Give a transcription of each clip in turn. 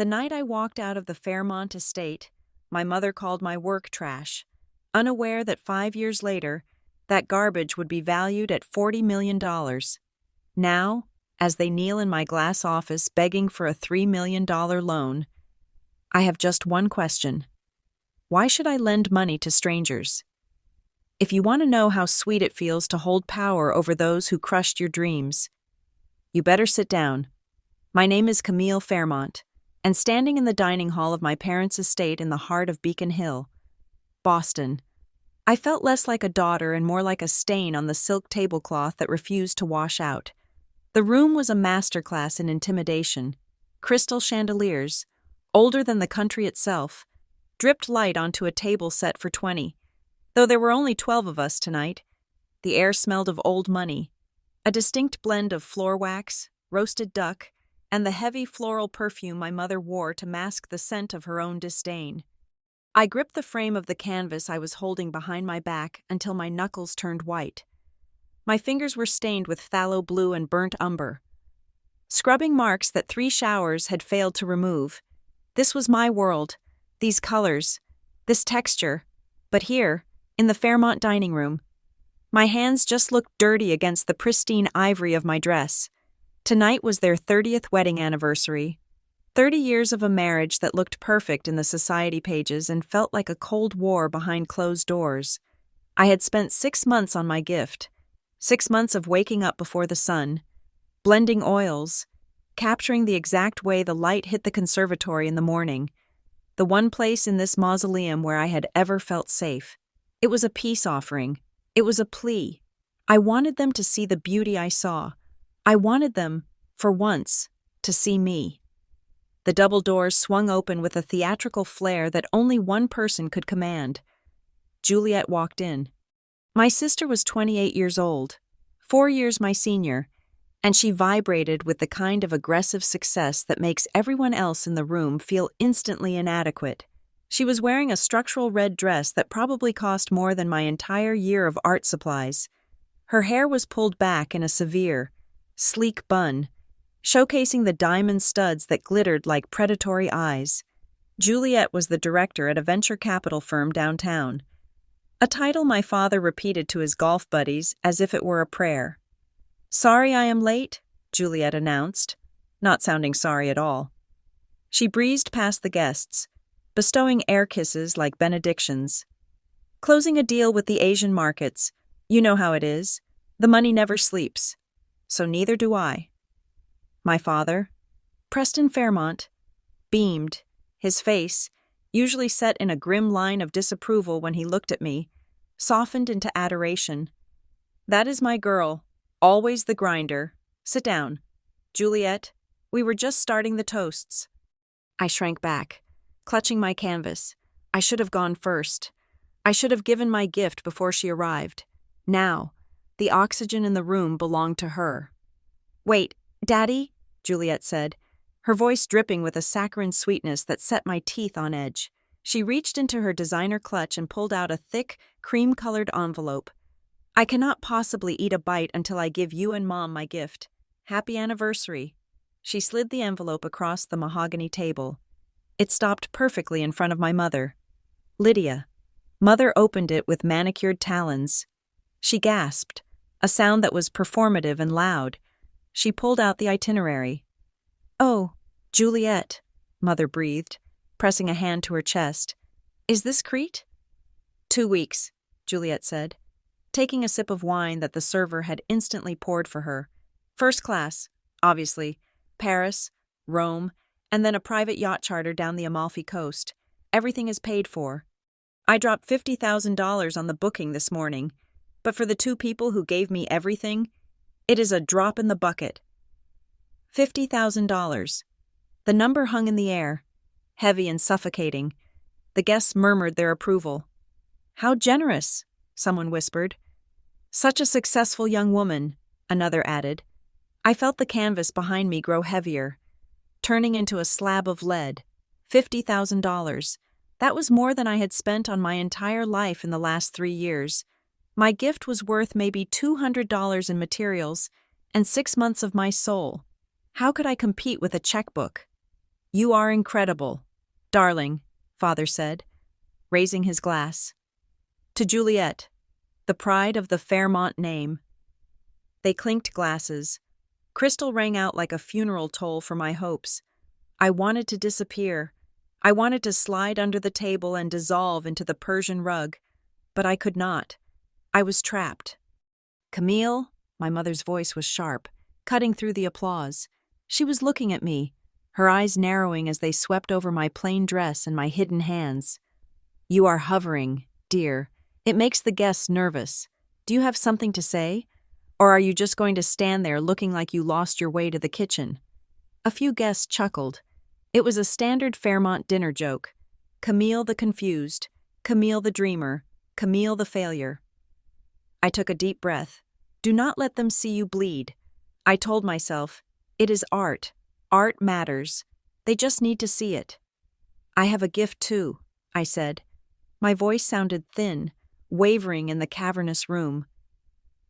The night I walked out of the Fairmont estate, my mother called my work trash, unaware that 5 years later, that garbage would be valued at $40 million. Now, as they kneel in my glass office begging for a $3 million loan, I have just one question. Why should I lend money to strangers? If you want to know how sweet it feels to hold power over those who crushed your dreams, you better sit down. My name is Camille Fairmont, and standing in the dining hall of my parents' estate in the heart of Beacon Hill, Boston, I felt less like a daughter and more like a stain on the silk tablecloth that refused to wash out. The room was a masterclass in intimidation. Crystal chandeliers, older than the country itself, dripped light onto a table set for 20. Though there were only 12 of us tonight, the air smelled of old money, a distinct blend of floor wax, roasted duck, and the heavy floral perfume my mother wore to mask the scent of her own disdain. I gripped the frame of the canvas I was holding behind my back until my knuckles turned white. My fingers were stained with phthalo blue and burnt umber, scrubbing marks that 3 showers had failed to remove. This was my world, these colors, this texture. But here, in the Fairmont dining room, my hands just looked dirty against the pristine ivory of my dress. Tonight was their 30th wedding anniversary. 30 years of a marriage that looked perfect in the society pages and felt like a cold war behind closed doors. I had spent 6 months on my gift. 6 months of waking up before the sun, blending oils, capturing the exact way the light hit the conservatory in the morning, the one place in this mausoleum where I had ever felt safe. It was a peace offering. It was a plea. I wanted them to see the beauty I saw. I wanted them, for once, to see me. The double doors swung open with a theatrical flair that only one person could command. Juliet walked in. My sister was 28 years old, 4 years my senior, and she vibrated with the kind of aggressive success that makes everyone else in the room feel instantly inadequate. She was wearing a structural red dress that probably cost more than my entire year of art supplies. Her hair was pulled back in a severe, sleek bun, showcasing the diamond studs that glittered like predatory eyes. Juliet was the director at a venture capital firm downtown, a title my father repeated to his golf buddies as if it were a prayer. "Sorry I am late," Juliet announced, not sounding sorry at all. She breezed past the guests, bestowing air kisses like benedictions. "Closing a deal with the Asian markets. You know how it is. The money never sleeps. So neither do I." My father, Preston Fairmont, beamed, his face, usually set in a grim line of disapproval when he looked at me, softened into adoration. "That is my girl, always the grinder. Sit down. Juliet, we were just starting the toasts." I shrank back, clutching my canvas. I should have gone first. I should have given my gift before she arrived. Now, the oxygen in the room belonged to her. "Wait, Daddy," Juliet said, her voice dripping with a saccharine sweetness that set my teeth on edge. She reached into her designer clutch and pulled out a thick, cream-colored envelope. "I cannot possibly eat a bite until I give you and Mom my gift. Happy anniversary." She slid the envelope across the mahogany table. It stopped perfectly in front of my mother. Lydia. Mother opened it with manicured talons. She gasped, a sound that was performative and loud. She pulled out the itinerary. "Oh, Juliet," Mother breathed, pressing a hand to her chest. "Is this Crete?" 2 weeks, Juliet said, taking a sip of wine that the server had instantly poured for her. "First class, obviously. Paris, Rome, and then a private yacht charter down the Amalfi Coast. Everything is paid for. I dropped $50,000 on the booking this morning, but for the 2 people who gave me everything, it is a drop in the bucket." $50,000. The number hung in the air, heavy and suffocating. The guests murmured their approval. "How generous," someone whispered. "Such a successful young woman," another added. I felt the canvas behind me grow heavier, turning into a slab of lead. $50,000. That was more than I had spent on my entire life in the last 3 years. My gift was worth maybe $200 in materials and 6 months of my soul. How could I compete with a checkbook? You are incredible, darling, Father said, raising his glass. To Juliet, the pride of the Fairmont name. They clinked glasses. Crystal rang out like a funeral toll for my hopes. I wanted to disappear. I wanted to slide under the table and dissolve into the Persian rug, but I could not. I was trapped. Camille, my mother's voice was sharp, cutting through the applause. She was looking at me, her eyes narrowing as they swept over my plain dress and my hidden hands. You are hovering, dear. It makes the guests nervous. Do you have something to say? Or are you just going to stand there looking like you lost your way to the kitchen? A few guests chuckled. It was a standard Fairmont dinner joke. Camille the confused, Camille the dreamer, Camille the failure. I took a deep breath. Do not let them see you bleed. I told myself, it is art. Art matters. They just need to see it. I have a gift too, I said. My voice sounded thin, wavering in the cavernous room.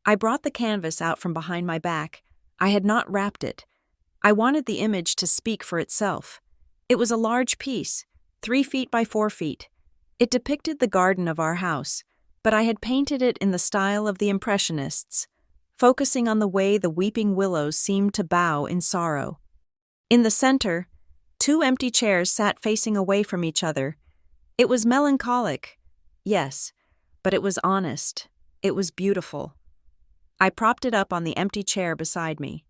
I brought the canvas out from behind my back. I had not wrapped it. I wanted the image to speak for itself. It was a large piece, 3 feet by 4 feet. It depicted the garden of our house, but I had painted it in the style of the Impressionists, focusing on the way the weeping willows seemed to bow in sorrow. In the center, 2 empty chairs sat facing away from each other. It was melancholic, yes, but it was honest. It was beautiful. I propped it up on the empty chair beside me.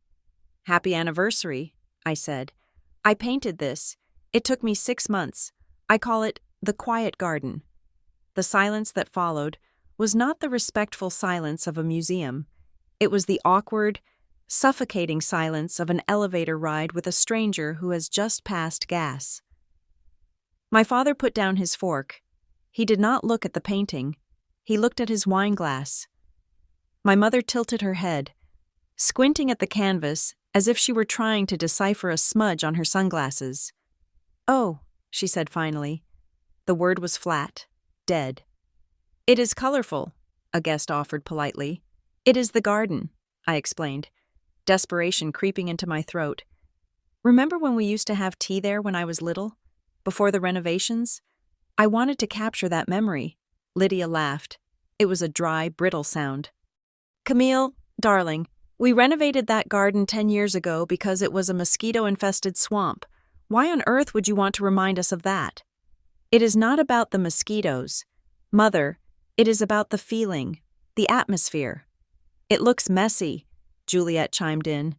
Happy anniversary, I said. I painted this. It took me 6 months. I call it the quiet garden. The silence that followed was not the respectful silence of a museum. It was the awkward, suffocating silence of an elevator ride with a stranger who has just passed gas. My father put down his fork. He did not look at the painting. He looked at his wine glass. My mother tilted her head, squinting at the canvas as if she were trying to decipher a smudge on her sunglasses. Oh, she said finally. The word was flat, dead. It is colorful, a guest offered politely. It is the garden, I explained, desperation creeping into my throat. Remember when we used to have tea there when I was little? Before the renovations? I wanted to capture that memory. Lydia laughed. It was a dry, brittle sound. Camille, darling, we renovated that garden 10 years ago because it was a mosquito-infested swamp. Why on earth would you want to remind us of that? It is not about the mosquitoes. Mother, it is about the feeling, the atmosphere. It looks messy, Juliet chimed in.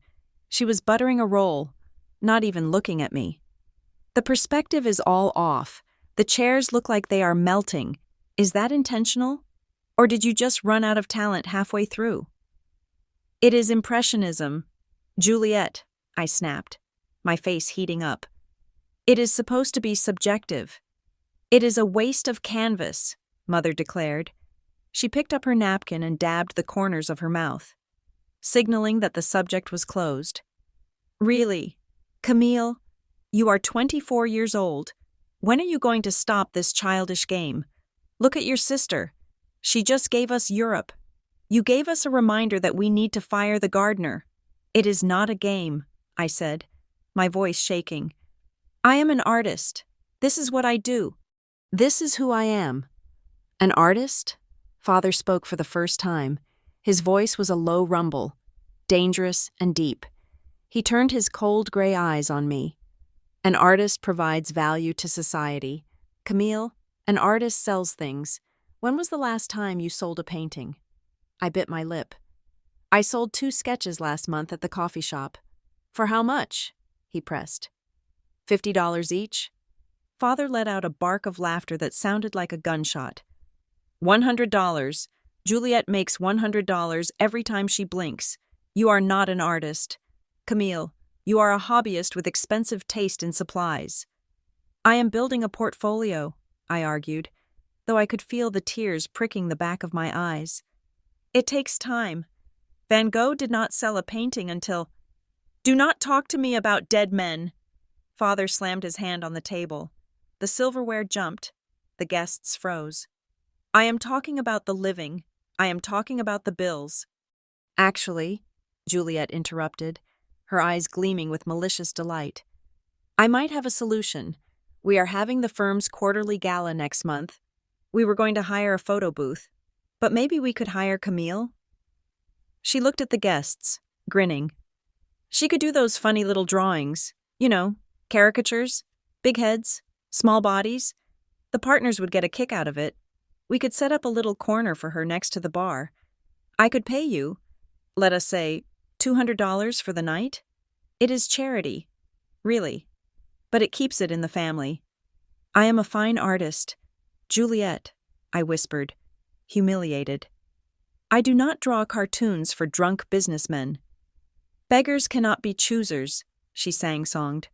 She was buttering a roll, not even looking at me. The perspective is all off. The chairs look like they are melting. Is that intentional? Or did you just run out of talent halfway through? It is Impressionism. Juliet, I snapped, my face heating up. It is supposed to be subjective. It is a waste of canvas, Mother declared. She picked up her napkin and dabbed the corners of her mouth, signaling that the subject was closed. Really, Camille, you are 24 years old. When are you going to stop this childish game? Look at your sister. She just gave us Europe. You gave us a reminder that we need to fire the gardener. It is not a game, I said, my voice shaking. I am an artist. This is what I do. This is who I am. An artist? Father spoke for the first time. His voice was a low rumble, dangerous and deep. He turned his cold gray eyes on me. An artist provides value to society. Camille, an artist sells things. When was the last time you sold a painting? I bit my lip. I sold 2 sketches last month at the coffee shop. For how much? He pressed. $50 each? Father let out a bark of laughter that sounded like a gunshot. $100. Juliet makes $100 every time she blinks. You are not an artist. Camille, you are a hobbyist with expensive taste in supplies. I am building a portfolio, I argued, though I could feel the tears pricking the back of my eyes. It takes time. Van Gogh did not sell a painting until— Do not talk to me about dead men. Father slammed his hand on the table. The silverware jumped. The guests froze. I am talking about the living. I am talking about the bills. Actually, Juliet interrupted, her eyes gleaming with malicious delight, I might have a solution. We are having the firm's quarterly gala next month. We were going to hire a photo booth, but maybe we could hire Camille? She looked at the guests, grinning. She could do those funny little drawings, caricatures, big heads, small bodies. The partners would get a kick out of it. We could set up a little corner for her next to the bar. I could pay you, let us say, $200 for the night. It is charity, really, but it keeps it in the family. I am a fine artist. Juliet, I whispered, humiliated. I do not draw cartoons for drunk businessmen. Beggars cannot be choosers, she sang-songed.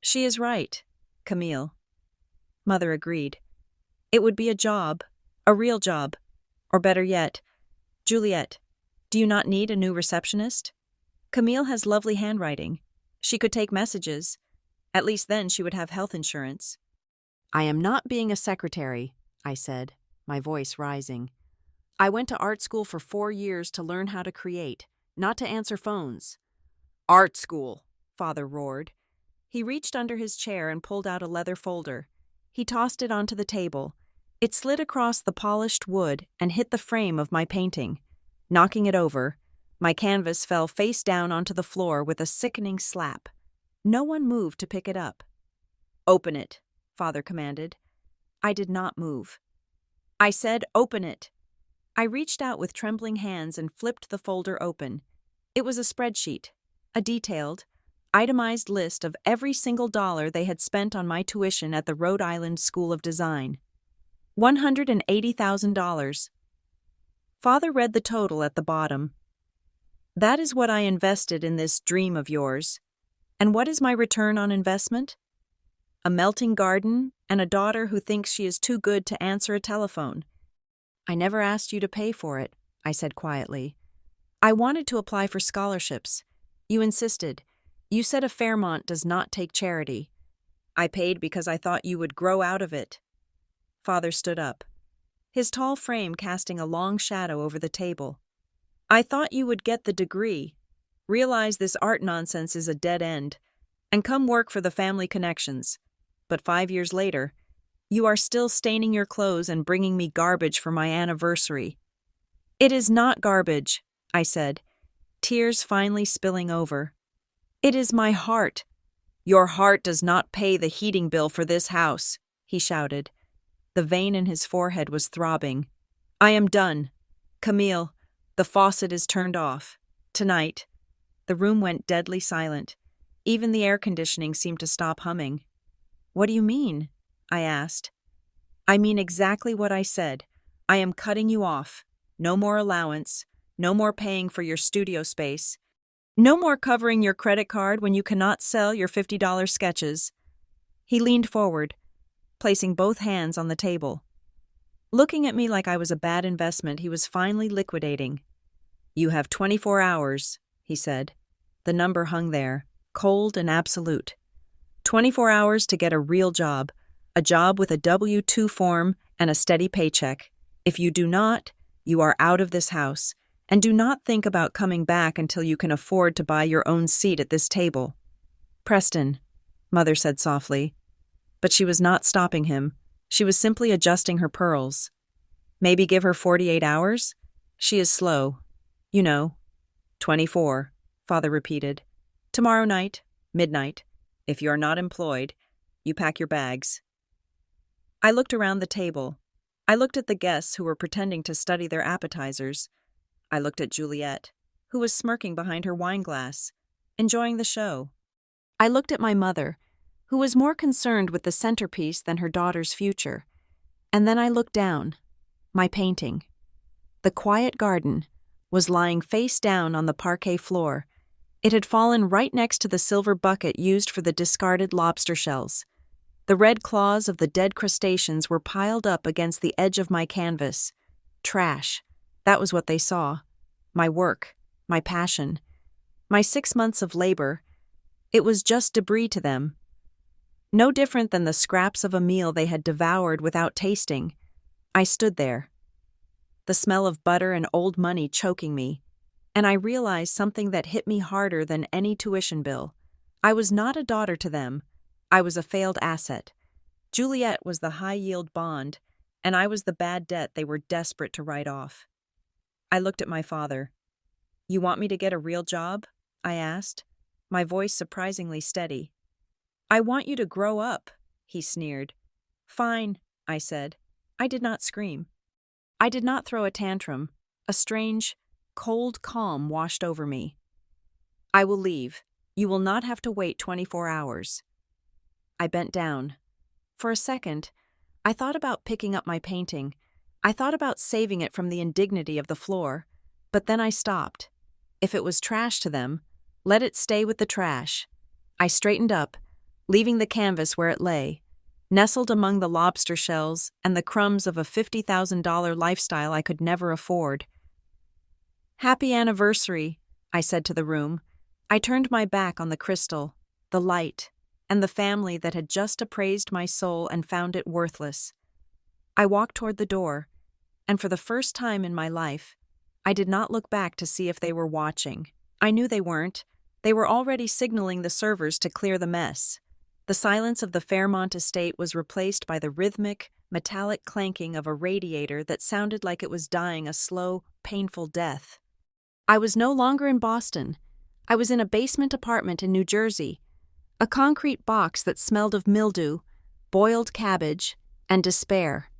She is right, Camille. Mother agreed. It would be a job, a real job. Or better yet, Juliet, do you not need a new receptionist? Camille has lovely handwriting. She could take messages. At least then she would have health insurance. I am not being a secretary, I said, my voice rising. I went to art school for 4 years to learn how to create, not to answer phones. Art school, Father roared. He reached under his chair and pulled out a leather folder. He tossed it onto the table. It slid across the polished wood and hit the frame of my painting. Knocking it over, my canvas fell face down onto the floor with a sickening slap. No one moved to pick it up. Open it, Father commanded. I did not move. I said, open it. I reached out with trembling hands and flipped the folder open. It was a spreadsheet, a detailed, itemized list of every single dollar they had spent on my tuition at the Rhode Island School of Design. $180,000. Father read the total at the bottom. That is what I invested in this dream of yours. And what is my return on investment? A melting garden and a daughter who thinks she is too good to answer a telephone. I never asked you to pay for it, I said quietly. I wanted to apply for scholarships. You insisted. You said a Fairmont does not take charity. I paid because I thought you would grow out of it. Father stood up, his tall frame casting a long shadow over the table. I thought you would get the degree, realize this art nonsense is a dead end, and come work for the family connections. But 5 years later, you are still staining your clothes and bringing me garbage for my anniversary. It is not garbage, I said, tears finally spilling over. It is my heart. Your heart does not pay the heating bill for this house, he shouted. The vein in his forehead was throbbing. I am done. Camille, the faucet is turned off. Tonight. The room went deadly silent. Even the air conditioning seemed to stop humming. What do you mean? I asked. I mean exactly what I said. I am cutting you off. No more allowance. No more paying for your studio space. No more covering your credit card when you cannot sell your $50 sketches. He leaned forward, placing both hands on the table. Looking at me like I was a bad investment, he was finally liquidating. You have 24 hours, he said. The number hung there, cold and absolute. 24 hours to get a real job, a job with a W-2 form and a steady paycheck. If you do not, you are out of this house, and do not think about coming back until you can afford to buy your own seat at this table. Preston, Mother said softly. But she was not stopping him. She was simply adjusting her pearls. Maybe give her 48 hours? She is slow. 24, Father repeated. Tomorrow night, midnight. If you are not employed, you pack your bags. I looked around the table. I looked at the guests who were pretending to study their appetizers. I looked at Juliet, who was smirking behind her wine glass, enjoying the show. I looked at my mother, who was more concerned with the centerpiece than her daughter's future. And then I looked down. My painting. The quiet garden was lying face down on the parquet floor. It had fallen right next to the silver bucket used for the discarded lobster shells. The red claws of the dead crustaceans were piled up against the edge of my canvas. Trash. That was what they saw. My work. My passion. My 6 months of labor. It was just debris to them. No different than the scraps of a meal they had devoured without tasting. I stood there, the smell of butter and old money choking me, and I realized something that hit me harder than any tuition bill. I was not a daughter to them. I was a failed asset. Juliet was the high-yield bond, and I was the bad debt they were desperate to write off. I looked at my father. "You want me to get a real job?" I asked, my voice surprisingly steady. "I want you to grow up," he sneered. "Fine," I said. I did not scream. I did not throw a tantrum. A strange, cold calm washed over me. "I will leave. You will not have to wait 24 hours. I bent down. For a second, I thought about picking up my painting. I thought about saving it from the indignity of the floor. But then I stopped. If it was trash to them, let it stay with the trash. I straightened up, leaving the canvas where it lay, nestled among the lobster shells and the crumbs of a $50,000 lifestyle I could never afford. "Happy anniversary," I said to the room. I turned my back on the crystal, the light, and the family that had just appraised my soul and found it worthless. I walked toward the door, and for the first time in my life, I did not look back to see if they were watching. I knew they weren't. They were already signaling the servers to clear the mess. The silence of the Fairmont estate was replaced by the rhythmic, metallic clanking of a radiator that sounded like it was dying a slow, painful death. I was no longer in Boston. I was in a basement apartment in New Jersey, a concrete box that smelled of mildew, boiled cabbage, and despair.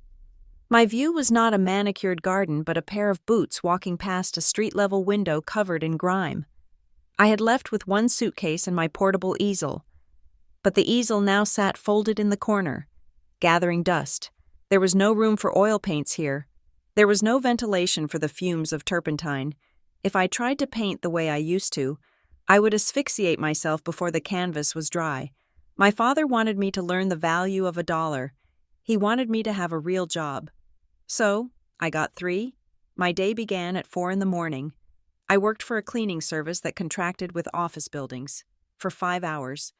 My view was not a manicured garden but a pair of boots walking past a street-level window covered in grime. I had left with one suitcase and my portable easel, but the easel now sat folded in the corner, gathering dust. There was no room for oil paints here. There was no ventilation for the fumes of turpentine. If I tried to paint the way I used to, I would asphyxiate myself before the canvas was dry. My father wanted me to learn the value of $1. He wanted me to have a real job. So, I got 3. My day began at 4 in the morning. I worked for a cleaning service that contracted with office buildings. For 5 hours.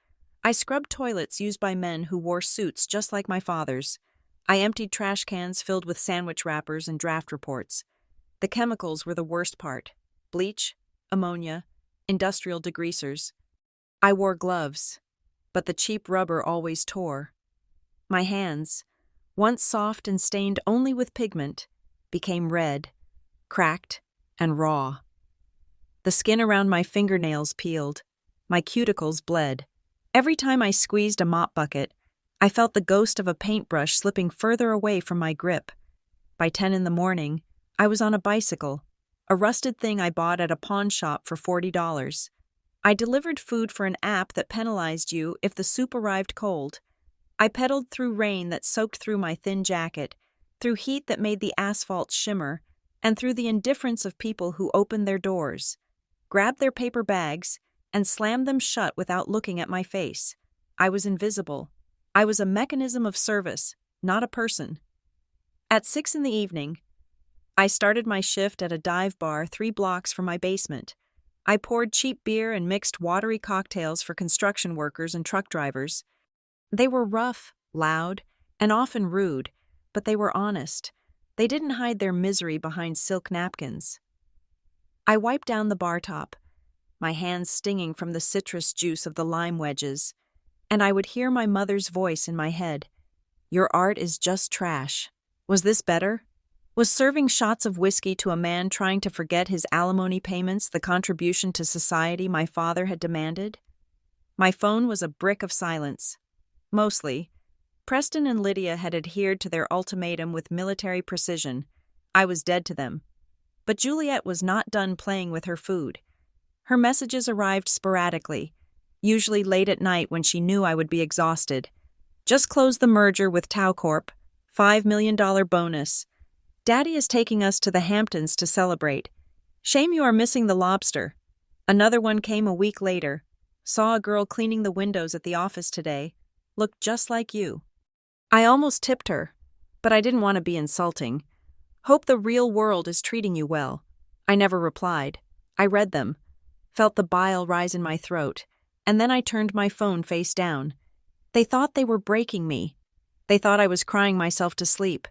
I scrubbed toilets used by men who wore suits just like my father's. I emptied trash cans filled with sandwich wrappers and draft reports. The chemicals were the worst part. Bleach, ammonia, industrial degreasers. I wore gloves, but the cheap rubber always tore. My hands, once soft and stained only with pigment, became red, cracked, and raw. The skin around my fingernails peeled. My cuticles bled. Every time I squeezed a mop bucket, I felt the ghost of a paintbrush slipping further away from my grip. By 10 in the morning, I was on a bicycle, a rusted thing I bought at a pawn shop for $40. I delivered food for an app that penalized you if the soup arrived cold. I pedaled through rain that soaked through my thin jacket, through heat that made the asphalt shimmer, and through the indifference of people who opened their doors, grabbed their paper bags, and slammed them shut without looking at my face. I was invisible. I was a mechanism of service, not a person. At 6 in the evening, I started my shift at a dive bar 3 blocks from my basement. I poured cheap beer and mixed watery cocktails for construction workers and truck drivers. They were rough, loud, and often rude, but they were honest. They didn't hide their misery behind silk napkins. I wiped down the bar top, my hands stinging from the citrus juice of the lime wedges, and I would hear my mother's voice in my head. "Your art is just trash." Was this better? Was serving shots of whiskey to a man trying to forget his alimony payments the contribution to society my father had demanded? My phone was a brick of silence. Mostly, Preston and Lydia had adhered to their ultimatum with military precision. I was dead to them. But Juliet was not done playing with her food. Her messages arrived sporadically, usually late at night when she knew I would be exhausted. "Just closed the merger with Tau Corp. $5 million bonus. Daddy is taking us to the Hamptons to celebrate. Shame you are missing the lobster." Another one came a week later. "Saw a girl cleaning the windows at the office today. Looked just like you." I almost tipped her, but I didn't want to be insulting. "Hope the real world is treating you well." I never replied. I read them, felt the bile rise in my throat, and then I turned my phone face down. They thought they were breaking me. They thought I was crying myself to sleep,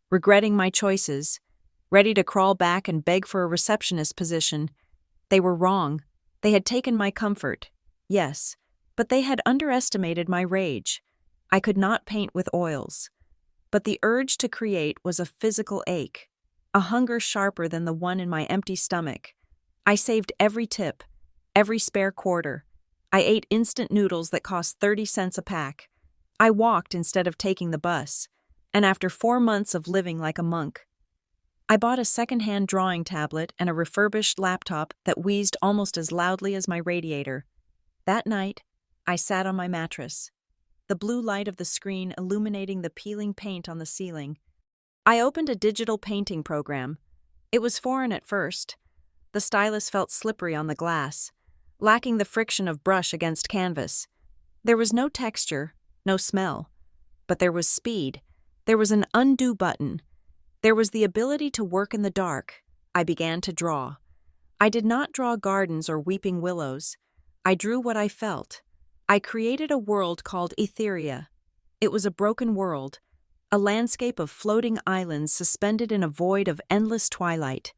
regretting my choices, ready to crawl back and beg for a receptionist position. They were wrong. They had taken my comfort. Yes, But they had underestimated my rage. I could not paint with oils. But the urge to create was a physical ache, a hunger sharper than the one in my empty stomach. I saved every tip, every spare quarter. I ate instant noodles that cost 30 cents a pack. I walked instead of taking the bus. And after 4 months of living like a monk, I bought a second-hand drawing tablet and a refurbished laptop that wheezed almost as loudly as my radiator. That night, I sat on my mattress, the blue light of the screen illuminating the peeling paint on the ceiling. I opened a digital painting program. It was foreign at first. The stylus felt slippery on the glass, lacking the friction of brush against canvas. There was no texture, no smell. But there was speed. There was an undo button. There was the ability to work in the dark. I began to draw. I did not draw gardens or weeping willows. I drew what I felt. I created a world called Etheria. It was a broken world, a landscape of floating islands suspended in a void of endless twilight.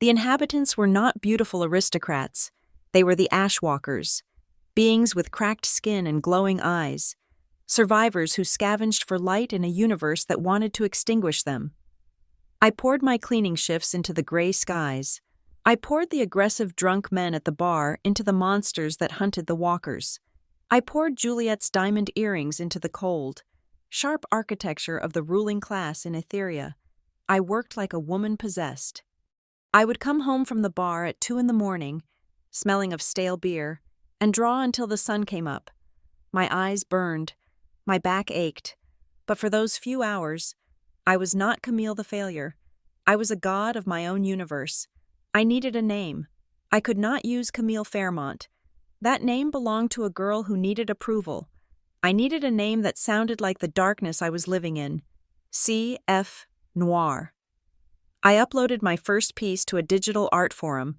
The inhabitants were not beautiful aristocrats. They were the ashwalkers, beings with cracked skin and glowing eyes, survivors who scavenged for light in a universe that wanted to extinguish them. I poured my cleaning shifts into the gray skies. I poured the aggressive drunk men at the bar into the monsters that hunted the walkers. I poured Juliet's diamond earrings into the cold, sharp architecture of the ruling class in Etheria. I worked like a woman possessed. I would come home from the bar at 2 a.m, smelling of stale beer, and draw until the sun came up. My eyes burned, my back ached, but for those few hours, I was not Camille the failure. I was a god of my own universe. I needed a name. I could not use Camille Fairmont. That name belonged to a girl who needed approval. I needed a name that sounded like the darkness I was living in. C.F. Noir. I uploaded my first piece to a digital art forum.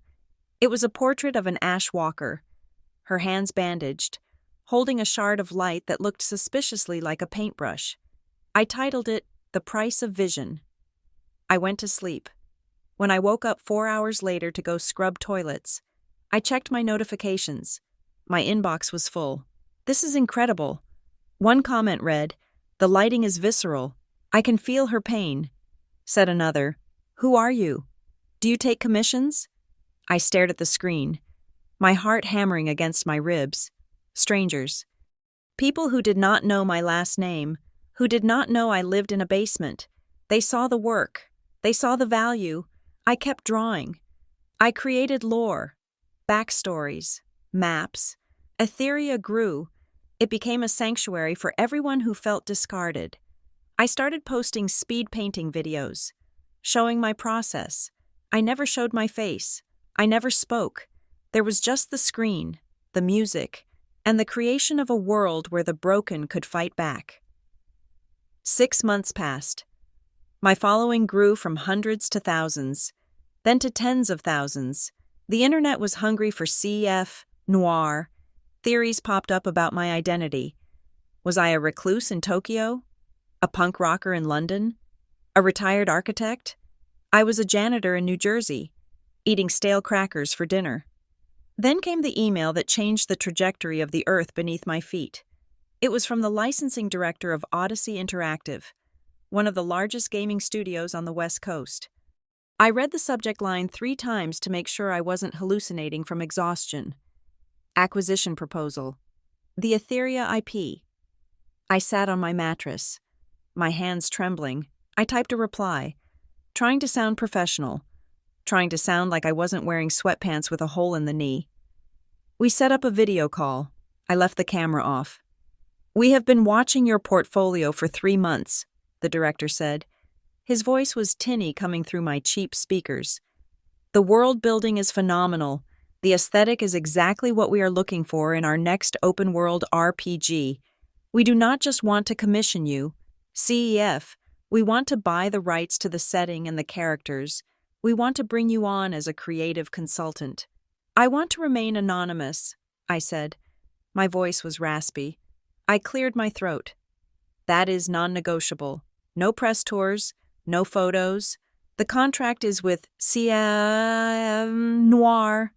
It was a portrait of an ash walker, her hands bandaged, holding a shard of light that looked suspiciously like a paintbrush. I titled it, The Price of Vision. I went to sleep. When I woke up 4 hours later to go scrub toilets, I checked my notifications. My inbox was full. This is incredible. One comment read, "The lighting is visceral. I can feel her pain." Said another, "Who are you? Do you take commissions?" I stared at the screen, my heart hammering against my ribs. Strangers. People who did not know my last name, who did not know I lived in a basement. They saw the work. They saw the value. I kept drawing. I created lore, backstories, maps. Etheria grew. It became a sanctuary for everyone who felt discarded. I started posting speed painting videos, showing my process. I never showed my face. I never spoke. There was just the screen, the music, and the creation of a world where the broken could fight back. 6 months passed. My following grew from hundreds to thousands, then to tens of thousands. The internet was hungry for CF, noir. Theories popped up about my identity. Was I a recluse in Tokyo? A punk rocker in London? A retired architect? I was a janitor in New Jersey, eating stale crackers for dinner. Then came the email that changed the trajectory of the earth beneath my feet. It was from the licensing director of Odyssey Interactive, one of the largest gaming studios on the West Coast. I read the subject line 3 times to make sure I wasn't hallucinating from exhaustion. Acquisition proposal. The Etheria IP. I sat on my mattress, my hands trembling. I typed a reply, trying to sound professional, trying to sound like I wasn't wearing sweatpants with a hole in the knee. We set up a video call. I left the camera off. "We have been watching your portfolio for 3 months, the director said. His voice was tinny coming through my cheap speakers. "The world building is phenomenal. The aesthetic is exactly what we are looking for in our next open-world RPG. We do not just want to commission you, CEF. We want to buy the rights to the setting and the characters. We want to bring you on as a creative consultant." "I want to remain anonymous," I said. My voice was raspy. I cleared my throat. "That is non-negotiable. No press tours, no photos. The contract is with CM Noir."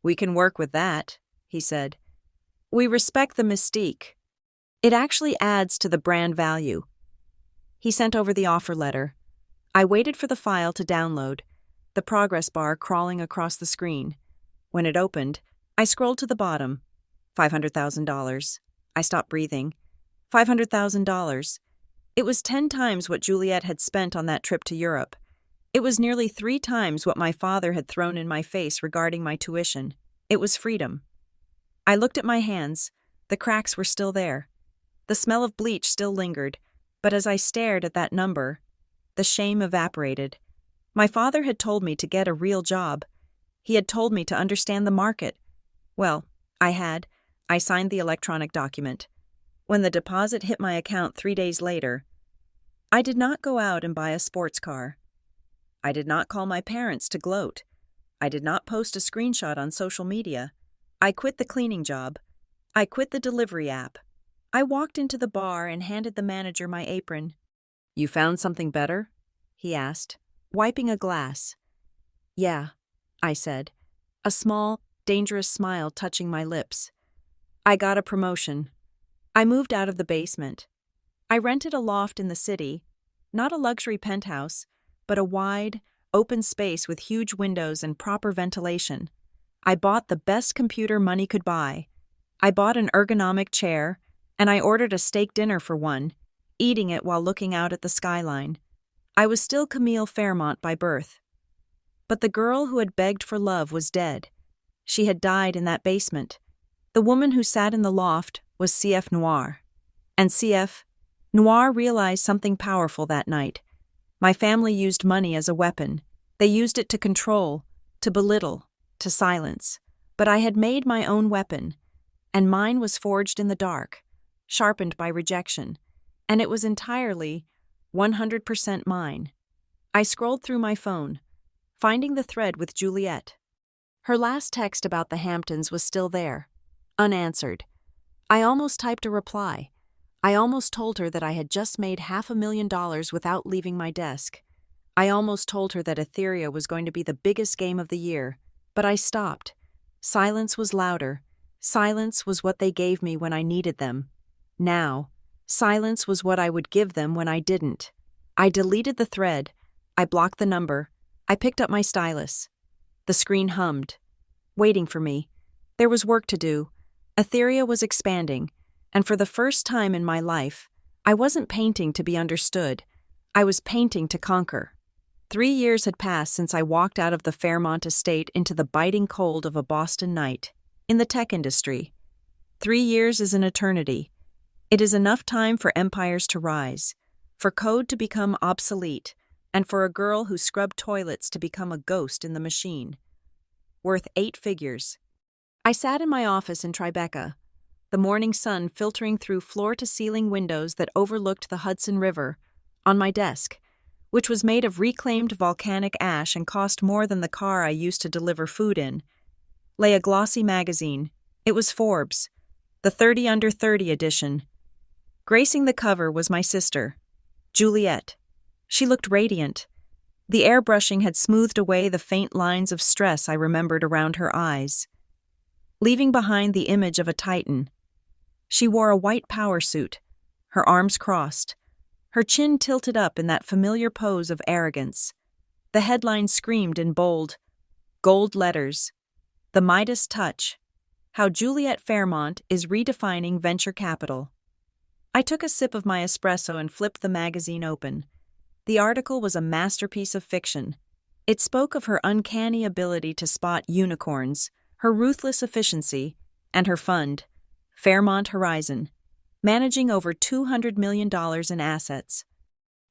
"We can work with that," he said. We respect the mystique. It actually adds to the brand value. He sent over the offer letter. I waited for the file to download, the progress bar crawling across the screen. When it opened, I scrolled to the bottom. $500,000. I stopped breathing. $500,000. It was 10 times what Juliet had spent on that trip to Europe. It was nearly 3 times what my father had thrown in my face regarding my tuition. It was freedom. I looked at my hands. The cracks were still there. The smell of bleach still lingered, but as I stared at that number, the shame evaporated. My father had told me to get a real job. He had told me to understand the market. Well, I had. I signed the electronic document. When the deposit hit my account 3 days later, I did not go out and buy a sports car. I did not call my parents to gloat. I did not post a screenshot on social media. I quit the cleaning job. I quit the delivery app. I walked into the bar and handed the manager my apron. "You found something better?" he asked, wiping a glass. "Yeah," I said, a small, dangerous smile touching my lips. "I got a promotion. I moved out of the basement. I rented a loft in the city, not a luxury penthouse, but a wide, open space with huge windows and proper ventilation. I bought the best computer money could buy. I bought an ergonomic chair, and I ordered a steak dinner for one, eating it while looking out at the skyline. I was still Camille Fairmont by birth. But the girl who had begged for love was dead. She had died in that basement. The woman who sat in the loft was CF Noir. And CF Noir realized something powerful that night. My family used money as a weapon. They used it to control, to belittle, to silence. But I had made my own weapon, and mine was forged in the dark, sharpened by rejection, and it was entirely, 100% mine. I scrolled through my phone, finding the thread with Juliet. Her last text about the Hamptons was still there, unanswered. I almost typed a reply. I almost told her that I had just made $500,000 without leaving my desk. I almost told her that Etheria was going to be the biggest game of the year, but I stopped. Silence was louder. Silence was what they gave me when I needed them. Now, silence was what I would give them when I didn't. I deleted the thread. I blocked the number. I picked up my stylus. The screen hummed, waiting for me. There was work to do. Etheria was expanding, and for the first time in my life, I wasn't painting to be understood. I was painting to conquer. 3 years had passed since I walked out of the Fairmont estate into the biting cold of a Boston night, in the tech industry. 3 years is an eternity. It is enough time for empires to rise, for code to become obsolete, and for a girl who scrubbed toilets to become a ghost in the machine. Worth 8 figures. I sat in my office in Tribeca, the morning sun filtering through floor-to-ceiling windows that overlooked the Hudson River. On my desk, which was made of reclaimed volcanic ash and cost more than the car I used to deliver food in, lay a glossy magazine. It was Forbes, the 30 Under 30 edition. Gracing the cover was my sister, Juliet. She looked radiant. The airbrushing had smoothed away the faint lines of stress I remembered around her eyes, leaving behind the image of a titan. She wore a white power suit, her arms crossed, her chin tilted up in that familiar pose of arrogance. The headline screamed in bold, gold letters, "The Midas Touch: How Juliet Fairmont is Redefining Venture Capital." I took a sip of my espresso and flipped the magazine open. The article was a masterpiece of fiction. It spoke of her uncanny ability to spot unicorns, her ruthless efficiency, and her fund, Fairmont Horizon, managing over $200 million in assets.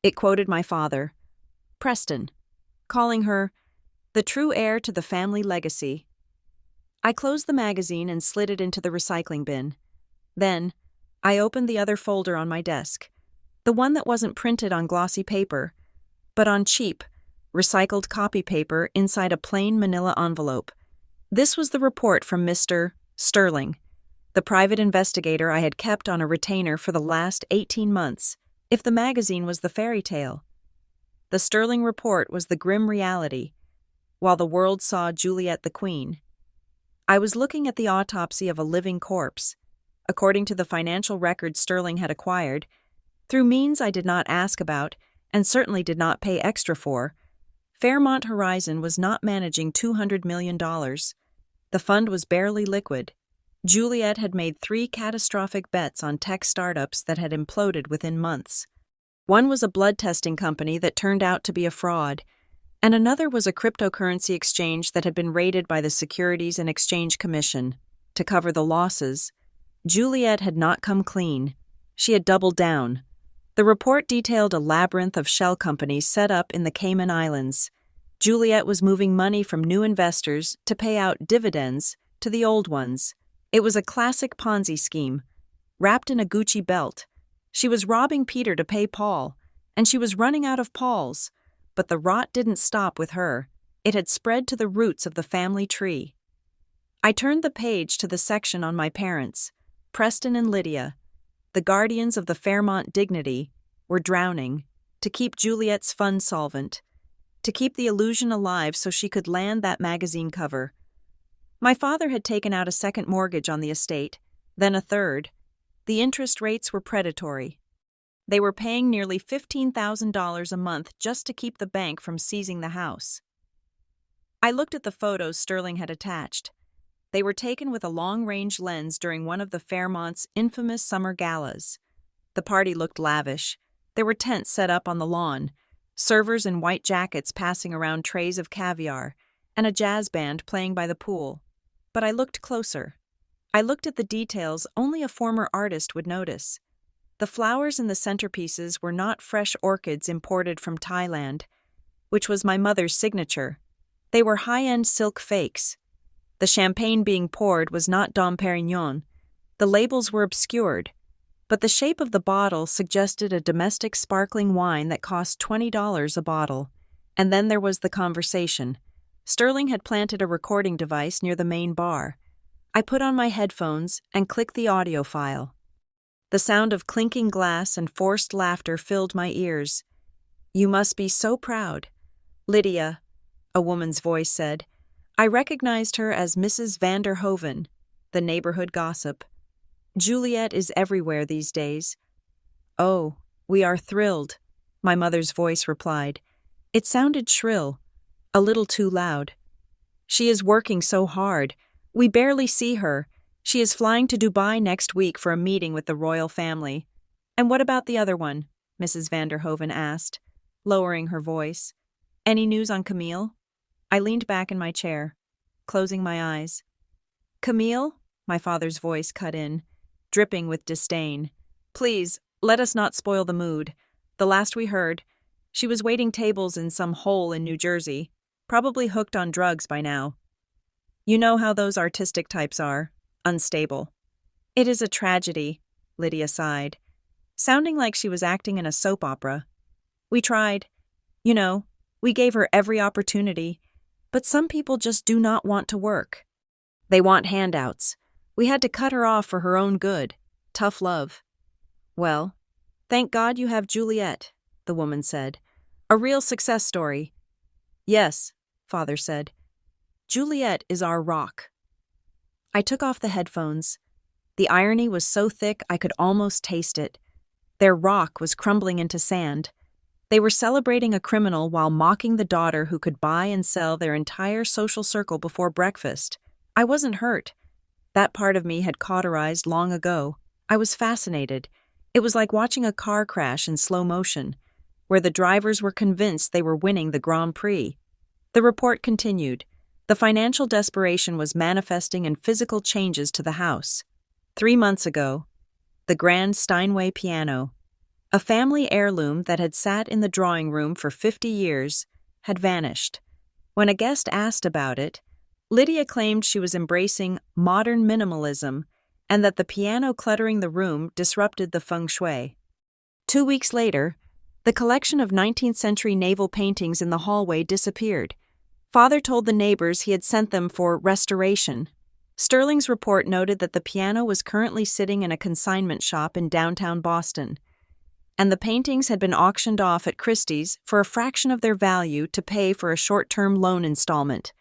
It quoted my father, Preston, calling her the true heir to the family legacy. I closed the magazine and slid it into the recycling bin. Then, I opened the other folder on my desk, the one that wasn't printed on glossy paper, but on cheap, recycled copy paper inside a plain manila envelope. This was the report from Mr. Sterling, the private investigator I had kept on a retainer for the last 18 months, if the magazine was the fairy tale. The Sterling report was the grim reality, while the world saw Juliet the Queen. I was looking at the autopsy of a living corpse, according to the financial records Sterling had acquired, through means I did not ask about and certainly did not pay extra for. Fairmont Horizon was not managing $200 million. The fund was barely liquid. Juliet had made 3 catastrophic bets on tech startups that had imploded within months. One was a blood testing company that turned out to be a fraud, and another was a cryptocurrency exchange that had been raided by the Securities and Exchange Commission. To cover the losses, Juliet had not come clean. She had doubled down. The report detailed a labyrinth of shell companies set up in the Cayman Islands. Juliet was moving money from new investors to pay out dividends to the old ones. It was a classic Ponzi scheme. Wrapped in a Gucci belt, she was robbing Peter to pay Paul, and she was running out of Pauls. But the rot didn't stop with her. It had spread to the roots of the family tree. I turned the page to the section on my parents, Preston and Lydia. The guardians of the Fairmont dignity were drowning to keep Juliet's fund solvent, to keep the illusion alive so she could land that magazine cover. My father had taken out a second mortgage on the estate, then a third. The interest rates were predatory. They were paying nearly $15,000 a month just to keep the bank from seizing the house. I looked at the photos Sterling had attached. They were taken with a long-range lens during one of the Fairmont's infamous summer galas. The party looked lavish. There were tents set up on the lawn, servers in white jackets passing around trays of caviar, and a jazz band playing by the pool. But I looked closer. I looked at the details only a former artist would notice. The flowers in the centerpieces were not fresh orchids imported from Thailand, which was my mother's signature. They were high-end silk fakes. The champagne being poured was not Dom Perignon. The labels were obscured, but the shape of the bottle suggested a domestic sparkling wine that cost $20 a bottle. And then there was the conversation. Sterling had planted a recording device near the main bar. I put on my headphones and clicked the audio file. The sound of clinking glass and forced laughter filled my ears. "You must be so proud." "Lydia," a woman's voice said. I recognized her as Mrs. van der Hoven, the neighborhood gossip. "Juliet is everywhere these days." "Oh, we are thrilled," my mother's voice replied. It sounded shrill, a little too loud. "She is working so hard. We barely see her. She is flying to Dubai next week for a meeting with the royal family." "And what about the other one?" Mrs. van der Hoven asked, lowering her voice. "Any news on Camille?" I leaned back in my chair, closing my eyes. "Camille?" My father's voice cut in, dripping with disdain. "Please, let us not spoil the mood. The last we heard, she was waiting tables in some hole in New Jersey, probably hooked on drugs by now. You know how those artistic types are, unstable." "It is a tragedy," Lydia sighed, sounding like she was acting in a soap opera. "We tried. You know, we gave her every opportunity. But some people just do not want to work. They want handouts. We had to cut her off for her own good. Tough love." "Well, thank God you have Juliet," the woman said. "A real success story." "Yes," Father said. "Juliet is our rock." I took off the headphones. The irony was so thick I could almost taste it. Their rock was crumbling into sand. They were celebrating a criminal while mocking the daughter who could buy and sell their entire social circle before breakfast. I wasn't hurt. That part of me had cauterized long ago. I was fascinated. It was like watching a car crash in slow motion, where the drivers were convinced they were winning the Grand Prix. The report continued. The financial desperation was manifesting in physical changes to the house. 3 months ago, the grand Steinway piano, a family heirloom that had sat in the drawing room for 50 years, had vanished. When a guest asked about it, Lydia claimed she was embracing modern minimalism and that the piano cluttering the room disrupted the feng shui. 2 weeks later, the collection of 19th-century naval paintings in the hallway disappeared. Father told the neighbors he had sent them for restoration. Sterling's report noted that the piano was currently sitting in a consignment shop in downtown Boston, and the paintings had been auctioned off at Christie's for a fraction of their value to pay for a short-term loan installment.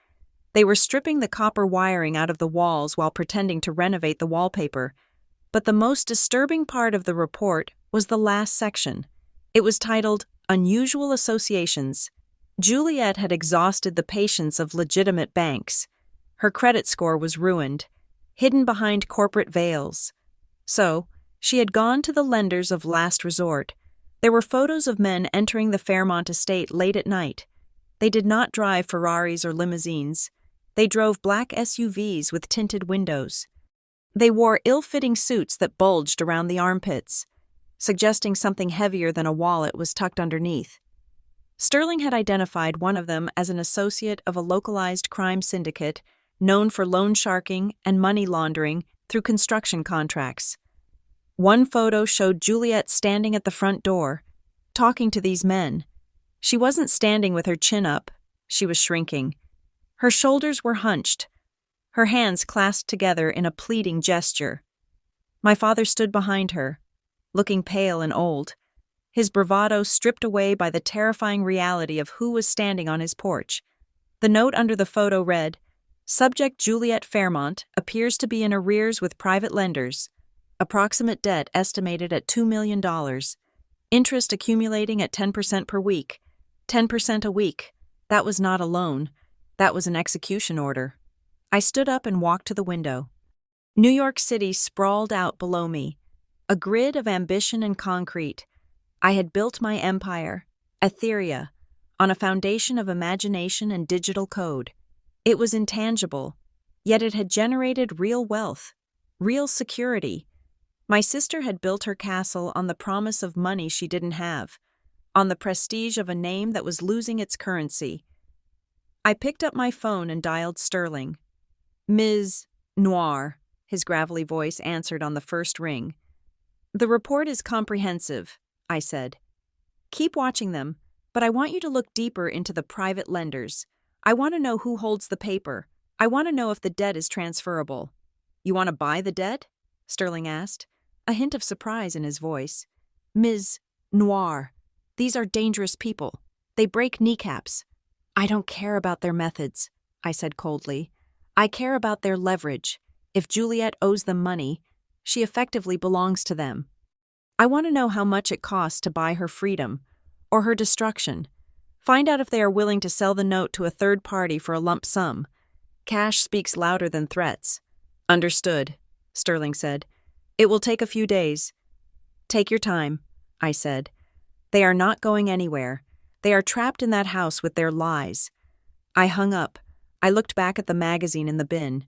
They were stripping the copper wiring out of the walls while pretending to renovate the wallpaper. But the most disturbing part of the report was the last section. It was titled, Unusual Associations. Juliet had exhausted the patience of legitimate banks. Her credit score was ruined, hidden behind corporate veils. So, she had gone to the lenders of last resort. There were photos of men entering the Fairmont estate late at night. They did not drive Ferraris or limousines. They drove black SUVs with tinted windows. They wore ill-fitting suits that bulged around the armpits, suggesting something heavier than a wallet was tucked underneath. Sterling had identified one of them as an associate of a localized crime syndicate known for loan sharking and money laundering through construction contracts. One photo showed Juliet standing at the front door, talking to these men. She wasn't standing with her chin up, she was shrinking. Her shoulders were hunched, her hands clasped together in a pleading gesture. My father stood behind her, looking pale and old, his bravado stripped away by the terrifying reality of who was standing on his porch. The note under the photo read, Subject Juliet Fairmont appears to be in arrears with private lenders. Approximate debt estimated at $2 million. Interest accumulating at 10% per week. 10% a week. That was not a loan. That was an execution order. I stood up and walked to the window. New York City sprawled out below me, a grid of ambition and concrete. I had built my empire, Etheria, on a foundation of imagination and digital code. It was intangible, yet it had generated real wealth, real security. My sister had built her castle on the promise of money she didn't have, on the prestige of a name that was losing its currency. I picked up my phone and dialed Sterling. Ms. Noir, his gravelly voice answered on the first ring. The report is comprehensive, I said. Keep watching them, but I want you to look deeper into the private lenders. I want to know who holds the paper. I want to know if the debt is transferable. You want to buy the debt? Sterling asked, a hint of surprise in his voice. Ms. Noir, these are dangerous people. They break kneecaps. I don't care about their methods, I said coldly. I care about their leverage. If Juliet owes them money, she effectively belongs to them. I want to know how much it costs to buy her freedom, or her destruction. Find out if they are willing to sell the note to a third party for a lump sum. Cash speaks louder than threats. Understood, Sterling said. It will take a few days. Take your time, I said. They are not going anywhere. They are trapped in that house with their lies. I hung up. I looked back at the magazine in the bin.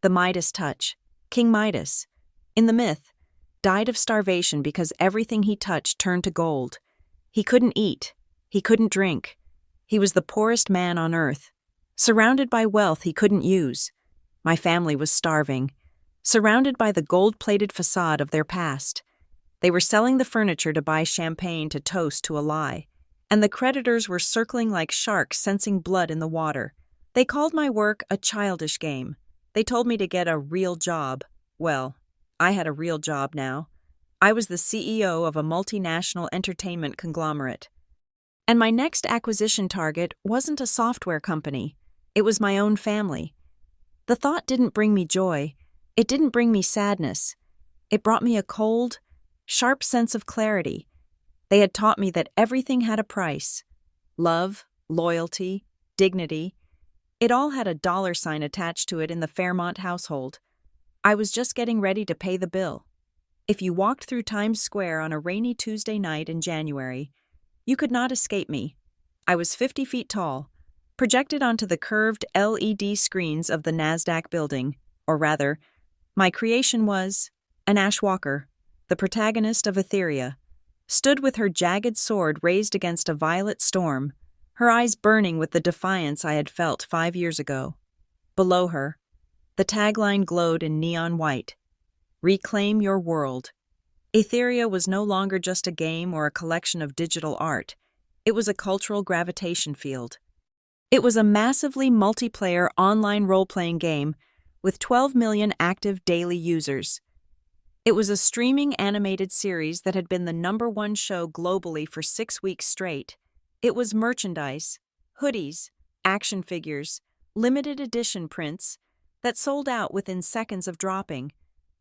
The Midas touch. King Midas. In the myth, died of starvation because everything he touched turned to gold. He couldn't eat. He couldn't drink. He was the poorest man on earth. Surrounded by wealth he couldn't use. My family was starving. Surrounded by the gold-plated facade of their past. They were selling the furniture to buy champagne to toast to a lie. And the creditors were circling like sharks sensing blood in the water. They called my work a childish game. They told me to get a real job. Well, I had a real job now. I was the CEO of a multinational entertainment conglomerate. And my next acquisition target wasn't a software company. It was my own family. The thought didn't bring me joy. It didn't bring me sadness. It brought me a cold, sharp sense of clarity. They had taught me that everything had a price. Love, loyalty, dignity. It all had a dollar sign attached to it in the Fairmont household. I was just getting ready to pay the bill. If you walked through Times Square on a rainy Tuesday night in January, you could not escape me. I was 50 feet tall, projected onto the curved LED screens of the NASDAQ building, or rather, my creation was an Ash Walker, the protagonist of Etheria, stood with her jagged sword raised against a violet storm, her eyes burning with the defiance I had felt 5 years ago. Below her, the tagline glowed in neon white, Reclaim your world. Etheria was no longer just a game or a collection of digital art. It was a cultural gravitation field. It was a massively multiplayer online role-playing game with 12 million active daily users. It was a streaming animated series that had been the #1 show globally for 6 weeks straight. It was merchandise, hoodies, action figures, limited edition prints that sold out within seconds of dropping.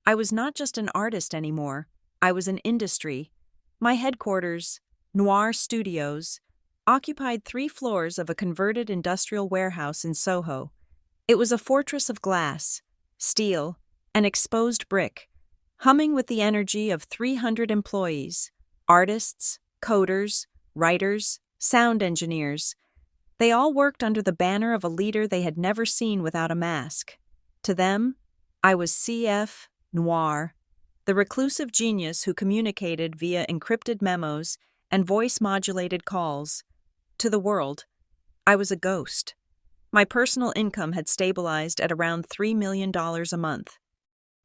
I was not just an artist anymore, I was an industry. My headquarters, Noir Studios, occupied 3 floors of a converted industrial warehouse in Soho. It was a fortress of glass, steel, and exposed brick, humming with the energy of 300 employees, artists, coders, writers, sound engineers. They all worked under the banner of a leader they had never seen without a mask. To them, I was CF Noir, the reclusive genius who communicated via encrypted memos and voice-modulated calls. To the world, I was a ghost. My personal income had stabilized at around $3 million a month.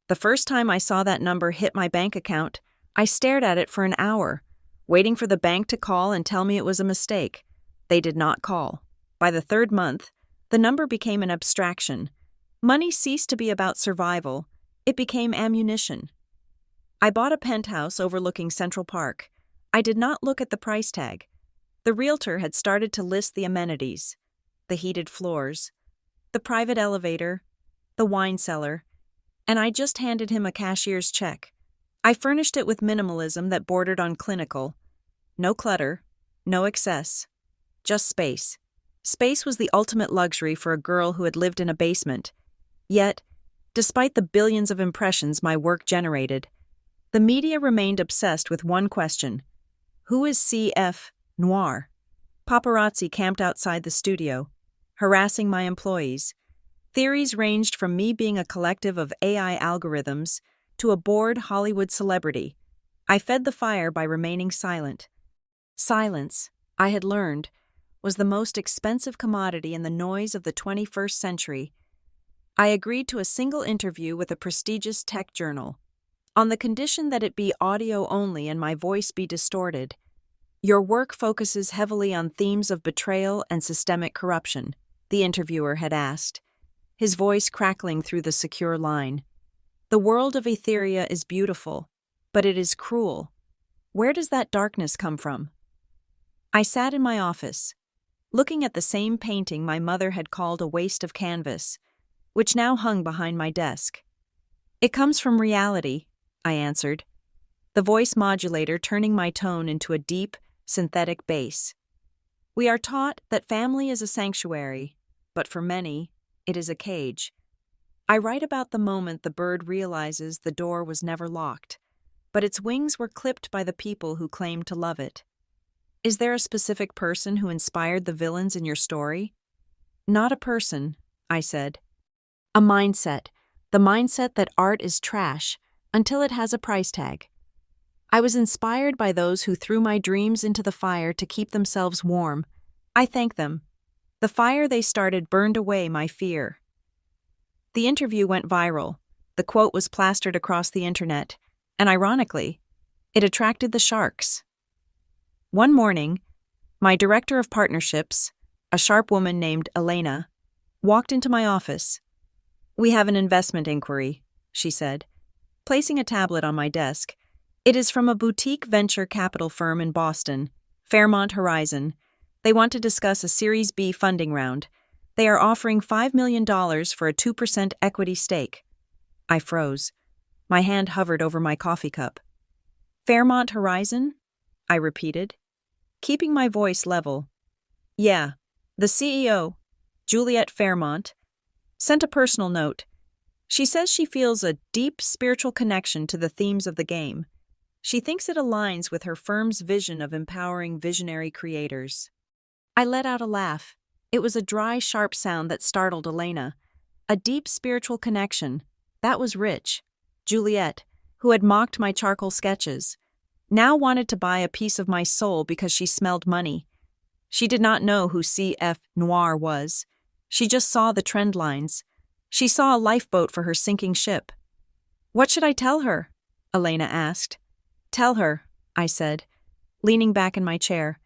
The first time I saw that number hit my bank account, I stared at it for an hour, waiting for the bank to call and tell me it was a mistake. They did not call. By the 3rd month, the number became an abstraction. Money ceased to be about survival. It became ammunition. I bought a penthouse overlooking Central Park. I did not look at the price tag. The realtor had started to list the amenities: the heated floors, the private elevator, the wine cellar, and I just handed him a cashier's check. I furnished it with minimalism that bordered on clinical. No clutter, no excess, just space. Space was the ultimate luxury for a girl who had lived in a basement. Yet, despite the billions of impressions my work generated, the media remained obsessed with one question: who is CF Noir? Paparazzi camped outside the studio, harassing my employees. Theories ranged from me being a collective of AI algorithms to a bored Hollywood celebrity. I fed the fire by remaining silent. Silence, I had learned, was the most expensive commodity in the noise of the 21st century. I agreed to a single interview with a prestigious tech journal, on the condition that it be audio only and my voice be distorted. Your work focuses heavily on themes of betrayal and systemic corruption, the interviewer had asked, his voice crackling through the secure line. The world of Etheria is beautiful, but it is cruel. Where does that darkness come from? I sat in my office, looking at the same painting my mother had called a waste of canvas, which now hung behind my desk. It comes from reality, I answered, the voice modulator turning my tone into a deep, synthetic bass. We are taught that family is a sanctuary, but for many, it is a cage. I write about the moment the bird realizes the door was never locked, but its wings were clipped by the people who claimed to love it. Is there a specific person who inspired the villains in your story? Not a person, I said. A mindset, the mindset that art is trash until it has a price tag. I was inspired by those who threw my dreams into the fire to keep themselves warm. I thank them. The fire they started burned away my fear. The interview went viral. The quote was plastered across the internet, and ironically, it attracted the sharks. One morning, my director of partnerships, a sharp woman named Elena, walked into my office. "We have an investment inquiry," she said, placing a tablet on my desk. "It is from a boutique venture capital firm in Boston, Fairmont Horizon. They want to discuss a Series B funding round. They are offering $5 million for a 2% equity stake." I froze. My hand hovered over my coffee cup. "Fairmont Horizon?" I repeated, keeping my voice level. "Yeah, the CEO, Juliette Fairmont, sent a personal note. She says she feels a deep spiritual connection to the themes of the game. She thinks it aligns with her firm's vision of empowering visionary creators." I let out a laugh. It was a dry, sharp sound that startled Elena. A deep spiritual connection. That was rich. Juliette, who had mocked my charcoal sketches, now wanted to buy a piece of my soul because she smelled money. She did not know who CF Noir was. She just saw the trend lines. She saw a lifeboat for her sinking ship. "What should I tell her?" Elena asked. "Tell her," I said, leaning back in my chair,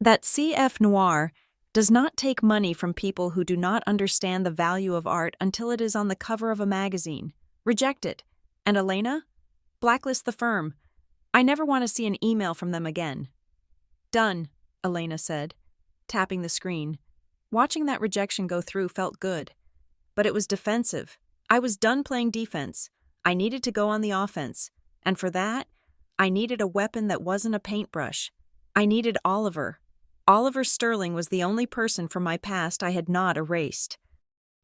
"that CF Noir does not take money from people who do not understand the value of art until it is on the cover of a magazine. Reject it. And Elena? Blacklist the firm. I never want to see an email from them again." "Done," Elena said, tapping the screen. Watching that rejection go through felt good. But it was defensive. I was done playing defense. I needed to go on the offense, and for that, I needed a weapon that wasn't a paintbrush. I needed Oliver. Oliver Sterling was the only person from my past I had not erased.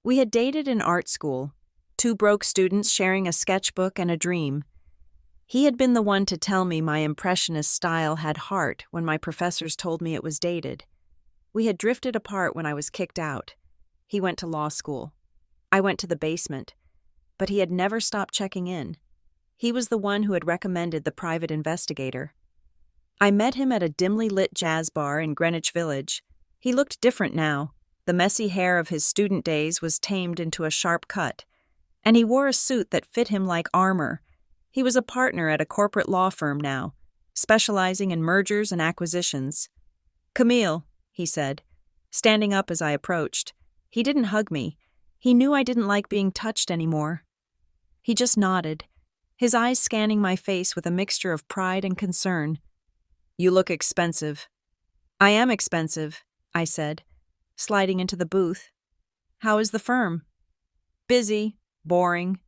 We had dated in art school, two broke students sharing a sketchbook and a dream. He had been the one to tell me my impressionist style had heart when my professors told me it was dated. We had drifted apart when I was kicked out. He went to law school. I went to the basement, but he had never stopped checking in. He was the one who had recommended the private investigator. I met him at a dimly lit jazz bar in Greenwich Village. He looked different now. The messy hair of his student days was tamed into a sharp cut, and he wore a suit that fit him like armor. He was a partner at a corporate law firm now, specializing in mergers and acquisitions. "Camille," he said, standing up as I approached. He didn't hug me. He knew I didn't like being touched anymore. He just nodded, his eyes scanning my face with a mixture of pride and concern. "You look expensive." "I am expensive," I said, sliding into the booth. "How is the firm?" "Busy, boring.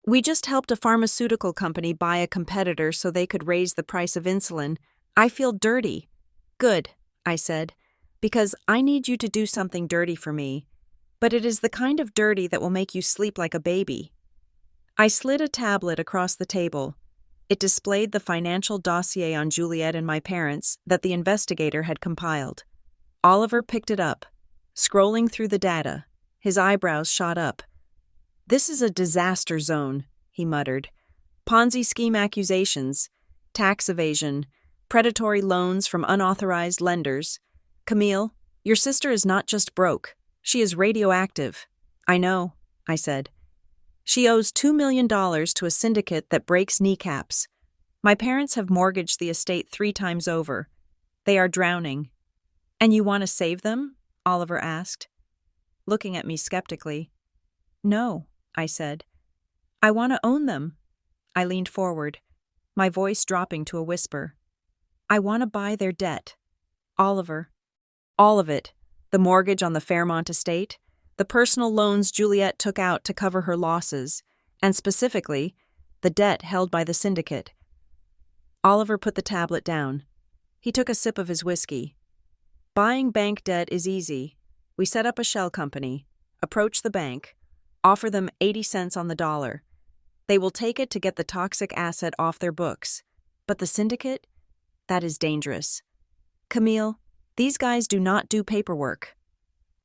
We just helped a pharmaceutical company buy a competitor so they could raise the price of insulin. I feel dirty." "Good," I said, "because I need you to do something dirty for me, but it is the kind of dirty that will make you sleep like a baby." I slid a tablet across the table. It displayed the financial dossier on Juliet and my parents that the investigator had compiled. Oliver picked it up, scrolling through the data. His eyebrows shot up. "This is a disaster zone," he muttered. "Ponzi scheme accusations, tax evasion, predatory loans from unauthorized lenders. Camille, your sister is not just broke. She is radioactive." "I know," I said. "She owes $2 million to a syndicate that breaks kneecaps. My parents have mortgaged the estate 3 times over. They are drowning." "And you want to save them?" Oliver asked, looking at me skeptically. "No," I said. "I want to own them." I leaned forward, my voice dropping to a whisper. "I want to buy their debt. Oliver. All of it. The mortgage on the Fairmont estate, the personal loans Juliet took out to cover her losses, and specifically, the debt held by the syndicate." Oliver put the tablet down. He took a sip of his whiskey. "Buying bank debt is easy. We set up a shell company, approach the bank, offer them 80 cents on the dollar. They will take it to get the toxic asset off their books. But the syndicate? That is dangerous. Camille, these guys do not do paperwork."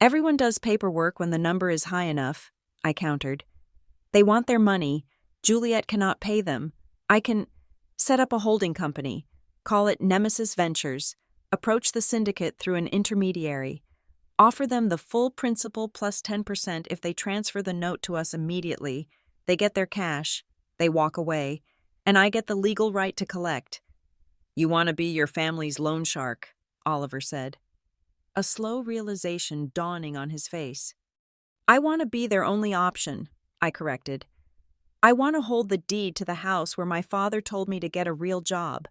"Everyone does paperwork when the number is high enough," I countered. "They want their money. Juliet cannot pay them. I can set up a holding company, call it Nemesis Ventures, approach the syndicate through an intermediary, offer them the full principal plus 10% if they transfer the note to us immediately. They get their cash, they walk away, and I get the legal right to collect." "You want to be your family's loan shark," Oliver said, a slow realization dawning on his face. "I want to be their only option," I corrected. "I want to hold the deed to the house where my father told me to get a real job.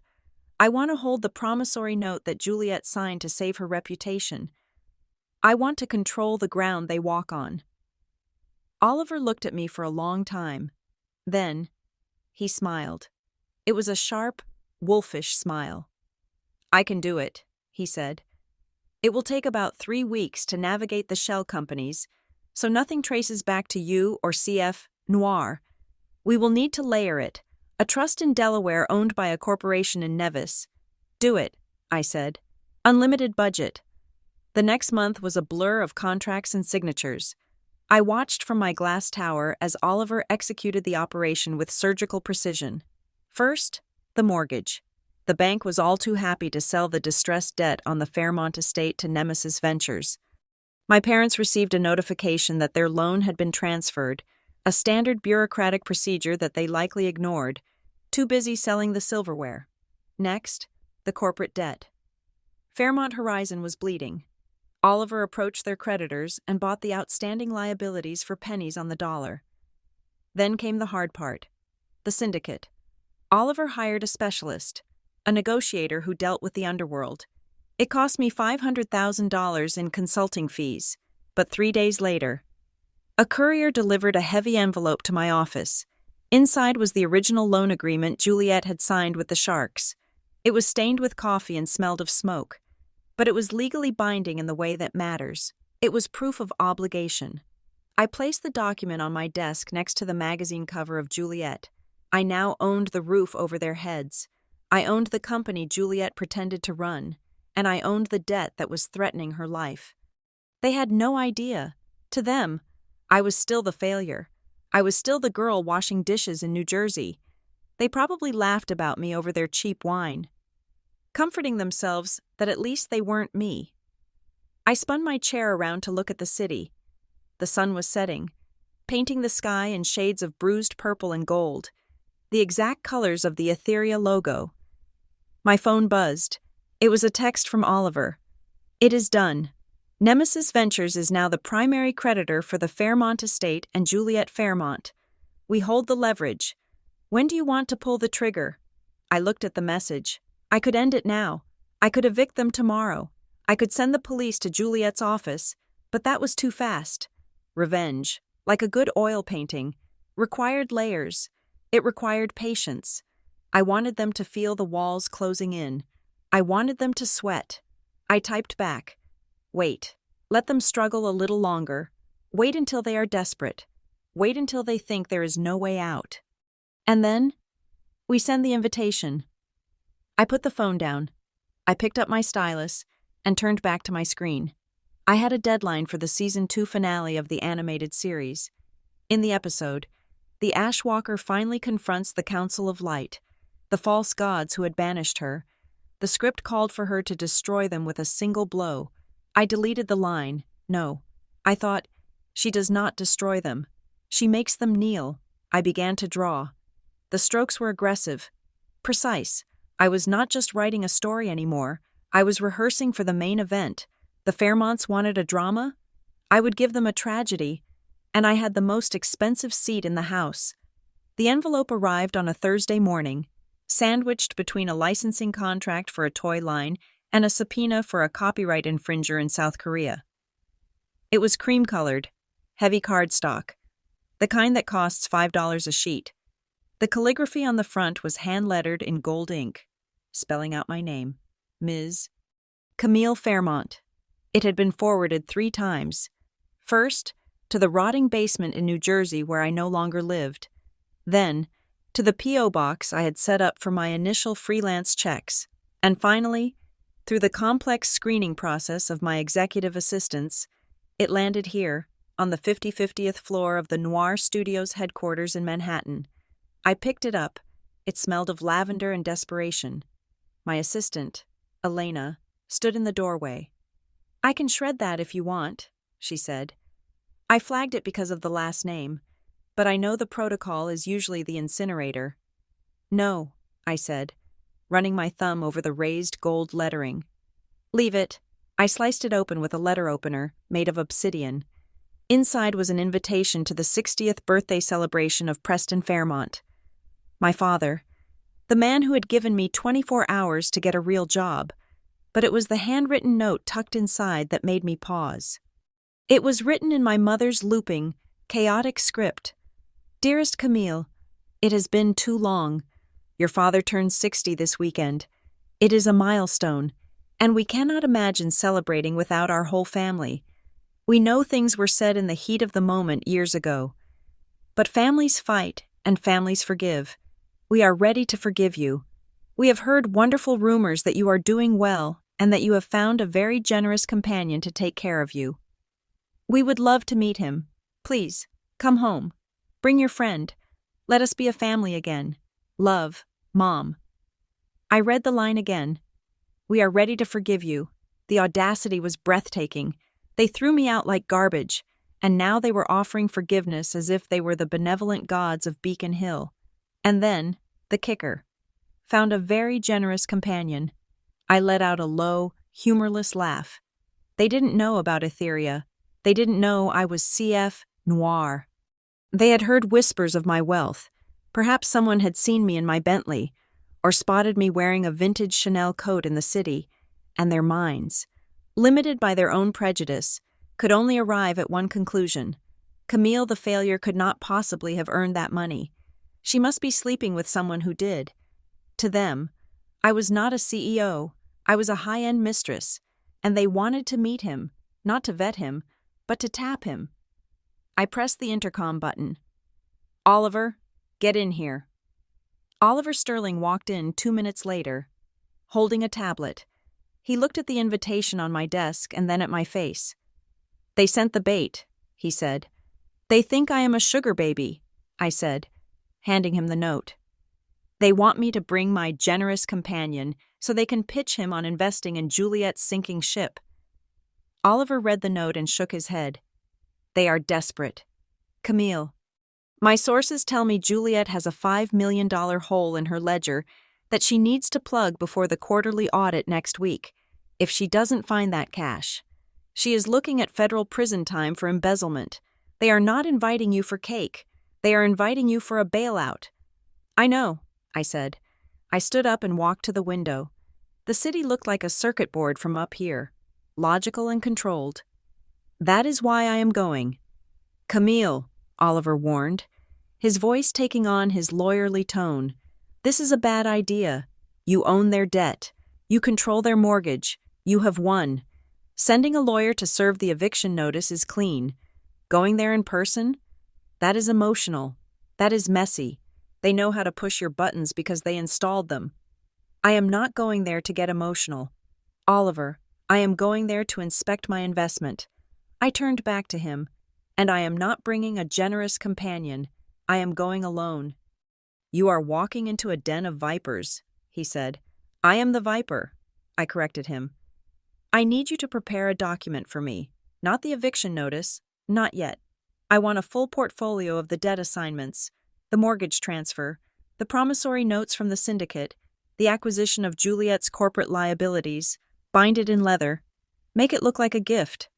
I want to hold the promissory note that Juliet signed to save her reputation. I want to control the ground they walk on." Oliver looked at me for a long time. Then, he smiled. It was a sharp, wolfish smile. "I can do it," he said. "It will take about 3 weeks to navigate the shell companies, so nothing traces back to you or CF Noir. We will need to layer it, a trust in Delaware owned by a corporation in Nevis." "Do it," I said. "Unlimited budget." The next month was a blur of contracts and signatures. I watched from my glass tower as Oliver executed the operation with surgical precision. First, the mortgage. The bank was all too happy to sell the distressed debt on the Fairmont estate to Nemesis Ventures. My parents received a notification that their loan had been transferred, a standard bureaucratic procedure that they likely ignored, too busy selling the silverware. Next, the corporate debt. Fairmont Horizon was bleeding. Oliver approached their creditors and bought the outstanding liabilities for pennies on the dollar. Then came the hard part, the syndicate. Oliver hired a specialist, a negotiator who dealt with the underworld. It cost me $500,000 in consulting fees, but 3 days later, a courier delivered a heavy envelope to my office. Inside was the original loan agreement Juliet had signed with the Sharks. It was stained with coffee and smelled of smoke, but it was legally binding in the way that matters. It was proof of obligation. I placed the document on my desk next to the magazine cover of Juliet. I now owned the roof over their heads. I owned the company Juliet pretended to run, and I owned the debt that was threatening her life. They had no idea. To them, I was still the failure. I was still the girl washing dishes in New Jersey. They probably laughed about me over their cheap wine, comforting themselves that at least they weren't me. I spun my chair around to look at the city. The sun was setting, painting the sky in shades of bruised purple and gold, the exact colors of the Etheria logo. My phone buzzed. It was a text from Oliver. "It is done. Nemesis Ventures is now the primary creditor for the Fairmont estate and Juliet Fairmont. We hold the leverage. When do you want to pull the trigger?" I looked at the message. I could end it now. I could evict them tomorrow. I could send the police to Juliet's office, but that was too fast. Revenge, like a good oil painting, required layers. It required patience. I wanted them to feel the walls closing in. I wanted them to sweat. I typed back. Wait. Let them struggle a little longer. Wait until they are desperate. Wait until they think there is no way out. And then, we send the invitation. I put the phone down. I picked up my stylus and turned back to my screen. I had a deadline for the Season 2 finale of the animated series. In the episode, the Ashwalker finally confronts the Council of Light, the false gods who had banished her. The script called for her to destroy them with a single blow. I deleted the line. No. I thought, she does not destroy them. She makes them kneel. I began to draw. The strokes were aggressive, precise. I was not just writing a story anymore. I was rehearsing for the main event. The Fairmonts wanted a drama. I would give them a tragedy, and I had the most expensive seat in the house. The envelope arrived on a Thursday morning, sandwiched between a licensing contract for a toy line and a subpoena for a copyright infringer in South Korea. It was cream-colored, heavy cardstock, the kind that costs $5 a sheet. The calligraphy on the front was hand-lettered in gold ink, spelling out my name, Ms. Camille Fairmont. It had been forwarded 3 times. First, to the rotting basement in New Jersey where I no longer lived. Then, to the P.O. box I had set up for my initial freelance checks. And finally, through the complex screening process of my executive assistants, it landed here, on the 50/50th floor of the Noir Studios headquarters in Manhattan. I picked it up. It smelled of lavender and desperation. My assistant, Elena, stood in the doorway. "I can shred that if you want," she said. I flagged it because of the last name, but I know the protocol is usually the incinerator. "No," I said, running my thumb over the raised gold lettering. "Leave it." I sliced it open with a letter opener made of obsidian. Inside was an invitation to the 60th birthday celebration of Preston Fairmont. My father, the man who had given me 24 hours to get a real job, but it was the handwritten note tucked inside that made me pause. It was written in my mother's looping, chaotic script. "Dearest Camille, it has been too long. Your father turns 60 this weekend. It is a milestone, and we cannot imagine celebrating without our whole family. We know things were said in the heat of the moment years ago. But families fight, and families forgive. We are ready to forgive you. We have heard wonderful rumors that you are doing well and that you have found a very generous companion to take care of you. We would love to meet him. Please, come home. Bring your friend. Let us be a family again. Love, Mom." I read the line again. "We are ready to forgive you." The audacity was breathtaking. They threw me out like garbage, and now they were offering forgiveness as if they were the benevolent gods of Beacon Hill. And then, the kicker. Found a very generous companion. I let out a low, humorless laugh. They didn't know about Etheria. They didn't know I was CF Noir. They had heard whispers of my wealth. Perhaps someone had seen me in my Bentley, or spotted me wearing a vintage Chanel coat in the city, and their minds, limited by their own prejudice, could only arrive at one conclusion. Camille the failure could not possibly have earned that money. She must be sleeping with someone who did. To them, I was not a CEO, I was a high-end mistress, and they wanted to meet him, not to vet him, but to tap him. I pressed the intercom button. "Oliver, get in here." Oliver Sterling walked in 2 minutes later, holding a tablet. He looked at the invitation on my desk and then at my face. "They sent the bait," he said. "They think I am a sugar baby," I said, handing him the note. "They want me to bring my generous companion so they can pitch him on investing in Juliet's sinking ship." Oliver read the note and shook his head. "They are desperate. Camille, my sources tell me Juliet has a $5 million hole in her ledger that she needs to plug before the quarterly audit next week. If she doesn't find that cash, she is looking at federal prison time for embezzlement. They are not inviting you for cake. They are inviting you for a bailout." "I know," I said. I stood up and walked to the window. The city looked like a circuit board from up here, logical and controlled. "That is why I am going." "Camille," Oliver warned, his voice taking on his lawyerly tone. "This is a bad idea. You own their debt. You control their mortgage. You have won. Sending a lawyer to serve the eviction notice is clean. Going there in person? That is emotional. That is messy. They know how to push your buttons because they installed them. I am not going there to get emotional. Oliver, I am going there to inspect my investment." I turned back to him. "And I am not bringing a generous companion. I am going alone." "You are walking into a den of vipers," he said. "I am the viper," I corrected him. "I need you to prepare a document for me. Not the eviction notice. Not yet. I want a full portfolio of the debt assignments, the mortgage transfer, the promissory notes from the syndicate, the acquisition of Juliet's corporate liabilities, bind it in leather. Make it look like a gift."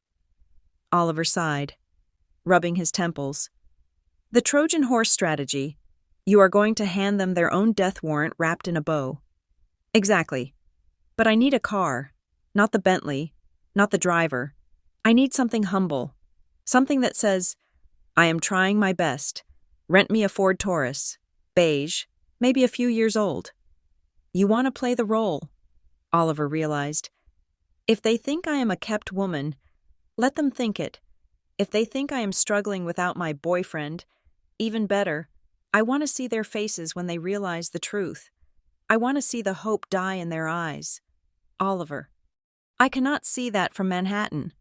Oliver sighed, rubbing his temples. "The Trojan horse strategy. You are going to hand them their own death warrant wrapped in a bow." "Exactly. But I need a car. Not the Bentley. Not the driver. I need something humble. Something that says, 'I am trying my best. Rent me a Ford Taurus. Beige. Maybe a few years old.'" "You want to play the role," Oliver realized. "If they think I am a kept woman, let them think it. If they think I am struggling without my boyfriend, even better. I want to see their faces when they realize the truth. I want to see the hope die in their eyes. Oliver, I cannot see that from Manhattan."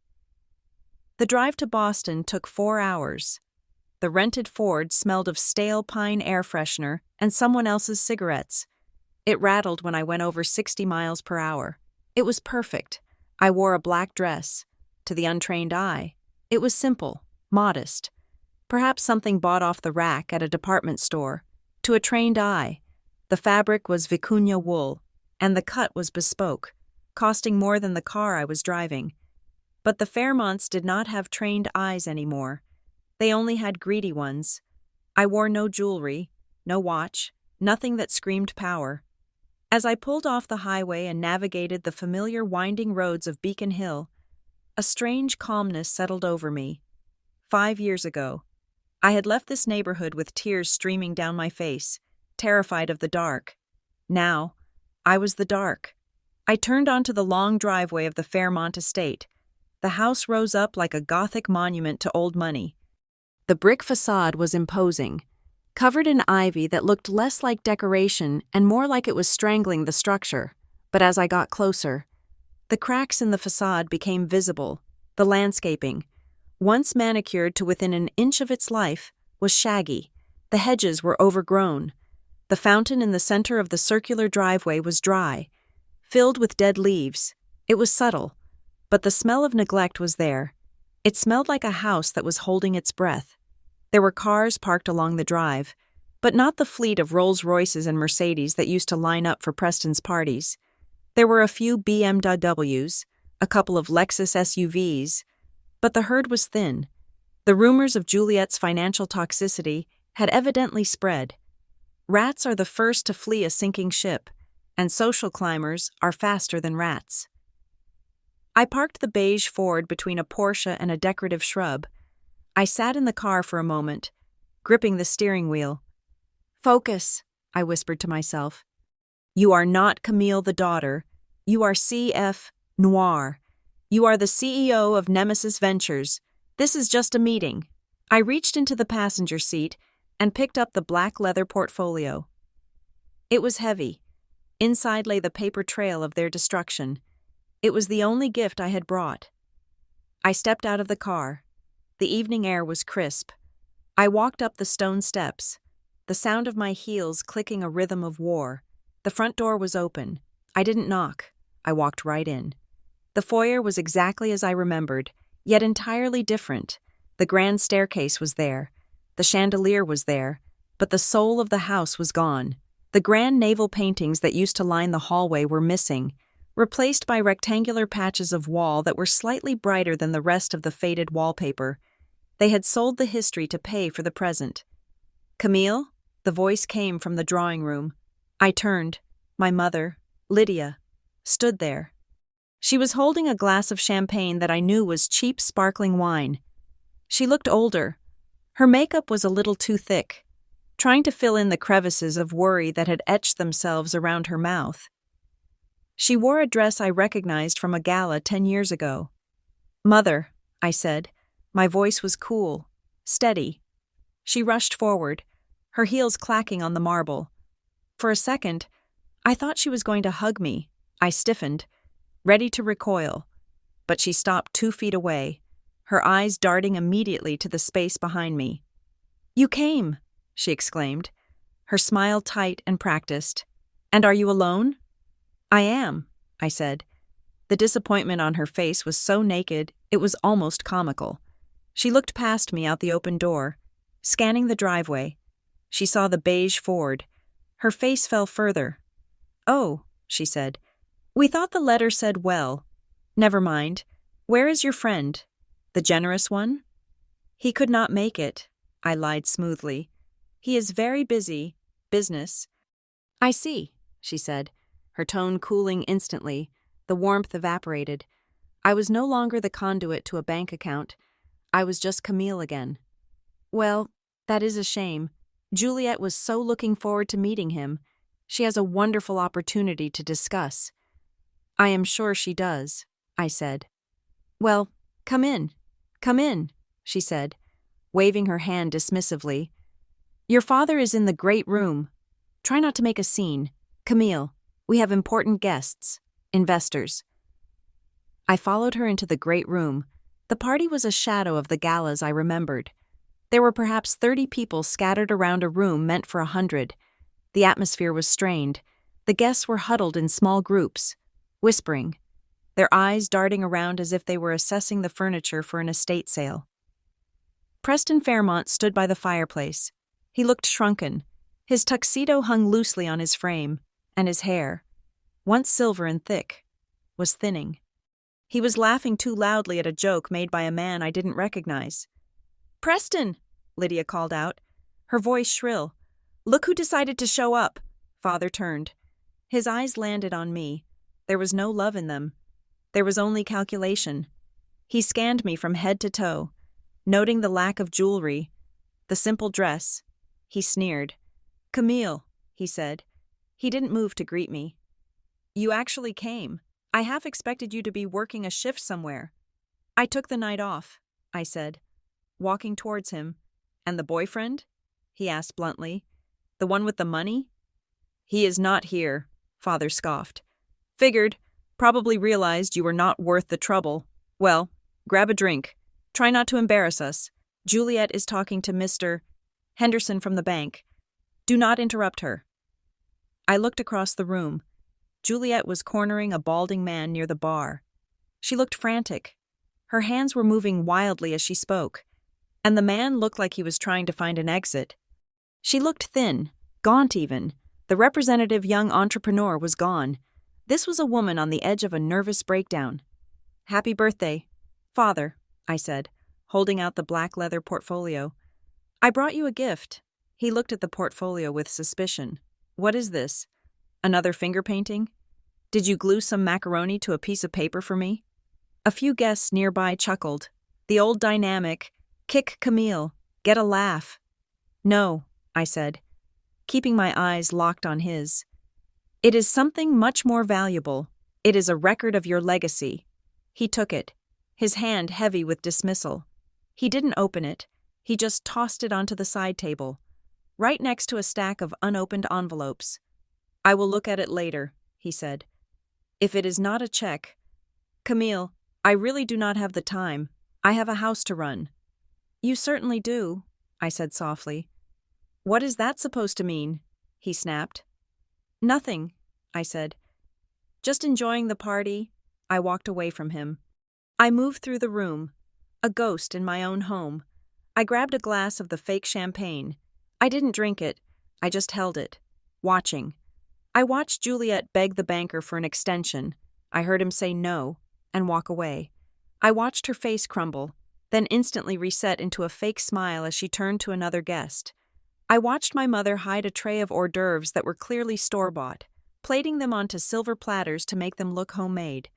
The drive to Boston took 4 hours. The rented Ford smelled of stale pine air freshener and someone else's cigarettes. It rattled when I went over 60 miles per hour. It was perfect. I wore a black dress. To the untrained eye, it was simple, modest. Perhaps something bought off the rack at a department store. To a trained eye, the fabric was vicuña wool, and the cut was bespoke, costing more than the car I was driving. But the Fairmonts did not have trained eyes anymore. They only had greedy ones. I wore no jewelry, no watch, nothing that screamed power. As I pulled off the highway and navigated the familiar winding roads of Beacon Hill, a strange calmness settled over me. 5 years ago, I had left this neighborhood with tears streaming down my face, terrified of the dark. Now, I was the dark. I turned onto the long driveway of the Fairmont estate. The house rose up like a Gothic monument to old money. The brick facade was imposing, covered in ivy that looked less like decoration and more like it was strangling the structure. But as I got closer, the cracks in the facade became visible. The landscaping, once manicured to within an inch of its life, was shaggy. The hedges were overgrown. The fountain in the center of the circular driveway was dry, filled with dead leaves. It was subtle, but the smell of neglect was there. It smelled like a house that was holding its breath. There were cars parked along the drive, but not the fleet of Rolls-Royces and Mercedes that used to line up for Preston's parties. There were a few BMWs, a couple of Lexus SUVs, but the herd was thin. The rumors of Juliet's financial toxicity had evidently spread. Rats are the first to flee a sinking ship, and social climbers are faster than rats. I parked the beige Ford between a Porsche and a decorative shrub. I sat in the car for a moment, gripping the steering wheel. Focus, I whispered to myself. You are not Camille the daughter. You are C.F. Noir. You are the CEO of Nemesis Ventures. This is just a meeting. I reached into the passenger seat and picked up the black leather portfolio. It was heavy. Inside lay the paper trail of their destruction. It was the only gift I had brought. I stepped out of the car. The evening air was crisp. I walked up the stone steps, the sound of my heels clicking a rhythm of war. The front door was open. I didn't knock. I walked right in. The foyer was exactly as I remembered, yet entirely different. The grand staircase was there. The chandelier was there, but the soul of the house was gone. The grand naval paintings that used to line the hallway were missing, replaced by rectangular patches of wall that were slightly brighter than the rest of the faded wallpaper. They had sold the history to pay for the present. Camille? The voice came from the drawing room. I turned. My mother, Lydia, stood there. She was holding a glass of champagne that I knew was cheap sparkling wine. She looked older. Her makeup was a little too thick, trying to fill in the crevices of worry that had etched themselves around her mouth. She wore a dress I recognized from a gala 10 years ago. Mother, I said. My voice was cool, steady. She rushed forward, her heels clacking on the marble. For a second, I thought she was going to hug me. I stiffened, ready to recoil, but she stopped 2 feet away, her eyes darting immediately to the space behind me. You came, she exclaimed, her smile tight and practiced. And are you alone? I am, I said. The disappointment on her face was so naked, it was almost comical. She looked past me out the open door, scanning the driveway. She saw the beige Ford. Her face fell further. Oh, she said. We thought the letter said well. Never mind. Where is your friend? The generous one? He could not make it, I lied smoothly. He is very busy. Business. I see, she said, her tone cooling instantly. The warmth evaporated. I was no longer the conduit to a bank account. I was just Camille again. Well, that is a shame. Juliet was so looking forward to meeting him. She has a wonderful opportunity to discuss. I am sure she does, I said. Well, come in, she said, waving her hand dismissively. Your father is in the great room. Try not to make a scene. Camille, we have important guests, investors. I followed her into the great room. The party was a shadow of the galas I remembered. There were perhaps 30 people scattered around a room meant for 100. The atmosphere was strained. The guests were huddled in small groups, whispering, their eyes darting around as if they were assessing the furniture for an estate sale. Preston Fairmont stood by the fireplace. He looked shrunken. His tuxedo hung loosely on his frame, and his hair, once silver and thick, was thinning. He was laughing too loudly at a joke made by a man I didn't recognize. Preston, Lydia called out, her voice shrill. Look who decided to show up. Father turned. His eyes landed on me. There was no love in them. There was only calculation. He scanned me from head to toe, noting the lack of jewelry, the simple dress. He sneered. Camille, he said. He didn't move to greet me. You actually came. I half expected you to be working a shift somewhere. I took the night off, I said, walking towards him. And the boyfriend? He asked bluntly. The one with the money? He is not here, Father scoffed. Figured. Probably realized you were not worth the trouble. Well, grab a drink. Try not to embarrass us. Juliet is talking to Mr. Henderson from the bank. Do not interrupt her. I looked across the room. Juliet was cornering a balding man near the bar. She looked frantic. Her hands were moving wildly as she spoke, and the man looked like he was trying to find an exit. She looked thin, gaunt even. The representative young entrepreneur was gone. This was a woman on the edge of a nervous breakdown. Happy birthday, Father, I said, holding out the black leather portfolio. I brought you a gift. He looked at the portfolio with suspicion. What is this? Another finger painting? Did you glue some macaroni to a piece of paper for me? A few guests nearby chuckled. The old dynamic, kick Camille, get a laugh. No, I said. keeping my eyes locked on his. "It is something much more valuable. It is a record of your legacy." He took it, his hand heavy with dismissal. He didn't open it, he just tossed it onto the side table, right next to a stack of unopened envelopes. "I will look at it later," he said. "If it is not a check." "Camille, I really do not have the time. I have a house to run." "You certainly do," I said softly. "What is that supposed to mean?" he snapped. "Nothing," I said. "Just enjoying the party." I walked away from him. I moved through the room, a ghost in my own home. I grabbed a glass of the fake champagne. I didn't drink it, I just held it, watching. I watched Juliet beg the banker for an extension. I heard him say no, and walk away. I watched her face crumble, then instantly reset into a fake smile as she turned to another guest. I watched my mother hide a tray of hors d'oeuvres that were clearly store-bought, plating them onto silver platters to make them look homemade.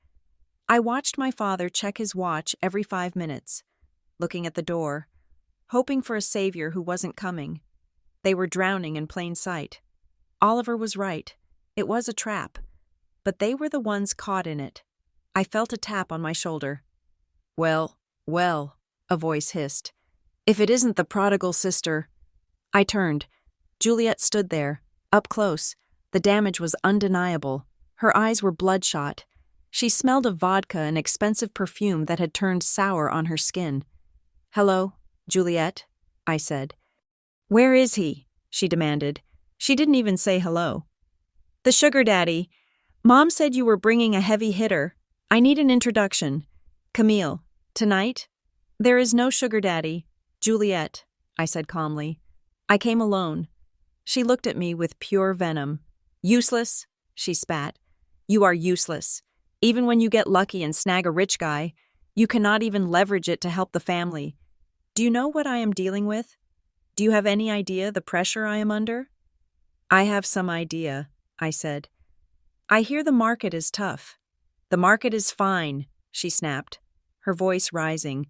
I watched my father check his watch every 5 minutes, looking at the door, hoping for a savior who wasn't coming. They were drowning in plain sight. Oliver was right. It was a trap. But they were the ones caught in it. I felt a tap on my shoulder. Well, a voice hissed. "If it isn't the prodigal sister." I turned. Juliet stood there, up close. The damage was undeniable. Her eyes were bloodshot. She smelled of vodka and expensive perfume that had turned sour on her skin. "Hello, Juliet," I said. "Where is he?" she demanded. She didn't even say hello. "The sugar daddy. Mom said you were bringing a heavy hitter. I need an introduction. Camille, tonight?" "There is no sugar daddy. Juliet," I said calmly. "I came alone." She looked at me with pure venom. "Useless," she spat. "You are useless. Even when you get lucky and snag a rich guy, you cannot even leverage it to help the family. Do you know what I am dealing with? Do you have any idea the pressure I am under?" "I have some idea," I said. "I hear the market is tough." "The market is fine," she snapped, her voice rising.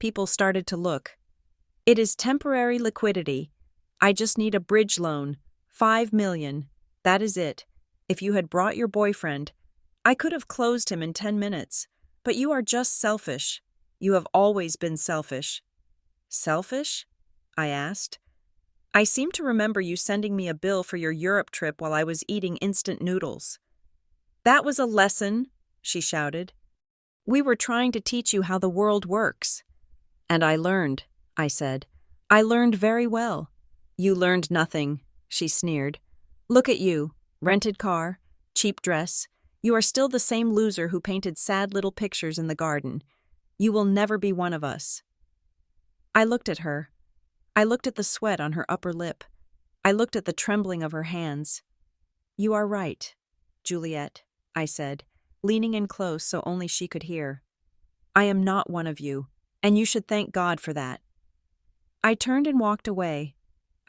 People started to look. "It is temporary liquidity. I just need a bridge loan, 5 million. That is it. If you had brought your boyfriend, I could have closed him in 10 minutes. But you are just selfish. You have always been selfish." "Selfish?" I asked. "I seem to remember you sending me a bill for your Europe trip while I was eating instant noodles." "That was a lesson," she shouted. "We were trying to teach you how the world works." "And I learned," I said. "I learned very well." "You learned nothing," she sneered. "Look at you, rented car, cheap dress. You are still the same loser who painted sad little pictures in the garden. You will never be one of us." I looked at her. I looked at the sweat on her upper lip. I looked at the trembling of her hands. "You are right, Juliet," I said, leaning in close so only she could hear. "I am not one of you, and you should thank God for that." I turned and walked away.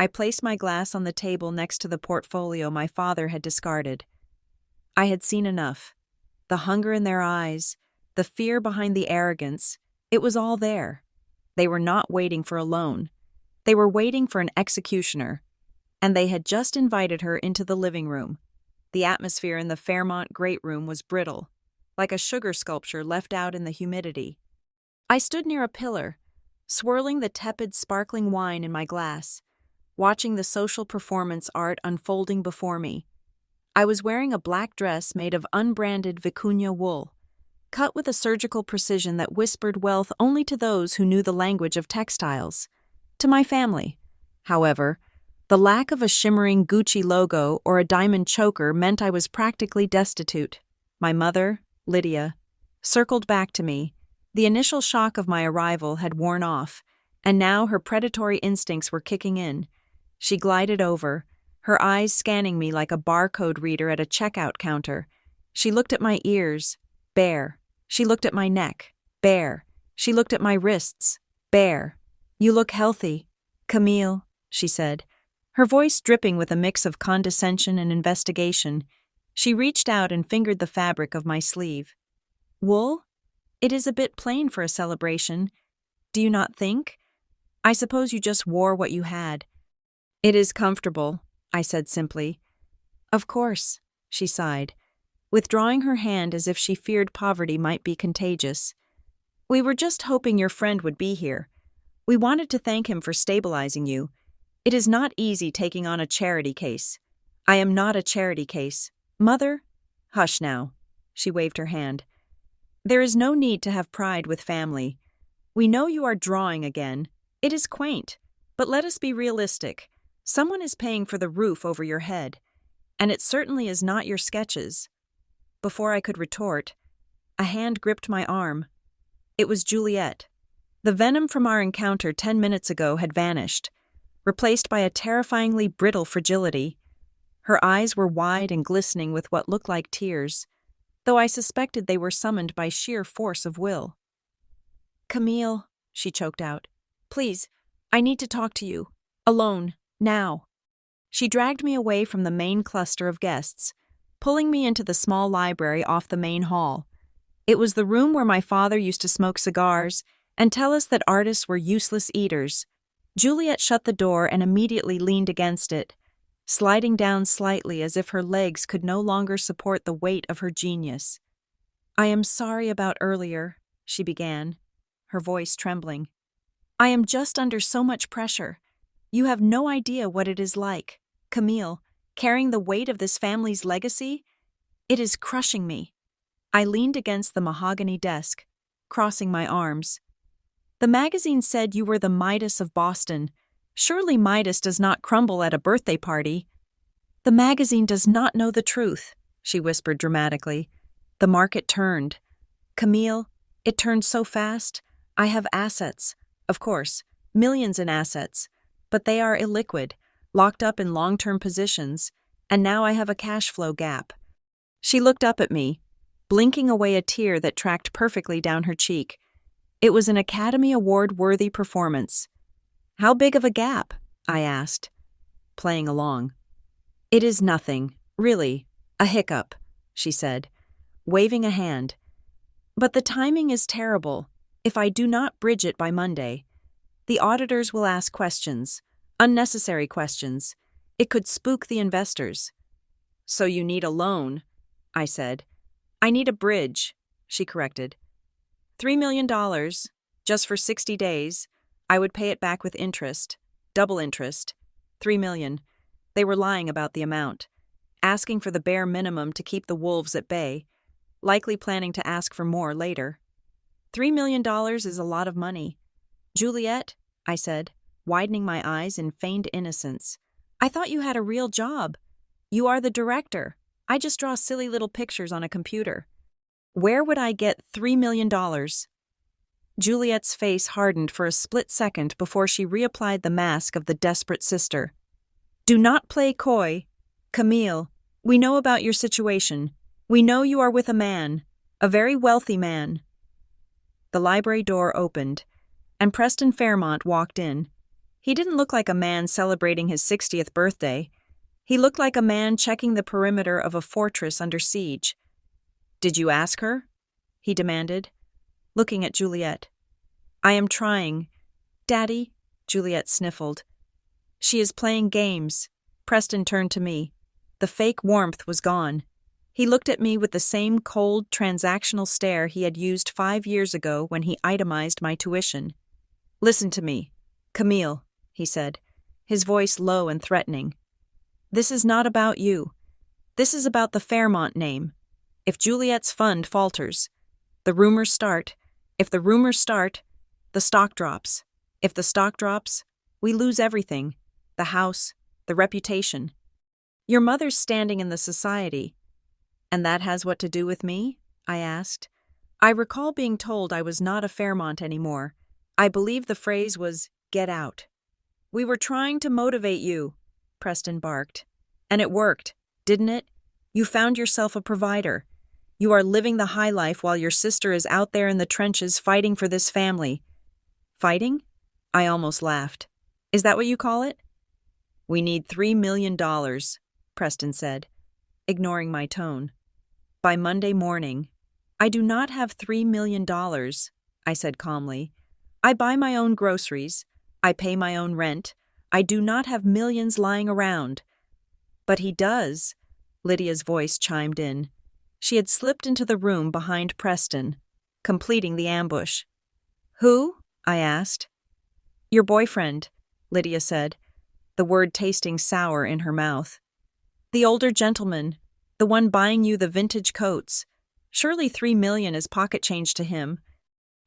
I placed my glass on the table next to the portfolio my father had discarded. I had seen enough. The hunger in their eyes, the fear behind the arrogance, it was all there. They were not waiting for a loan. They were waiting for an executioner. And they had just invited her into the living room. The atmosphere in the Fairmont great room was brittle, like a sugar sculpture left out in the humidity. I stood near a pillar, swirling the tepid, sparkling wine in my glass, watching the social performance art unfolding before me. I was wearing a black dress made of unbranded vicuña wool, cut with a surgical precision that whispered wealth only to those who knew the language of textiles. To my family, however, the lack of a shimmering Gucci logo or a diamond choker meant I was practically destitute. My mother, Lydia, circled back to me. The initial shock of my arrival had worn off, and now her predatory instincts were kicking in. She glided over, her eyes scanning me like a barcode reader at a checkout counter. She looked at my ears, bare. She looked at my neck, bare. She looked at my wrists, bare. "You look healthy, Camille," she said, her voice dripping with a mix of condescension and investigation. She reached out and fingered the fabric of my sleeve. "Wool? It is a bit plain for a celebration. Do you not think? I suppose you just wore what you had." "It is comfortable," I said simply. Of course, she sighed, withdrawing her hand as if she feared poverty might be contagious. We were just hoping your friend would be here. We wanted to thank him for stabilizing you. It is not easy taking on a charity case. I am not a charity case. Mother? Hush now. She waved her hand. There is no need to have pride with family. We know you are drawing again. It is quaint. But let us be realistic. Someone is paying for the roof over your head. And it certainly is not your sketches. Before I could retort, a hand gripped my arm. It was Juliet. The venom from our encounter 10 minutes ago had vanished, replaced by a terrifyingly brittle fragility. Her eyes were wide and glistening with what looked like tears, though I suspected they were summoned by sheer force of will. Camille, she choked out. Please, I need to talk to you. Alone, now. She dragged me away from the main cluster of guests, pulling me into the small library off the main hall. It was the room where my father used to smoke cigars and tell us that artists were useless eaters. Juliet shut the door and immediately leaned against it, sliding down slightly as if her legs could no longer support the weight of her genius. I am sorry about earlier, she began, her voice trembling. I am just under so much pressure. You have no idea what it is like, Camille, carrying the weight of this family's legacy. It is crushing me. I leaned against the mahogany desk, crossing my arms. The magazine said you were the Midas of Boston. Surely Midas does not crumble at a birthday party. The magazine does not know the truth, she whispered dramatically. The market turned. Camille, it turned so fast. I have assets, of course, millions in assets, but they are illiquid, locked up in long-term positions, and now I have a cash flow gap. She looked up at me, blinking away a tear that tracked perfectly down her cheek. It was an Academy Award-worthy performance. How big of a gap? I asked, playing along. It is nothing, really, a hiccup, she said, waving a hand. But the timing is terrible. If I do not bridge it by Monday, the auditors will ask questions, unnecessary questions. It could spook the investors. So you need a loan, I said. I need a bridge, she corrected. $3 million, just for 60 days. I would pay it back with interest, double interest, $3 million. They were lying about the amount, asking for the bare minimum to keep the wolves at bay, likely planning to ask for more later. $3 million is a lot of money. Juliet, I said, widening my eyes in feigned innocence. I thought you had a real job. You are the director. I just draw silly little pictures on a computer. Where would I get $3 million? Juliet's face hardened for a split second before she reapplied the mask of the desperate sister. Do not play coy. Camille, we know about your situation. We know you are with a man, a very wealthy man. The library door opened, and Preston Fairmont walked in. He didn't look like a man celebrating his 60th birthday. He looked like a man checking the perimeter of a fortress under siege. Did you ask her? He demanded, looking at Juliet. I am trying. Daddy, Juliet sniffled. She is playing games. Preston turned to me. The fake warmth was gone. He looked at me with the same cold, transactional stare he had used 5 years ago when he itemized my tuition. Listen to me, Camille, he said, his voice low and threatening. This is not about you. This is about the Fairmont name. If Juliet's fund falters, the rumors start. If the rumors start, the stock drops. If the stock drops, we lose everything. The house, the reputation. Your mother's standing in the society. And that has what to do with me? I asked. I recall being told I was not a Fairmont anymore. I believe the phrase was, get out. We were trying to motivate you, Preston barked. And it worked, didn't it? You found yourself a provider. You are living the high life while your sister is out there in the trenches fighting for this family. Fighting? I almost laughed. Is that what you call it? We need $3 million, Preston said, ignoring my tone. By Monday morning. I do not have $3 million, I said calmly. I buy my own groceries. I pay my own rent. I do not have millions lying around. But he does, Lydia's voice chimed in. She had slipped into the room behind Preston, completing the ambush. Who? I asked. Your boyfriend, Lydia said, the word tasting sour in her mouth. The older gentleman, the one buying you the vintage coats. Surely $3 million is pocket change to him.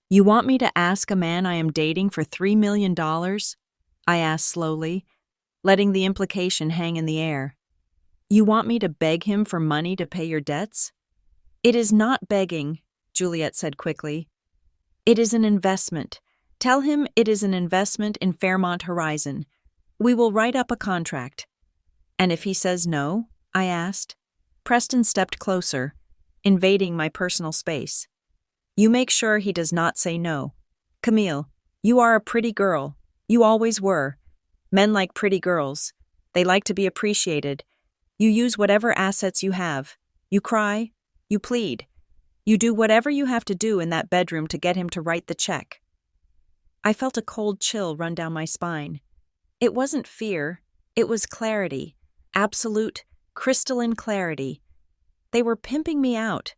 You want me to ask a man I am dating for $3 million? I asked slowly, letting the implication hang in the air. You want me to beg him for money to pay your debts? It is not begging, Juliet said quickly. It is an investment. Tell him it is an investment in Fairmont Horizon. We will write up a contract. And if he says no? I asked. Preston stepped closer, invading my personal space. You make sure he does not say no. Camille, you are a pretty girl. You always were. Men like pretty girls. They like to be appreciated. You use whatever assets you have. You cry. You plead. You do whatever you have to do in that bedroom to get him to write the check. I felt a cold chill run down my spine. It wasn't fear. It was clarity. Absolute, crystalline clarity. They were pimping me out.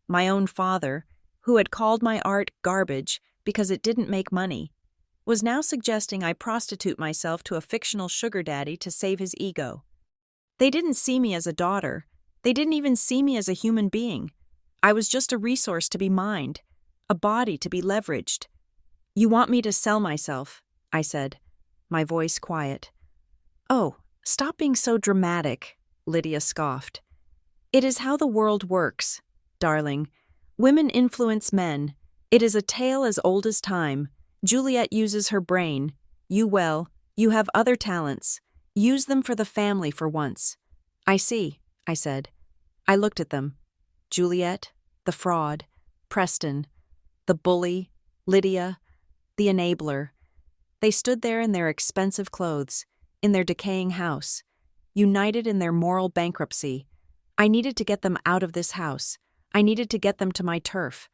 My own father, who had called my art garbage because it didn't make money, was now suggesting I prostitute myself to a fictional sugar daddy to save his ego. They didn't see me as a daughter. They didn't even see me as a human being. I was just a resource to be mined, a body to be leveraged. You want me to sell myself, I said, my voice quiet. Oh, stop being so dramatic, Lydia scoffed. It is how the world works, darling. Women influence men. It is a tale as old as time. Juliet uses her brain. You have other talents. Use them for the family for once. I see, I said. I looked at them. Juliet, the fraud, Preston, the bully, Lydia, the enabler. They stood there in their expensive clothes, in their decaying house, united in their moral bankruptcy. I needed to get them out of this house. I needed to get them to my turf,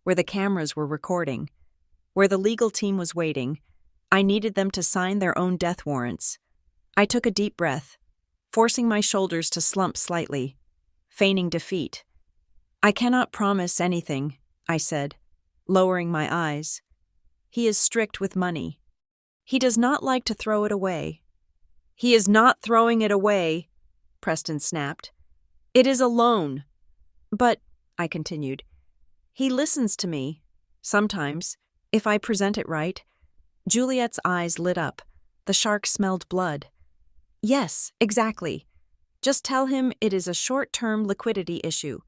where the cameras were recording, where the legal team was waiting. I needed them to sign their own death warrants. I took a deep breath, forcing my shoulders to slump slightly, feigning defeat. I cannot promise anything, I said, lowering my eyes. He is strict with money. He does not like to throw it away. He is not throwing it away, Preston snapped. It is a loan. But, I continued, he listens to me, sometimes, if I present it right. Juliet's eyes lit up. The shark smelled blood. Yes, exactly. Just tell him it is a short-term liquidity issue.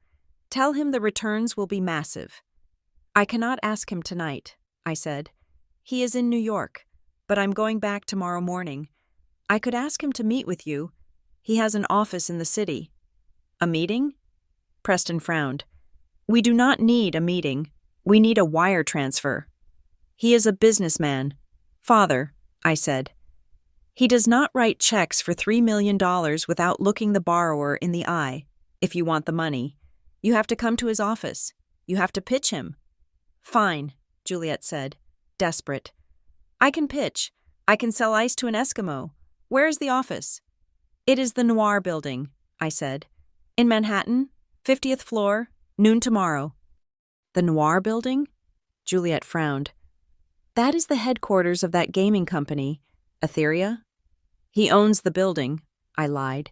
Tell him the returns will be massive. I cannot ask him tonight, I said. He is in New York, but I'm going back tomorrow morning. I could ask him to meet with you. He has an office in the city. A meeting? Preston frowned. We do not need a meeting. We need a wire transfer. He is a businessman. Father, I said. He does not write checks for $3 million without looking the borrower in the eye. If you want the money, you have to come to his office. You have to pitch him. Fine, Juliet said, desperate. I can pitch. I can sell ice to an Eskimo. Where is the office? It is the Noir building, I said. In Manhattan, 50th floor, noon tomorrow. The Noir building? Juliet frowned. That is the headquarters of that gaming company, Etheria. He owns the building, I lied.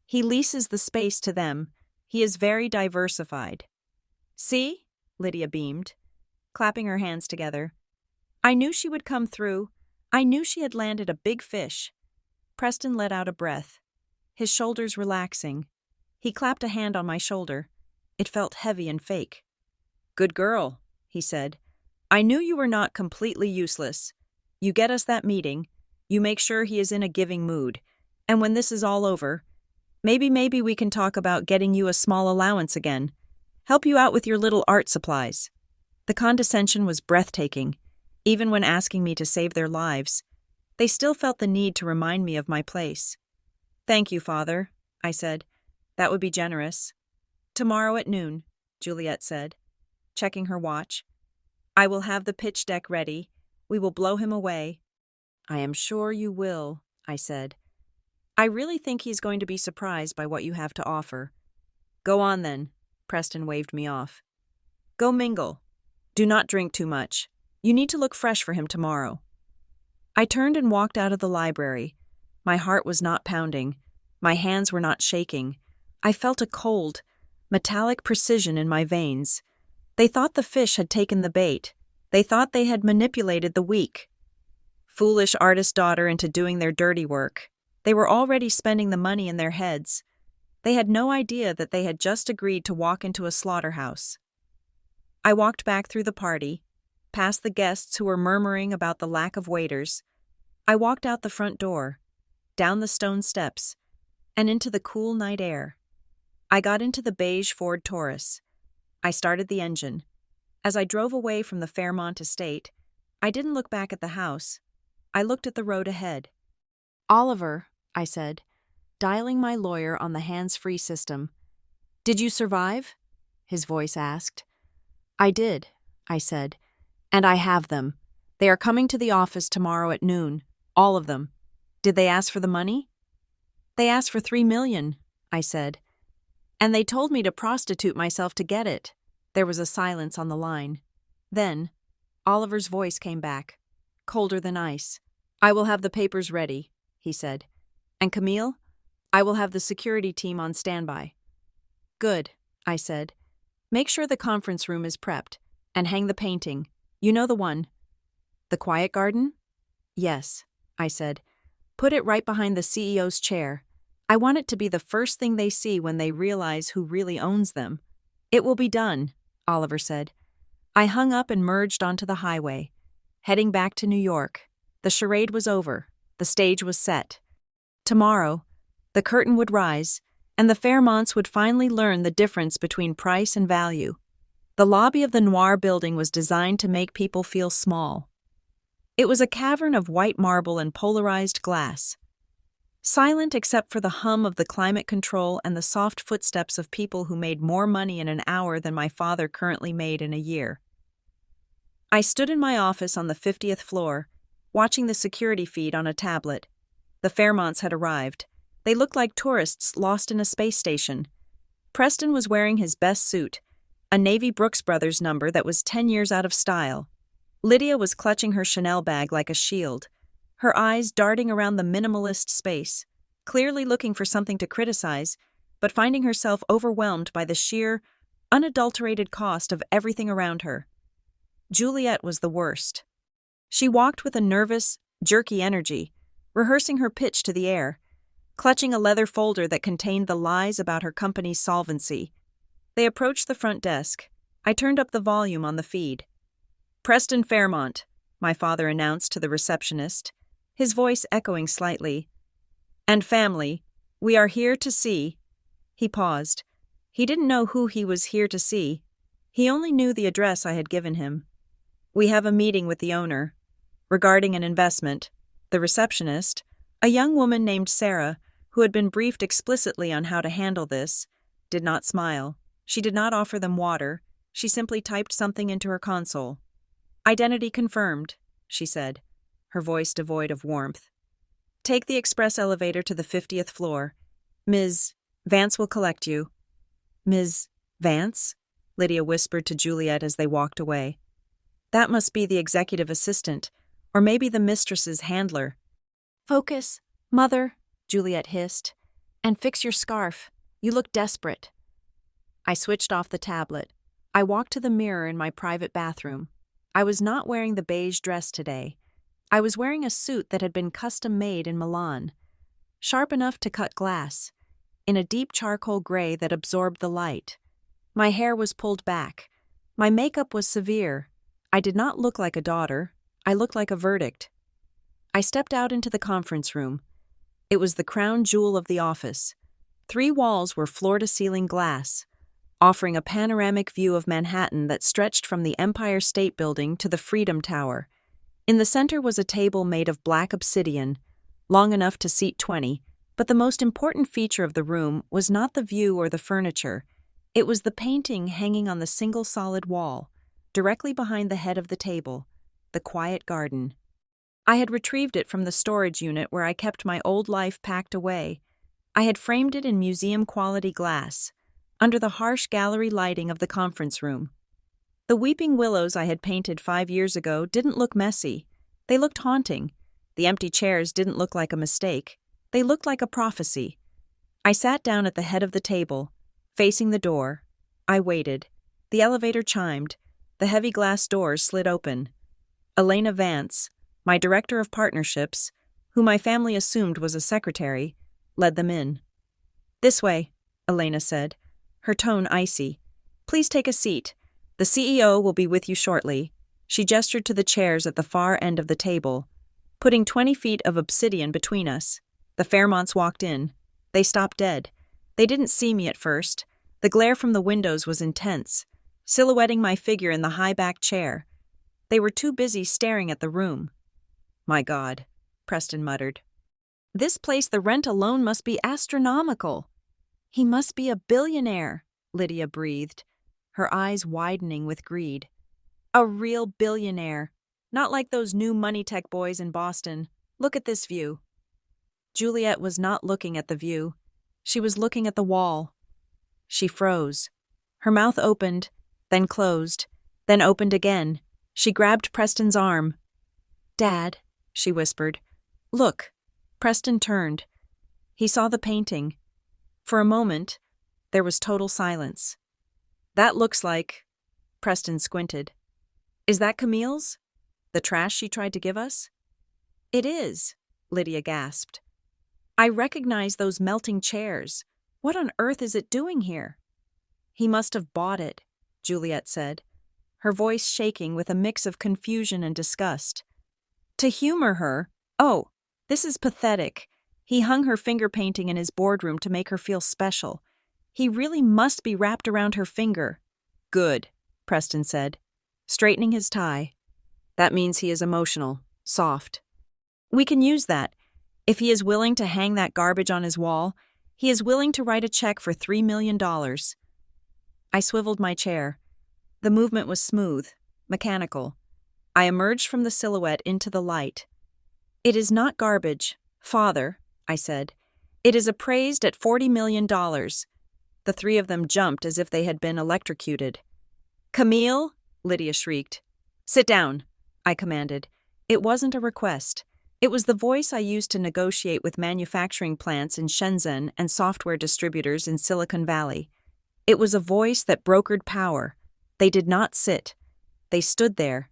He leases the space to them. He is very diversified. See? Lydia beamed, clapping her hands together. I knew she would come through. I knew she had landed a big fish. Preston let out a breath, his shoulders relaxing. He clapped a hand on my shoulder. It felt heavy and fake. Good girl, he said. I knew you were not completely useless. You get us that meeting. You make sure he is in a giving mood. And when this is all over, maybe we can talk about getting you a small allowance again. Help you out with your little art supplies. The condescension was breathtaking. Even when asking me to save their lives, they still felt the need to remind me of my place. Thank you, Father, I said. That would be generous. Tomorrow at noon, Juliet said, checking her watch. I will have the pitch deck ready. We will blow him away. I am sure you will, I said. I really think he's going to be surprised by what you have to offer. Go on then, Preston waved me off. Go mingle. Do not drink too much. You need to look fresh for him tomorrow. I turned and walked out of the library. My heart was not pounding. My hands were not shaking. I felt a cold, metallic precision in my veins. They thought the fish had taken the bait. They thought they had manipulated the weak. Foolish artist daughter into doing their dirty work. They were already spending the money in their heads. They had no idea that they had just agreed to walk into a slaughterhouse. I walked back through the party, past the guests who were murmuring about the lack of waiters. I walked out the front door, down the stone steps, and into the cool night air. I got into the beige Ford Taurus. I started the engine. As I drove away from the Fairmont estate, I didn't look back at the house. I looked at the road ahead. Oliver, I said, dialing my lawyer on the hands-free system. Did you survive? His voice asked. I did, I said, and I have them. They are coming to the office tomorrow at noon, all of them. Did they ask for the money? They asked for $3 million, I said. And they told me to prostitute myself to get it. There was a silence on the line. Then, Oliver's voice came back, colder than ice. I will have the papers ready, he said. And Camille, I will have the security team on standby. Good, I said. Make sure the conference room is prepped, and hang the painting. You know the one. The quiet garden? Yes, I said. Put it right behind the CEO's chair. I want it to be the first thing they see when they realize who really owns them. It will be done, Oliver said. I hung up and merged onto the highway, heading back to New York. The charade was over. The stage was set. Tomorrow, the curtain would rise, and the Fairmonts would finally learn the difference between price and value. The lobby of the Noir building was designed to make people feel small. It was a cavern of white marble and polarized glass. Silent except for the hum of the climate control and the soft footsteps of people who made more money in an hour than my father currently made in a year. I stood in my office on the 50th floor, watching the security feed on a tablet. The Fairmonts had arrived. They looked like tourists lost in a space station. Preston was wearing his best suit, a Navy Brooks Brothers number that was 10 years out of style. Lydia was clutching her Chanel bag like a shield, her eyes darting around the minimalist space, clearly looking for something to criticize, but finding herself overwhelmed by the sheer, unadulterated cost of everything around her. Juliet was the worst. She walked with a nervous, jerky energy, rehearsing her pitch to the air, clutching a leather folder that contained the lies about her company's solvency. They approached the front desk. I turned up the volume on the feed. Preston Fairmont, my father announced to the receptionist, his voice echoing slightly. And family, we are here to see. He paused. He didn't know who he was here to see. He only knew the address I had given him. We have a meeting with the owner. Regarding an investment, the receptionist, a young woman named Sarah, who had been briefed explicitly on how to handle this, did not smile. She did not offer them water. She simply typed something into her console. Identity confirmed, she said, her voice devoid of warmth. Take the express elevator to the 50th floor. Ms. Vance will collect you. Ms. Vance? Lydia whispered to Juliet as they walked away. That must be the executive assistant, or maybe the mistress's handler. Focus, mother, Juliet hissed, and fix your scarf. You look desperate. I switched off the tablet. I walked to the mirror in my private bathroom. I was not wearing the beige dress today. I was wearing a suit that had been custom-made in Milan, sharp enough to cut glass, in a deep charcoal gray that absorbed the light. My hair was pulled back. My makeup was severe. I did not look like a daughter. I looked like a verdict. I stepped out into the conference room. It was the crown jewel of the office. 3 walls were floor-to-ceiling glass, offering a panoramic view of Manhattan that stretched from the Empire State Building to the Freedom Tower. In the center was a table made of black obsidian, long enough to seat 20, but the most important feature of the room was not the view or the furniture. It was the painting hanging on the single solid wall, directly behind the head of the table, the quiet garden. I had retrieved it from the storage unit where I kept my old life packed away. I had framed it in museum-quality glass, under the harsh gallery lighting of the conference room. The weeping willows I had painted 5 years ago didn't look messy. They looked haunting. The empty chairs didn't look like a mistake. They looked like a prophecy. I sat down at the head of the table, facing the door. I waited. The elevator chimed. The heavy glass doors slid open. Elena Vance, my director of partnerships, who my family assumed was a secretary, led them in. "This way," Elena said, her tone icy. "Please take a seat. The CEO will be with you shortly." She gestured to the chairs at the far end of the table, putting 20 feet of obsidian between us. The Fairmonts walked in. They stopped dead. They didn't see me at first. The glare from the windows was intense, silhouetting my figure in the high-backed chair. They were too busy staring at the room. "My God," Preston muttered. "This place, the rent alone must be astronomical." "He must be a billionaire," Lydia breathed, her eyes widening with greed. "A real billionaire. Not like those new money tech boys in Boston. Look at this view." Juliet was not looking at the view. She was looking at the wall. She froze. Her mouth opened, then closed, then opened again. She grabbed Preston's arm. "Dad," she whispered. "Look." Preston turned. He saw the painting. For a moment, there was total silence. "That looks like..." Preston squinted. "Is that Camille's? The trash she tried to give us?" "It is," Lydia gasped. "I recognize those melting chairs. What on earth is it doing here?" "He must have bought it," Juliet said, her voice shaking with a mix of confusion and disgust. To humor her, "Oh, this is pathetic. He hung her finger painting in his boardroom to make her feel special. He really must be wrapped around her finger." "Good," Preston said, straightening his tie. "That means he is emotional, soft. We can use that. If he is willing to hang that garbage on his wall, he is willing to write a check for $3 million. I swiveled my chair. The movement was smooth, mechanical. I emerged from the silhouette into the light. "It is not garbage, Father," I said. "It is appraised at $40 million. The three of them jumped as if they had been electrocuted. "Camille!" Lydia shrieked. "Sit down," I commanded. It wasn't a request. It was the voice I used to negotiate with manufacturing plants in Shenzhen and software distributors in Silicon Valley. It was a voice that brokered power. They did not sit. They stood there,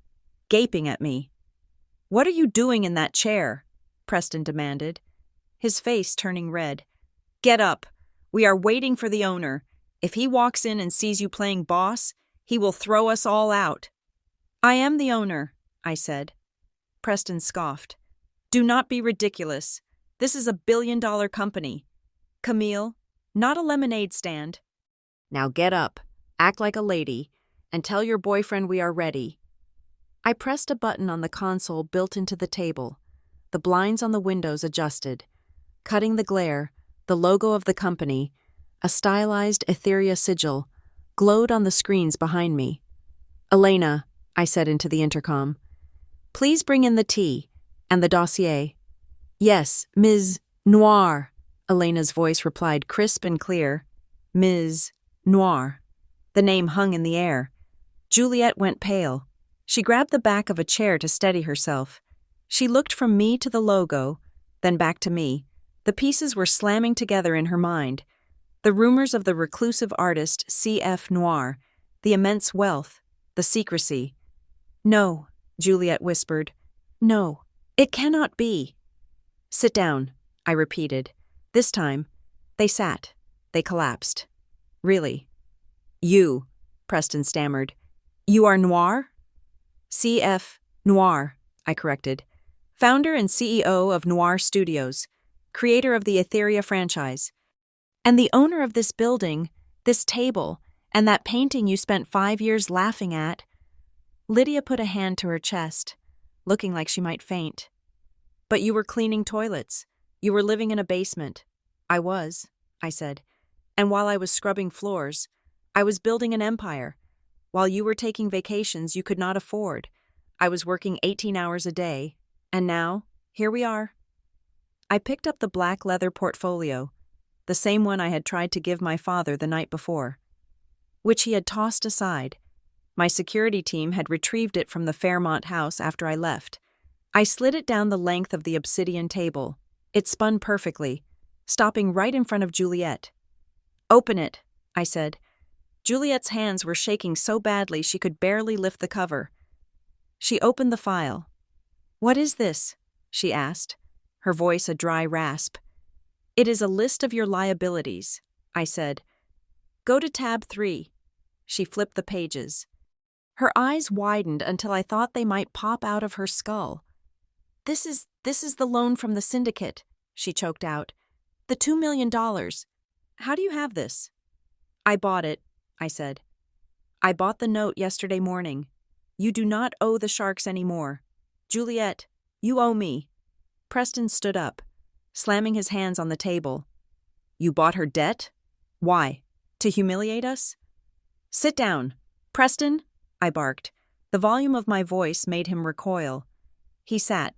gaping at me. "What are you doing in that chair?" Preston demanded, his face turning red. "Get up. We are waiting for the owner. If he walks in and sees you playing boss, he will throw us all out." "I am the owner," I said. Preston scoffed. "Do not be ridiculous. This is a billion-dollar company. Camille, not a lemonade stand. Now get up, act like a lady, and tell your boyfriend we are ready." I pressed a button on the console built into the table. The blinds on the windows adjusted. Cutting the glare, the logo of the company, a stylized Etheria sigil, glowed on the screens behind me. "Elena," I said into the intercom, "please bring in the tea and the dossier." "Yes, Ms. Noir," Elena's voice replied crisp and clear. "Ms. Noir." The name hung in the air. Juliet went pale. She grabbed the back of a chair to steady herself. She looked from me to the logo, then back to me. The pieces were slamming together in her mind. The rumors of the reclusive artist C.F. Noir, the immense wealth, the secrecy. "No," Juliet whispered. "No, it cannot be." "Sit down," I repeated. This time, they sat. They collapsed. "Really?" "You," Preston stammered. "You are Noir?" "C.F. Noir," I corrected. "Founder and CEO of Noir Studios, creator of the Etheria franchise. And the owner of this building, this table, and that painting you spent 5 years laughing at." Lydia put a hand to her chest, looking like she might faint. "But you were cleaning toilets. You were living in a basement." "I was," I said. "And while I was scrubbing floors, I was building an empire. While you were taking vacations you could not afford, I was working 18 hours a day, And now, here we are. I picked up the black leather portfolio, the same one I had tried to give my father the night before, which he had tossed aside. My security team had retrieved it from the Fairmont house after I left. I slid it down the length of the obsidian table. It spun perfectly, stopping right in front of Juliet. "Open it," I said. Juliet's hands were shaking so badly she could barely lift the cover. She opened the file. "What is this?" she asked, her voice a dry rasp. "It is a list of your liabilities," I said. "Go to tab 3. She flipped the pages. Her eyes widened until I thought they might pop out of her skull. This is the loan from the syndicate," she choked out. "The $2 million. How do you have this?" "I bought it," I said. "I bought the note yesterday morning. You do not owe the Sharks anymore. Juliet, you owe me." Preston stood up, slamming his hands on the table. "You bought her debt? Why? To humiliate us?" "Sit down. Preston," I barked. The volume of my voice made him recoil. He sat.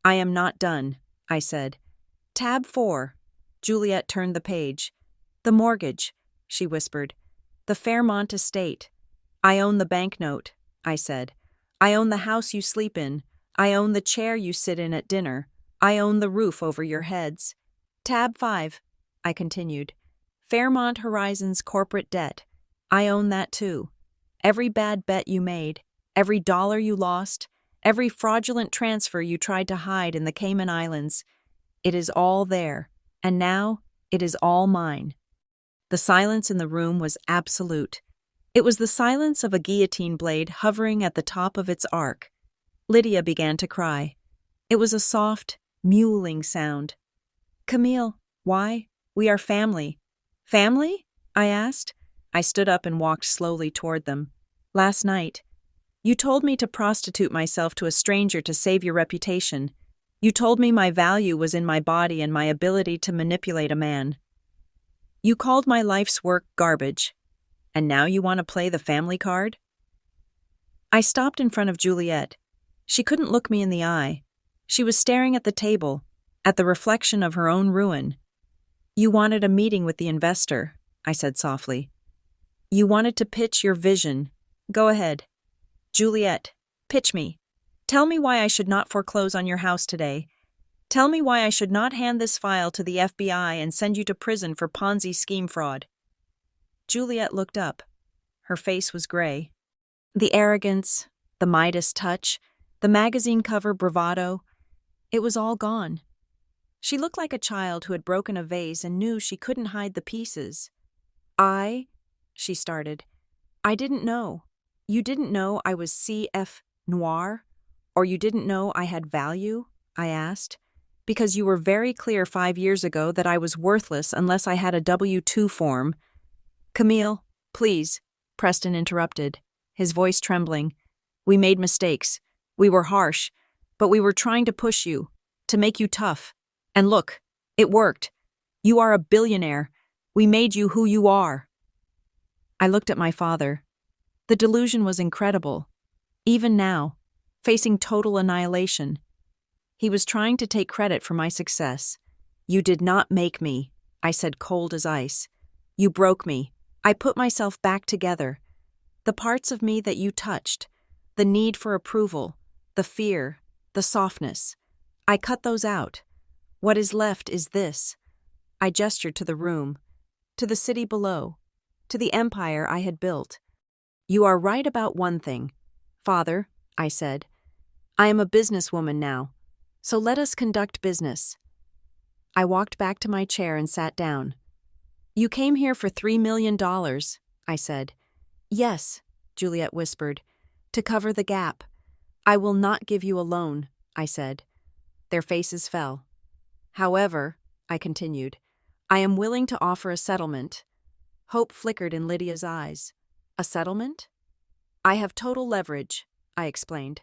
"I am not done," I said. "Tab 4. Juliet turned the page. "The mortgage," she whispered. "The Fairmont estate. I own the banknote," I said. "I own the house you sleep in. I own the chair you sit in at dinner. I own the roof over your heads." "Tab 5, I continued. "Fairmont Horizons corporate debt. I own that too. Every bad bet you made, every dollar you lost, every fraudulent transfer you tried to hide in the Cayman Islands. It is all there, and now it is all mine." The silence in the room was absolute. It was the silence of a guillotine blade hovering at the top of its arc. Lydia began to cry. It was a soft, mewling sound. "Camille, why? We are family." "Family?" I asked. I stood up and walked slowly toward them. "Last night, you told me to prostitute myself to a stranger to save your reputation. You told me my value was in my body and my ability to manipulate a man. You called my life's work garbage. And now you want to play the family card?" I stopped in front of Juliet. She couldn't look me in the eye. She was staring at the table, at the reflection of her own ruin. "You wanted a meeting with the investor," I said softly. "You wanted to pitch your vision. Go ahead. Juliet, pitch me. Tell me why I should not foreclose on your house today. Tell me why I should not hand this file to the FBI and send you to prison for Ponzi scheme fraud." Juliet looked up. Her face was gray. The arrogance, the Midas touch, the magazine cover bravado, it was all gone. She looked like a child who had broken a vase and knew she couldn't hide the pieces. She started. "I didn't know. You didn't know I was CF Noir? Or you didn't know I had value?" I asked. "Because you were very clear 5 years ago that I was worthless unless I had a W-2 form." "Camille, please," Preston interrupted, his voice trembling. "We made mistakes. We were harsh, but we were trying to push you, to make you tough. And look, it worked. You are a billionaire. We made you who you are." I looked at my father. The delusion was incredible. Even now, facing total annihilation, he was trying to take credit for my success. "You did not make me," I said, cold as ice. "You broke me. I put myself back together. The parts of me that you touched, the need for approval, the fear, the softness, I cut those out. What is left is this." I gestured to the room, to the city below, to the empire I had built. "You are right about one thing, Father," I said. "I am a businesswoman now, so let us conduct business." I walked back to my chair and sat down. "You came here for $3 million, I said. "Yes," Juliet whispered, "to cover the gap." "I will not give you a loan," I said. Their faces fell. "However," I continued, "I am willing to offer a settlement." Hope flickered in Lydia's eyes. "A settlement?" "I have total leverage," I explained,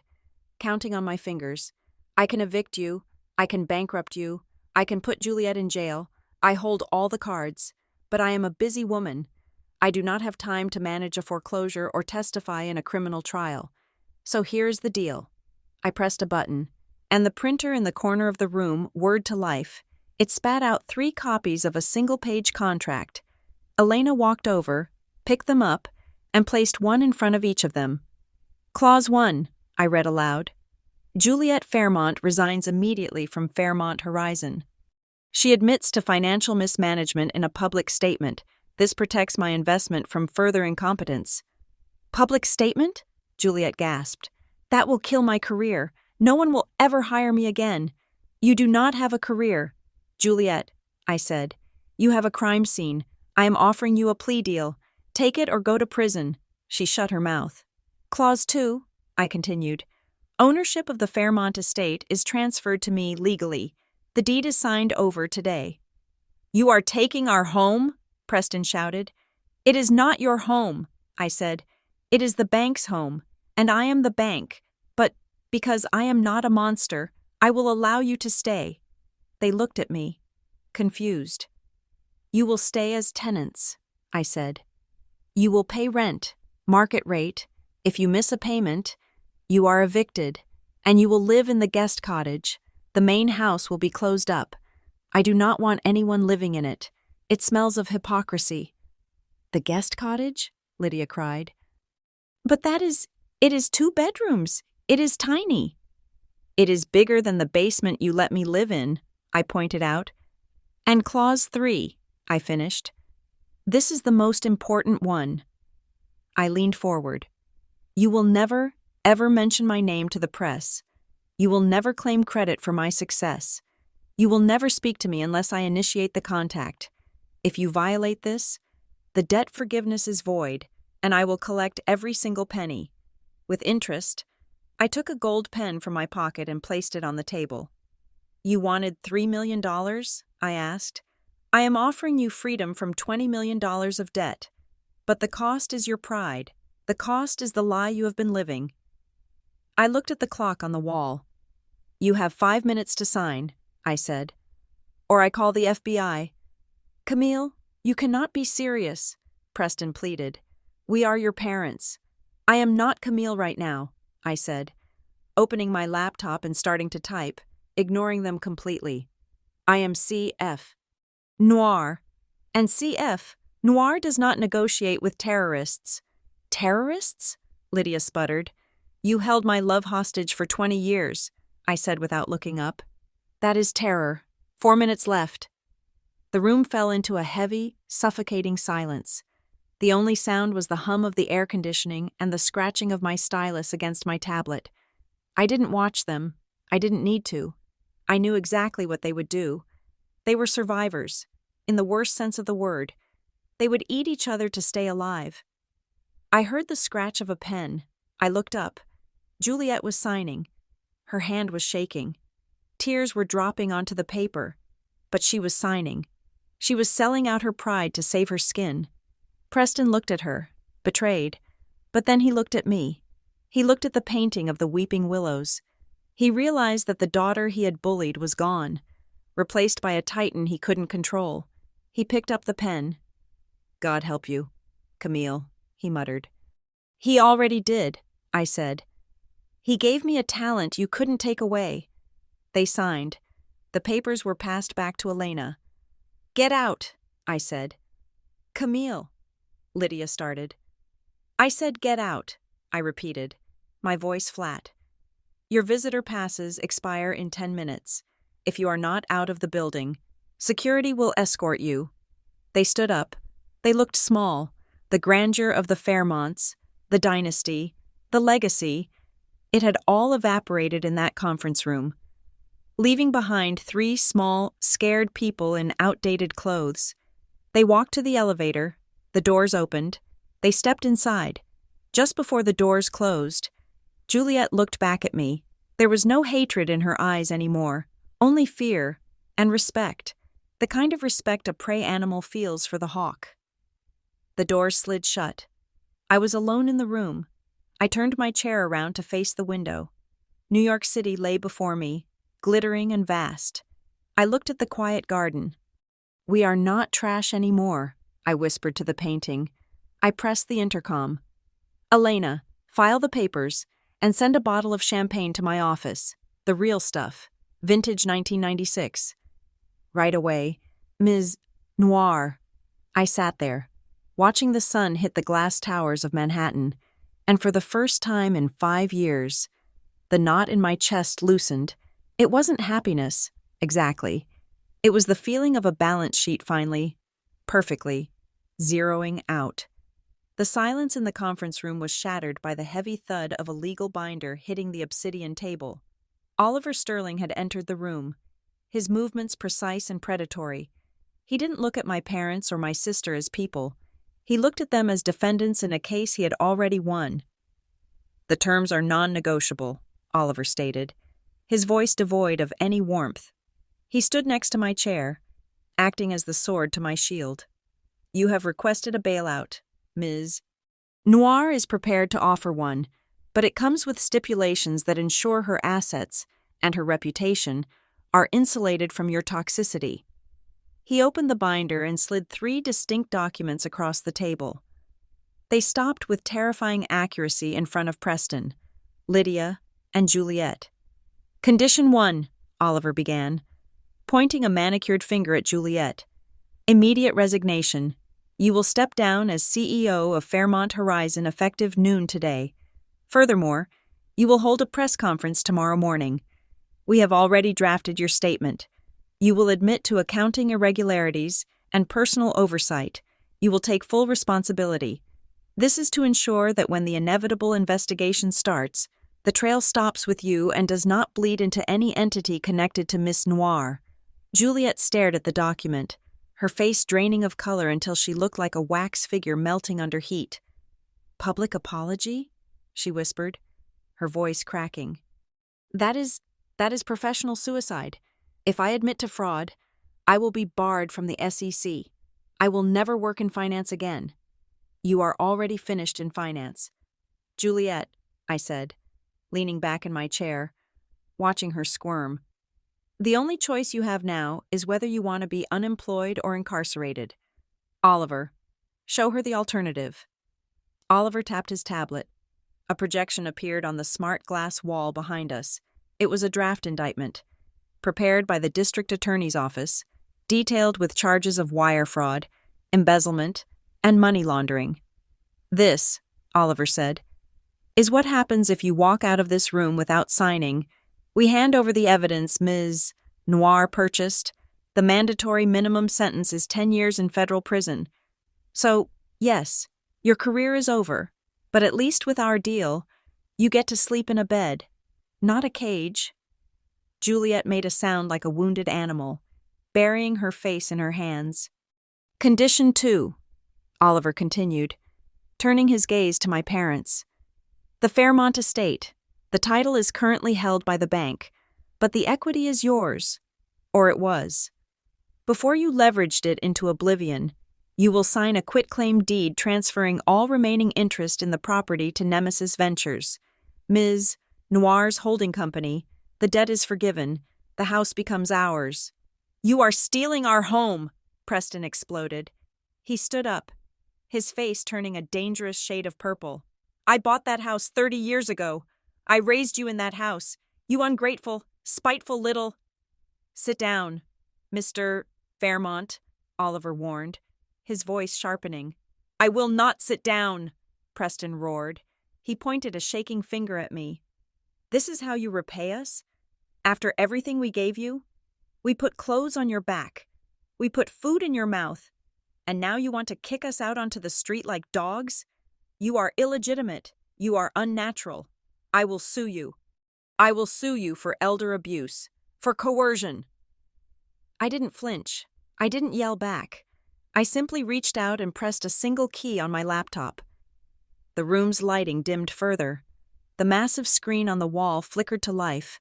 counting on my fingers. "I can evict you, I can bankrupt you, I can put Juliet in jail, I hold all the cards, but I am a busy woman. I do not have time to manage a foreclosure or testify in a criminal trial. So here's the deal." I pressed a button, and the printer in the corner of the room whirred to life. It spat out 3 copies of a single-page contract. Elena walked over, picked them up, and placed one in front of each of them. Clause 1, I read aloud. Juliet Fairmont resigns immediately from Fairmont Horizon. She admits to financial mismanagement in a public statement. This protects my investment from further incompetence. Public statement? Juliet gasped. That will kill my career. No one will ever hire me again. You do not have a career. Juliet, I said. You have a crime scene. I am offering you a plea deal. Take it or go to prison. She shut her mouth. Clause 2, I continued. Ownership of the Fairmont estate is transferred to me legally. The deed is signed over today. You are taking our home? Preston shouted. It is not your home, I said. It is the bank's home, and I am the bank. But because I am not a monster, I will allow you to stay. They looked at me, confused. You will stay as tenants, I said. You will pay rent, market rate. If you miss a payment, you are evicted, and you will live in the guest cottage. The main house will be closed up. I do not want anyone living in it. It smells of hypocrisy. The guest cottage? Lydia cried. But it is 2 bedrooms. It is tiny. It is bigger than the basement you let me live in, I pointed out. And clause 3, I finished. This is the most important one. I leaned forward. You will never, ever mention my name to the press. You will never claim credit for my success. You will never speak to me unless I initiate the contact. If you violate this, the debt forgiveness is void, and I will collect every single penny. With interest, I took a gold pen from my pocket and placed it on the table. You wanted $3 million? I asked. I am offering you freedom from $20 million of debt. But the cost is your pride. The cost is the lie you have been living. I looked at the clock on the wall. You have 5 minutes to sign, I said. Or I call the FBI. Camille, you cannot be serious, Preston pleaded. We are your parents. I am not Camille right now, I said, opening my laptop and starting to type, ignoring them completely. I am CF. Noir. And CF, Noir does not negotiate with terrorists. Terrorists? Lydia sputtered. You held my love hostage for 20 years, I said without looking up. That is terror. 4 minutes left. The room fell into a heavy, suffocating silence. The only sound was the hum of the air conditioning and the scratching of my stylus against my tablet. I didn't watch them. I didn't need to. I knew exactly what they would do. They were survivors, in the worst sense of the word. They would eat each other to stay alive. I heard the scratch of a pen. I looked up. Juliet was signing. Her hand was shaking. Tears were dropping onto the paper, but she was signing. She was selling out her pride to save her skin. Preston looked at her, betrayed, but then he looked at me. He looked at the painting of the weeping willows. He realized that the daughter he had bullied was gone, replaced by a titan he couldn't control. He picked up the pen. God help you, Camille, he muttered. He already did, I said. He gave me a talent you couldn't take away. They signed. The papers were passed back to Elena. Get out, I said. Camille, Lydia started. I said get out, I repeated, my voice flat. Your visitor passes expire in 10 minutes. If you are not out of the building, security will escort you. They stood up. They looked small. The grandeur of the Fairmonts, the dynasty, the legacy. It had all evaporated in that conference room, leaving behind 3 small, scared people in outdated clothes. They walked to the elevator. The doors opened. They stepped inside. Just before the doors closed, Juliet looked back at me. There was no hatred in her eyes anymore, only fear and respect, the kind of respect a prey animal feels for the hawk. The doors slid shut. I was alone in the room. I turned my chair around to face the window. New York City lay before me, glittering and vast. I looked at the quiet garden. We are not trash anymore, I whispered to the painting. I pressed the intercom. Elena, file the papers and send a bottle of champagne to my office. The real stuff. Vintage 1996. Right away, Ms. Noir. I sat there, watching the sun hit the glass towers of Manhattan, and for the first time in 5 years, the knot in my chest loosened. It wasn't happiness, exactly. It was the feeling of a balance sheet finally, perfectly, zeroing out. The silence in the conference room was shattered by the heavy thud of a legal binder hitting the obsidian table. Oliver Sterling had entered the room, his movements precise and predatory. He didn't look at my parents or my sister as people. He looked at them as defendants in a case he had already won. "The terms are non-negotiable," Oliver stated, his voice devoid of any warmth. He stood next to my chair, acting as the sword to my shield. "You have requested a bailout, Ms. Noir is prepared to offer one, but it comes with stipulations that ensure her assets and her reputation are insulated from your toxicity." He opened the binder and slid 3 distinct documents across the table. They stopped with terrifying accuracy in front of Preston, Lydia, and Juliet. "Condition 1, Oliver began, pointing a manicured finger at Juliet. "Immediate resignation. You will step down as CEO of Fairmont Horizon effective noon today. Furthermore, you will hold a press conference tomorrow morning. We have already drafted your statement. You will admit to accounting irregularities and personal oversight. You will take full responsibility. This is to ensure that when the inevitable investigation starts, the trail stops with you and does not bleed into any entity connected to Miss Noir." Juliet stared at the document, her face draining of color until she looked like a wax figure melting under heat. "Public apology?" she whispered, her voice cracking. That is professional suicide. If I admit to fraud, I will be barred from the SEC. I will never work in finance again." "You are already finished in finance." "Juliet," I said, leaning back in my chair, watching her squirm. "The only choice you have now is whether you want to be unemployed or incarcerated. Oliver, show her the alternative." Oliver tapped his tablet. A projection appeared on the smart glass wall behind us. It was a draft indictment, prepared by the district attorney's office, detailed with charges of wire fraud, embezzlement, and money laundering. "This," Oliver said, "is what happens if you walk out of this room without signing. We hand over the evidence Ms. Noir purchased. The mandatory minimum sentence is 10 years in federal prison. So, yes, your career is over, but at least with our deal, you get to sleep in a bed, not a cage." Juliet made a sound like a wounded animal, burying her face in her hands. "Condition 2, Oliver continued, turning his gaze to my parents. "The Fairmont estate. The title is currently held by the bank, but the equity is yours, or it was. Before you leveraged it into oblivion, you will sign a quitclaim deed transferring all remaining interest in the property to Nemesis Ventures, Ms. Noir's holding company. The debt is forgiven. The house becomes ours." "You are stealing our home!" Preston exploded. He stood up, his face turning a dangerous shade of purple. "I bought that house 30 years ago. I raised you in that house. You ungrateful, spiteful little—" "Sit down, Mr. Fairmont," Oliver warned, his voice sharpening. "I will not sit down," Preston roared. He pointed a shaking finger at me. "This is how you repay us? After everything we gave you? We put clothes on your back. We put food in your mouth. And now you want to kick us out onto the street like dogs? You are illegitimate. You are unnatural. I will sue you. I will sue you for elder abuse, for coercion." I didn't flinch. I didn't yell back. I simply reached out and pressed a single key on my laptop. The room's lighting dimmed further. The massive screen on the wall flickered to life.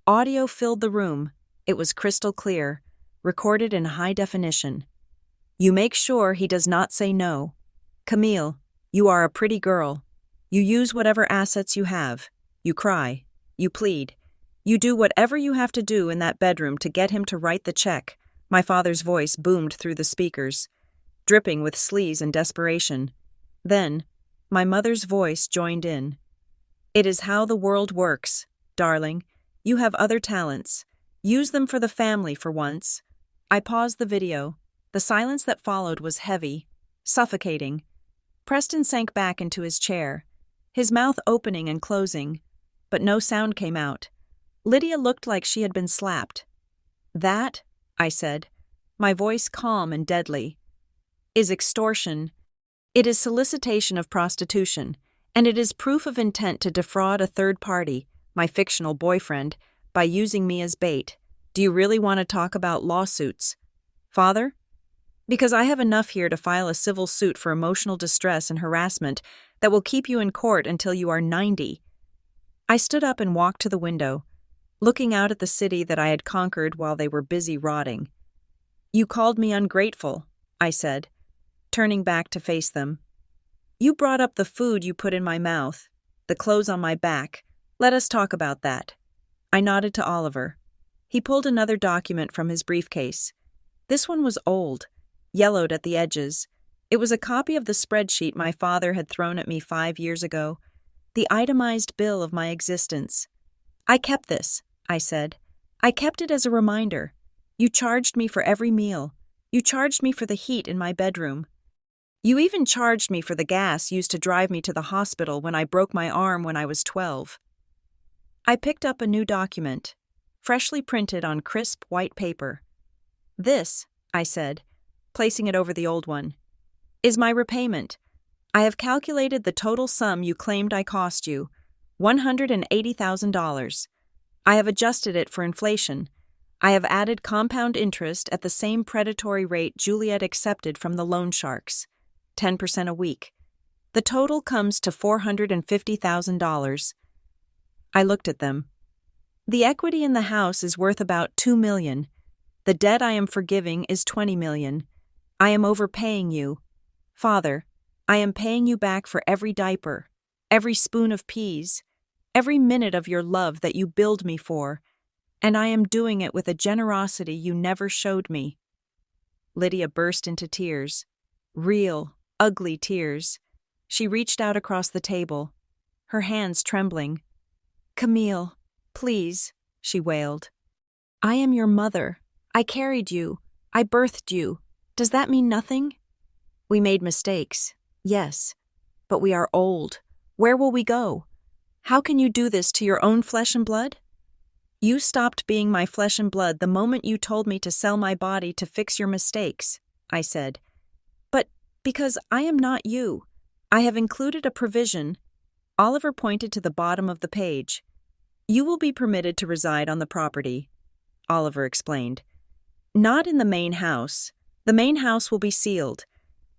Audio filled the room. It was crystal clear, recorded in high definition. "You make sure he does not say no. Camille, you are a pretty girl. You use whatever assets you have. You cry. You plead. You do whatever you have to do in that bedroom to get him to write the check." My father's voice boomed through the speakers, dripping with sleaze and desperation. Then, my mother's voice joined in. "It is how the world works, darling. You have other talents. Use them for the family for once." I paused the video. The silence that followed was heavy, suffocating. Preston sank back into his chair, his mouth opening and closing, but no sound came out. Lydia looked like she had been slapped. "That," I said, my voice calm and deadly, "is extortion. It is solicitation of prostitution, and it is proof of intent to defraud a third party, my fictional boyfriend, by using me as bait. Do you really want to talk about lawsuits, Father? Because I have enough here to file a civil suit for emotional distress and harassment that will keep you in court until you are 90. I stood up and walked to the window, looking out at the city that I had conquered while they were busy rotting. "You called me ungrateful," I said, turning back to face them. "You brought up the food you put in my mouth, the clothes on my back. Let us talk about that." I nodded to Oliver. He pulled another document from his briefcase. This one was old, yellowed at the edges. It was a copy of the spreadsheet my father had thrown at me 5 years ago, the itemized bill of my existence. "I kept this," I said. "I kept it as a reminder. You charged me for every meal. You charged me for the heat in my bedroom. You even charged me for the gas used to drive me to the hospital when I broke my arm when I was 12. I picked up a new document, freshly printed on crisp white paper. "This," I said, placing it over the old one, "is my repayment. I have calculated the total sum you claimed I cost you, $180,000. I have adjusted it for inflation. I have added compound interest at the same predatory rate Juliet accepted from the loan sharks, 10% a week. The total comes to $450,000. I looked at them. "The equity in the house is worth about $2 million. The debt I am forgiving is $20 million. I am overpaying you. Father, I am paying you back for every diaper, every spoon of peas, every minute of your love that you billed me for, and I am doing it with a generosity you never showed me." Lydia burst into tears. Real, ugly tears. She reached out across the table, her hands trembling. "Camille, please," she wailed. "I am your mother. I carried you. I birthed you. Does that mean nothing? We made mistakes, yes, but we are old. Where will we go? How can you do this to your own flesh and blood? You stopped being my flesh and blood the moment you told me to sell my body to fix your mistakes," I said. "But because I am not you, I have included a provision." Oliver pointed to the bottom of the page. "You will be permitted to reside on the property," Oliver explained. "Not in the main house. The main house will be sealed.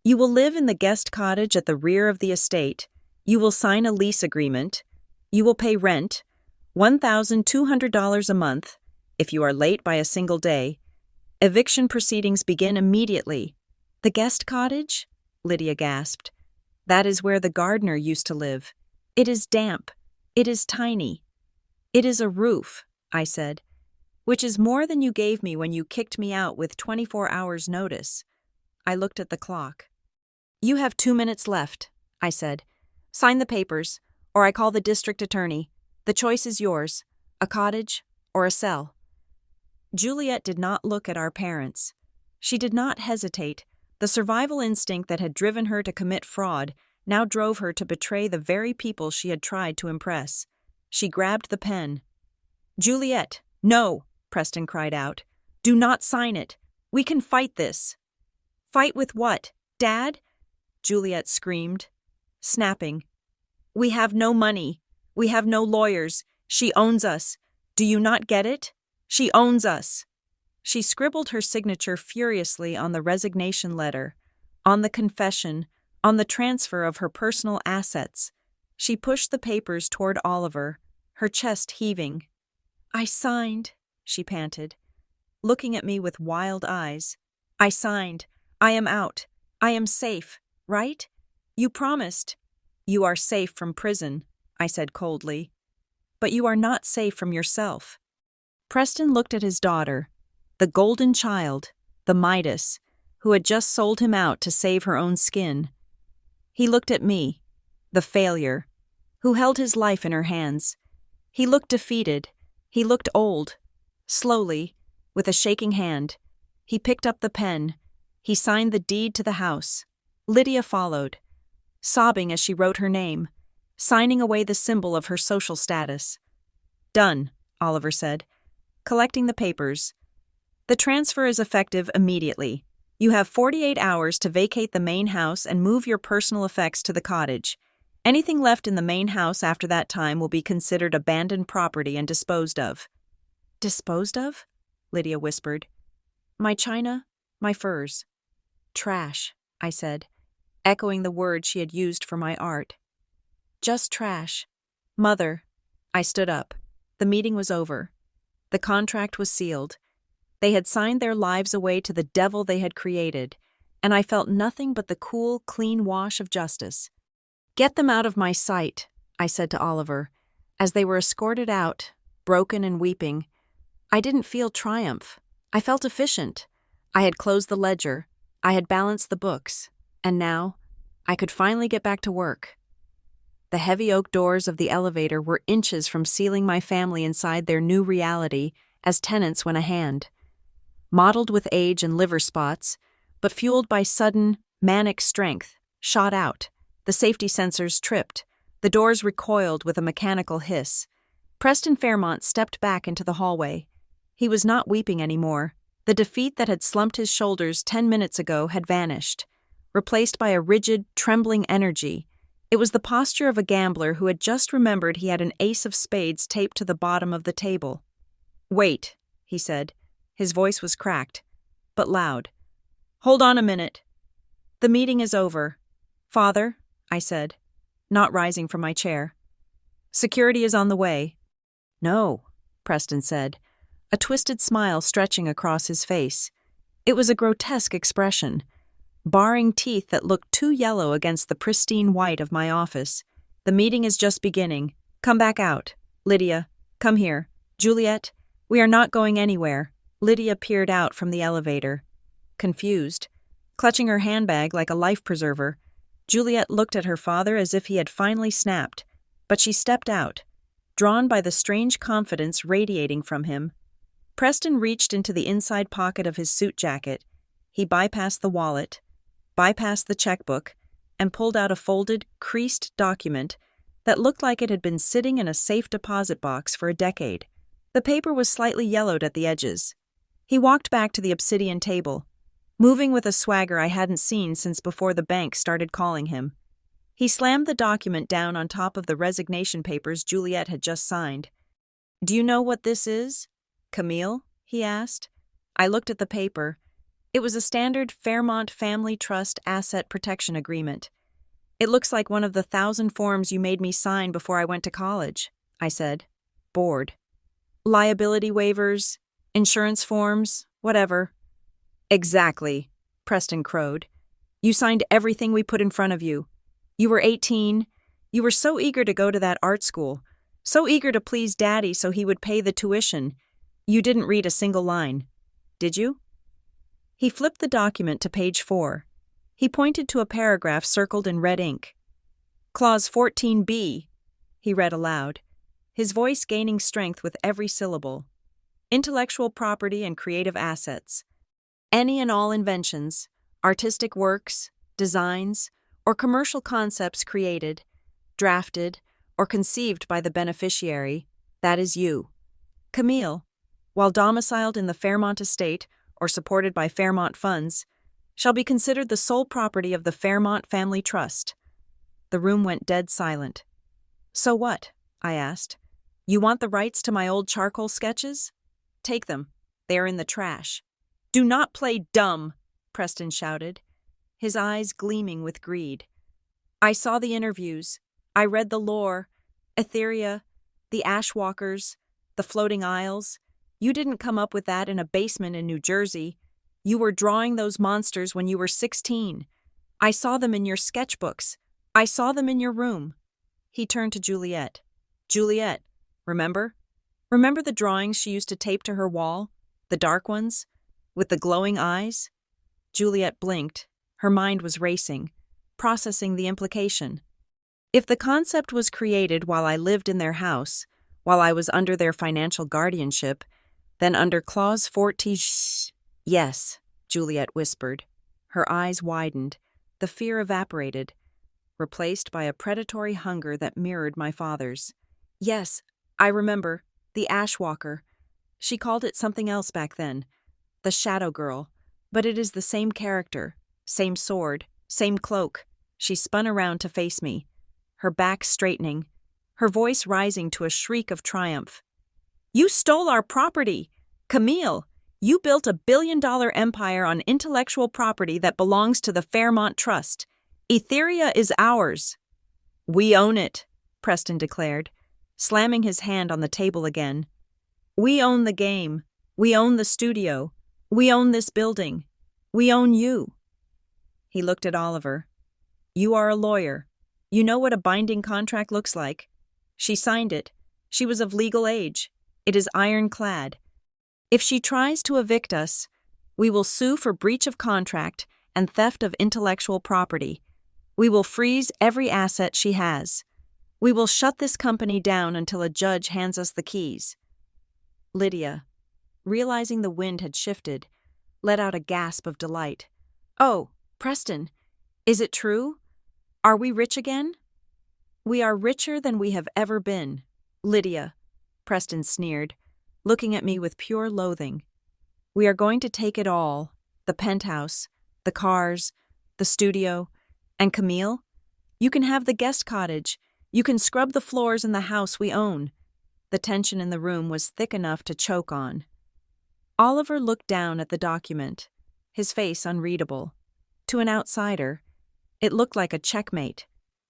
You will live in the guest cottage at the rear of the estate. You will sign a lease agreement. You will pay rent, $1,200 a month, if you are late by a single day. Eviction proceedings begin immediately." "The guest cottage?" Lydia gasped. "That is where the gardener used to live. It is damp. It is tiny. It is a roof," I said, "which is more than you gave me when you kicked me out with 24 hours' notice." I looked at the clock. "You have 2 minutes left," I said. "Sign the papers, or I call the district attorney. The choice is yours, a cottage or a cell." Juliet did not look at our parents. She did not hesitate. The survival instinct that had driven her to commit fraud now drove her to betray the very people she had tried to impress. She grabbed the pen. "Juliet, no!" Preston cried out. "Do not sign it. We can fight this." "Fight with what? Dad?" Juliet screamed, snapping. "We have no money. We have no lawyers. She owns us. Do you not get it? She owns us." She scribbled her signature furiously on the resignation letter, on the confession, on the transfer of her personal assets. She pushed the papers toward Oliver, her chest heaving. "I signed," she panted, looking at me with wild eyes. "I signed. I am out. I am safe, right? You promised." "You are safe from prison," I said coldly. "But you are not safe from yourself." Preston looked at his daughter, the golden child, the Midas, who had just sold him out to save her own skin. He looked at me, the failure, who held his life in her hands. He looked defeated. He looked old. Slowly, with a shaking hand, he picked up the pen. He signed the deed to the house. Lydia followed, sobbing as she wrote her name, signing away the symbol of her social status. "Done," Oliver said, collecting the papers. "The transfer is effective immediately. You have 48 hours to vacate the main house and move your personal effects to the cottage. Anything left in the main house after that time will be considered abandoned property and disposed of." "Disposed of?" Lydia whispered. "My china, my furs." "Trash," I said, echoing the word she had used for my art. "Just trash." "Mother." I stood up. The meeting was over. The contract was sealed. They had signed their lives away to the devil they had created, and I felt nothing but the cool, clean wash of justice. "Get them out of my sight," I said to Oliver, as they were escorted out, broken and weeping. I didn't feel triumph. I felt efficient. I had closed the ledger. I had balanced the books. And now, I could finally get back to work. The heavy oak doors of the elevator were inches from sealing my family inside their new reality as tenants when a hand. Mottled with age and liver spots, but fueled by sudden, manic strength, shot out. The safety sensors tripped. The doors recoiled with a mechanical hiss. Preston Fairmont stepped back into the hallway. He was not weeping anymore. The defeat that had slumped his shoulders 10 minutes ago had vanished, replaced by a rigid, trembling energy. It was the posture of a gambler who had just remembered he had an ace of spades taped to the bottom of the table. "Wait," he said. His voice was cracked, but loud. "Hold on a minute. The meeting is over." "Father," I said, not rising from my chair. "Security is on the way." "No," Preston said, a twisted smile stretching across his face. It was a grotesque expression, baring teeth that looked too yellow against the pristine white of my office. "The meeting is just beginning. Come back out. Lydia, come here. Juliet, we are not going anywhere." Lydia peered out from the elevator, confused, clutching her handbag like a life preserver. Juliet looked at her father as if he had finally snapped, but she stepped out, drawn by the strange confidence radiating from him. Preston reached into the inside pocket of his suit jacket. He bypassed the wallet, bypassed the checkbook, and pulled out a folded, creased document that looked like it had been sitting in a safe deposit box for a decade. The paper was slightly yellowed at the edges. He walked back to the obsidian table, moving with a swagger I hadn't seen since before the bank started calling him. He slammed the document down on top of the resignation papers Juliet had just signed. "Do you know what this is, Camille?" he asked. I looked at the paper. It was a standard Fairmont Family Trust Asset Protection Agreement. "It looks like one of the 1,000 forms you made me sign before I went to college," I said, bored. "Liability waivers, insurance forms, whatever." "Exactly," Preston crowed. "You signed everything we put in front of you. You were 18. You were so eager to go to that art school, so eager to please Daddy so he would pay the tuition. You didn't read a single line. Did you?" He flipped the document to page 4. He pointed to a paragraph circled in red ink. "Clause 14B," he read aloud, his voice gaining strength with every syllable. "Intellectual property and creative assets. Any and all inventions, artistic works, designs, or commercial concepts created, drafted, or conceived by the beneficiary, that is you, Camille, while domiciled in the Fairmont estate or supported by Fairmont funds, shall be considered the sole property of the Fairmont Family Trust." The room went dead silent. "So what?" I asked. "You want the rights to my old charcoal sketches? Take them. They are in the trash." "Do not play dumb," Preston shouted, his eyes gleaming with greed. "I saw the interviews. I read the lore, Etheria, the Ashwalkers, the floating isles. You didn't come up with that in a basement in New Jersey. You were drawing those monsters when you were 16. I saw them in your sketchbooks. I saw them in your room." He turned to Juliet. "Juliet, remember? Remember the drawings she used to tape to her wall? The dark ones? With the glowing eyes?" Juliet blinked. Her mind was racing, processing the implication. If the concept was created while I lived in their house, while I was under their financial guardianship, then under Clause 14. Yes, Juliet whispered. Her eyes widened. The fear evaporated, replaced by a predatory hunger that mirrored my father's. Yes, I remember. The Ashwalker. She called it something else back then. The Shadow Girl. But it is the same character, same sword, same cloak. She spun around to face me, her back straightening, her voice rising to a shriek of triumph. You stole our property! Camille, you built $1 billion empire on intellectual property that belongs to the Fairmont Trust. Etheria is ours. We own it, Preston declared, slamming his hand on the table again. We own the game. We own the studio. We own this building. We own you. He looked at Oliver. You are a lawyer. You know what a binding contract looks like. She signed it. She was of legal age. It is ironclad. If she tries to evict us, we will sue for breach of contract and theft of intellectual property. We will freeze every asset she has. We will shut this company down until a judge hands us the keys. Lydia, realizing the wind had shifted, let out a gasp of delight. Oh, Preston, is it true? Are we rich again? We are richer than we have ever been, Lydia, Preston sneered, looking at me with pure loathing. We are going to take it all, the penthouse, the cars, the studio, and Camille, you can have the guest cottage. You can scrub the floors in the house we own. The tension in the room was thick enough to choke on. Oliver looked down at the document, his face unreadable. To an outsider, it looked like a checkmate,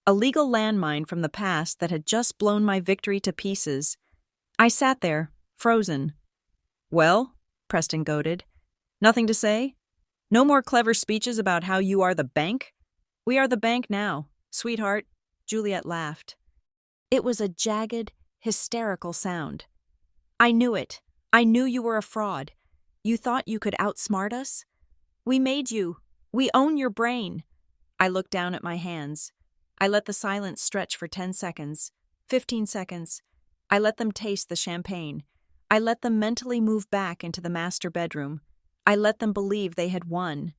a legal landmine from the past that had just blown my victory to pieces. I sat there, frozen. Well, Preston goaded, nothing to say? No more clever speeches about how you are the bank? We are the bank now, sweetheart, Juliet laughed. It was a jagged, hysterical sound. I knew it. I knew you were a fraud. You thought you could outsmart us? We made you. We own your brain. I looked down at my hands. I let the silence stretch for 10 seconds, 15 seconds. I let them taste the champagne. I let them mentally move back into the master bedroom. I let them believe they had won.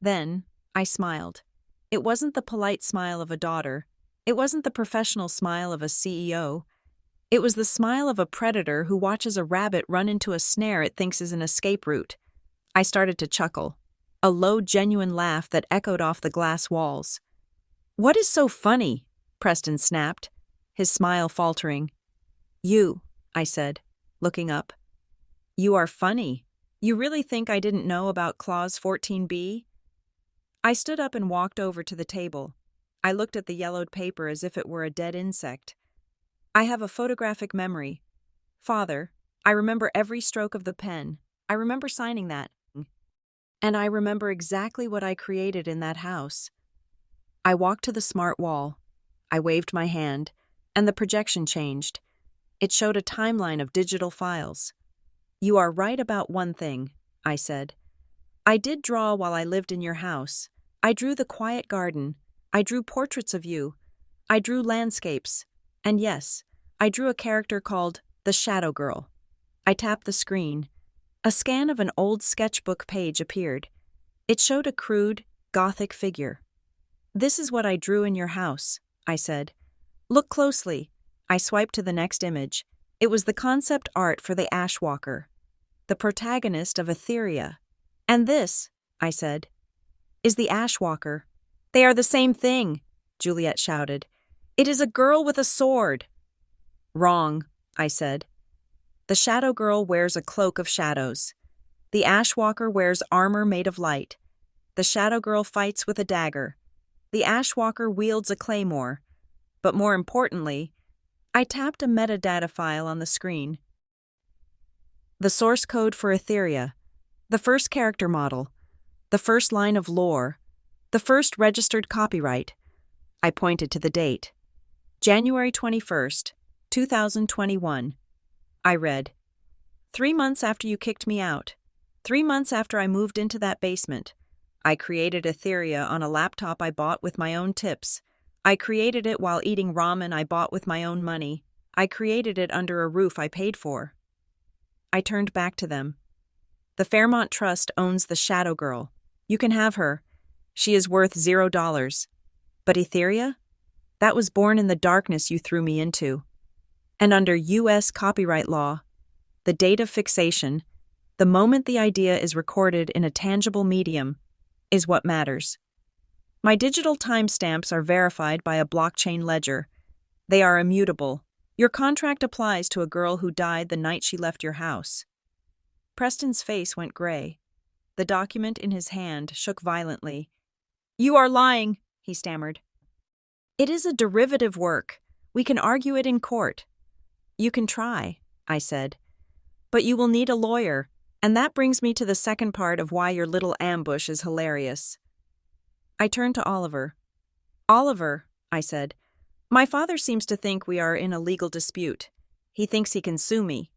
Then, I smiled. It wasn't the polite smile of a daughter. It wasn't the professional smile of a CEO. It was the smile of a predator who watches a rabbit run into a snare it thinks is an escape route. I started to chuckle, a low, genuine laugh that echoed off the glass walls. What is so funny? Preston snapped, his smile faltering. You, I said, looking up. You are funny. You really think I didn't know about Clause 14b? I stood up and walked over to the table. I looked at the yellowed paper as if it were a dead insect. I have a photographic memory. Father, I remember every stroke of the pen. I remember signing that. And I remember exactly what I created in that house. I walked to the smart wall. I waved my hand, and the projection changed. It showed a timeline of digital files. You are right about one thing, I said. I did draw while I lived in your house. I drew the quiet garden. I drew portraits of you. I drew landscapes. And yes, I drew a character called the Shadow Girl. I tapped the screen. A scan of an old sketchbook page appeared. It showed a crude, gothic figure. This is what I drew in your house, I said. Look closely. I swiped to the next image. It was the concept art for the Ashwalker, the protagonist of Etheria. And this, I said, is the Ashwalker. They are the same thing, Juliet shouted. It is a girl with a sword. Wrong, I said. The Shadow Girl wears a cloak of shadows. The Ashwalker wears armor made of light. The Shadow Girl fights with a dagger. The Ashwalker wields a claymore. But more importantly, I tapped a metadata file on the screen. The source code for Etheria, the first character model, the first line of lore, the first registered copyright. I pointed to the date. January 21st, 2021. I read, 3 months after you kicked me out, 3 months after I moved into that basement, I created Etheria on a laptop I bought with my own tips. I created it while eating ramen I bought with my own money. I created it under a roof I paid for. I turned back to them. The Fairmont Trust owns the Shadow Girl. You can have her. She is worth $0. But Etheria? That was born in the darkness you threw me into. And under U.S. copyright law, the date of fixation, the moment the idea is recorded in a tangible medium, is what matters. My digital timestamps are verified by a blockchain ledger. They are immutable. Your contract applies to a girl who died the night she left your house. Preston's face went gray. The document in his hand shook violently. You are lying, he stammered. It is a derivative work. We can argue it in court. You can try, I said. But you will need a lawyer, and that brings me to the second part of why your little ambush is hilarious. I turned to Oliver. Oliver, I said, my father seems to think we are in a legal dispute. He thinks he can sue me.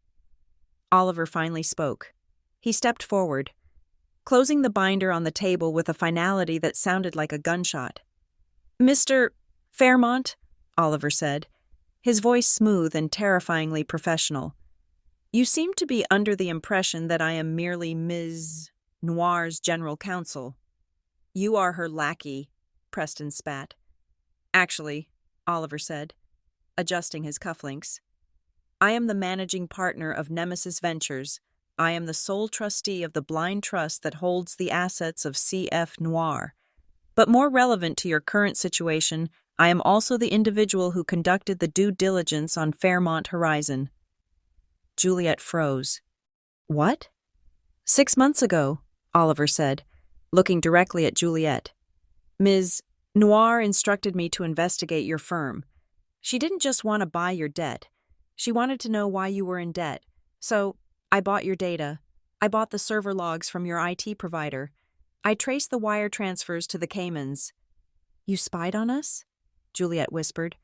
Oliver finally spoke. He stepped forward, closing the binder on the table with a finality that sounded like a gunshot. Mr. Fairmont, Oliver said, his voice smooth and terrifyingly professional. You seem to be under the impression that I am merely Ms. Noir's general counsel. You are her lackey, Preston spat. Actually, Oliver said, adjusting his cufflinks, I am the managing partner of Nemesis Ventures. I am the sole trustee of the blind trust that holds the assets of C.F. Noir. But more relevant to your current situation, I am also the individual who conducted the due diligence on Fairmont Horizon. Juliet froze. What? 6 months ago, Oliver said, looking directly at Juliet. Ms. Noir instructed me to investigate your firm. She didn't just want to buy your debt. She wanted to know why you were in debt. So, I bought your data. I bought the server logs from your IT provider. I traced the wire transfers to the Caymans. You spied on us? Juliet whispered.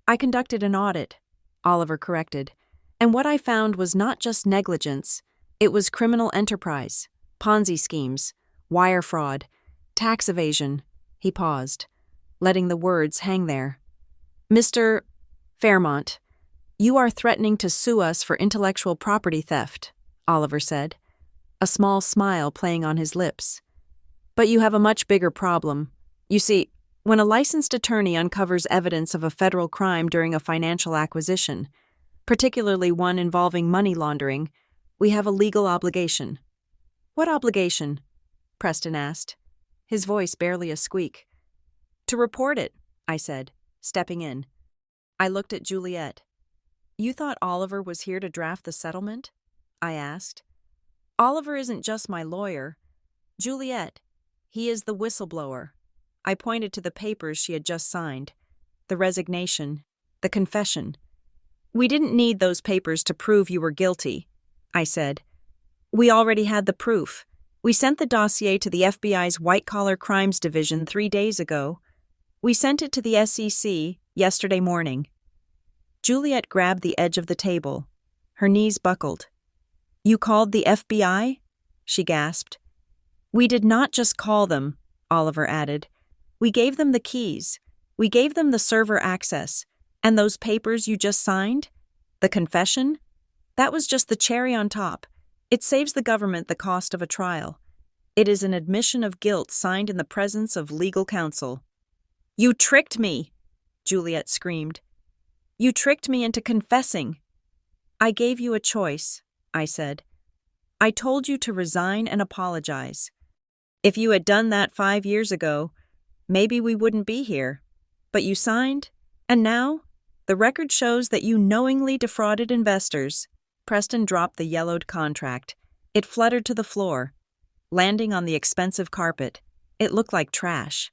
I conducted an audit, Oliver corrected. And what I found was not just negligence. It was criminal enterprise, Ponzi schemes, wire fraud, tax evasion. He paused, letting the words hang there. Mr. Fairmont, you are threatening to sue us for intellectual property theft, Oliver said, a small smile playing on his lips. But you have a much bigger problem. You see, when a licensed attorney uncovers evidence of a federal crime during a financial acquisition, particularly one involving money laundering, we have a legal obligation. What obligation? Preston asked, his voice barely a squeak. To report it, I said, stepping in. I looked at Juliet. You thought Oliver was here to draft the settlement? I asked. Oliver isn't just my lawyer. Juliet, he is the whistleblower. I pointed to the papers she had just signed. The resignation, the confession. We didn't need those papers to prove you were guilty, I said. We already had the proof. We sent the dossier to the FBI's White-Collar Crimes Division 3 days ago. We sent it to the SEC yesterday morning. Juliet grabbed the edge of the table. Her knees buckled. You called the FBI? She gasped. We did not just call them, Oliver added. We gave them the keys. We gave them the server access. And those papers you just signed? The confession? That was just the cherry on top. It saves the government the cost of a trial. It is an admission of guilt signed in the presence of legal counsel. You tricked me, Juliet screamed. You tricked me into confessing. I gave you a choice, I said. I told you to resign and apologize. If you had done that 5 years ago, maybe we wouldn't be here. But you signed, and now, the record shows that you knowingly defrauded investors. Preston dropped the yellowed contract. It fluttered to the floor, landing on the expensive carpet. It looked like trash.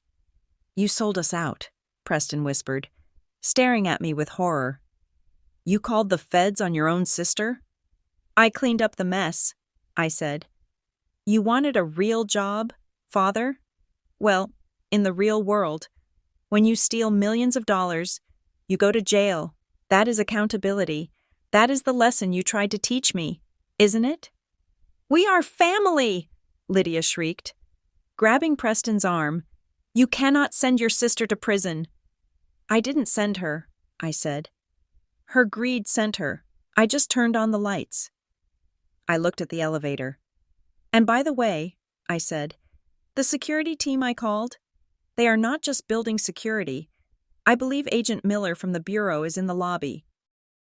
You sold us out, Preston whispered, staring at me with horror. You called the feds on your own sister? I cleaned up the mess, I said. You wanted a real job, father? Well, in the real world, when you steal millions of dollars, you go to jail. That is accountability. That is the lesson you tried to teach me, isn't it? We are family, Lydia shrieked, grabbing Preston's arm. You cannot send your sister to prison. I didn't send her, I said. Her greed sent her. I just turned on the lights. I looked at the elevator. And by the way, I said, the security team I called, they are not just building security. I believe Agent Miller from the Bureau is in the lobby.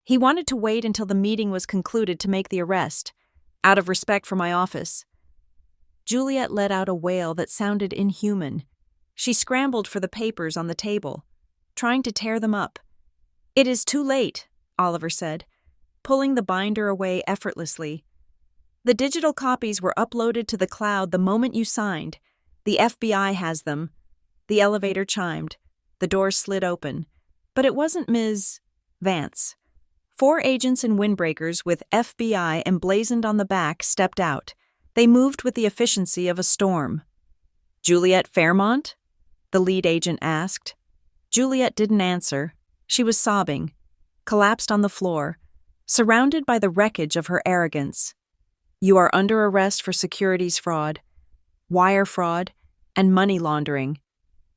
He wanted to wait until the meeting was concluded to make the arrest, out of respect for my office. Juliet let out a wail that sounded inhuman. She scrambled for the papers on the table, trying to tear them up. It is too late, Oliver said, pulling the binder away effortlessly. The digital copies were uploaded to the cloud the moment you signed. The FBI has them. The elevator chimed. The door slid open. But it wasn't Ms. Vance. 4 agents in windbreakers with FBI emblazoned on the back stepped out. They moved with the efficiency of a storm. Juliet Fairmont? The lead agent asked. Juliet didn't answer. She was sobbing, collapsed on the floor, surrounded by the wreckage of her arrogance. You are under arrest for securities fraud, wire fraud, and money laundering,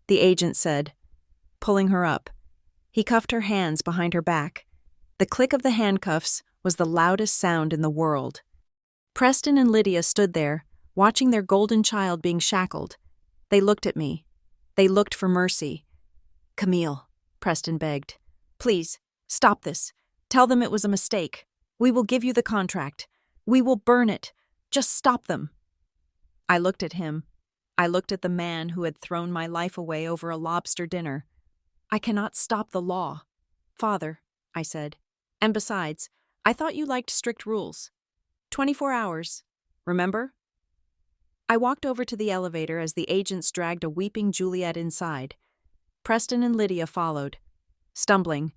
the agent said, pulling her up. He cuffed her hands behind her back. The click of the handcuffs was the loudest sound in the world. Preston and Lydia stood there, watching their golden child being shackled. They looked at me. They looked for mercy. Camille, Preston begged. Please, stop this. Tell them it was a mistake. We will give you the contract. We will burn it. Just stop them. I looked at him. I looked at the man who had thrown my life away over a lobster dinner. I cannot stop the law. Father, I said. And besides, I thought you liked strict rules. 24 hours. Remember? I walked over to the elevator as the agents dragged a weeping Juliet inside. Preston and Lydia followed, stumbling,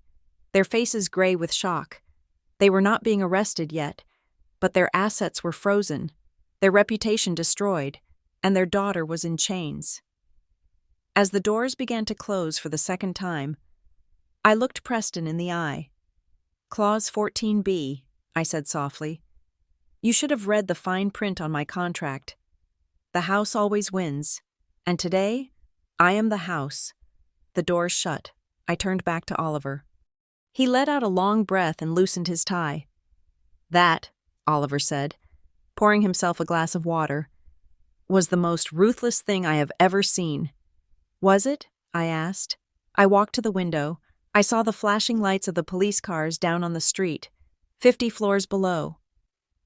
their faces gray with shock. They were not being arrested yet, but their assets were frozen, their reputation destroyed, and their daughter was in chains. As the doors began to close for the second time, I looked Preston in the eye. Clause 14B, I said softly. You should have read the fine print on my contract. The house always wins, and today, I am the house. The doors shut. I turned back to Oliver. He let out a long breath and loosened his tie. That, Oliver said, pouring himself a glass of water, was the most ruthless thing I have ever seen. Was it? I asked. I walked to the window. I saw the flashing lights of the police cars down on the street, 50 floors below.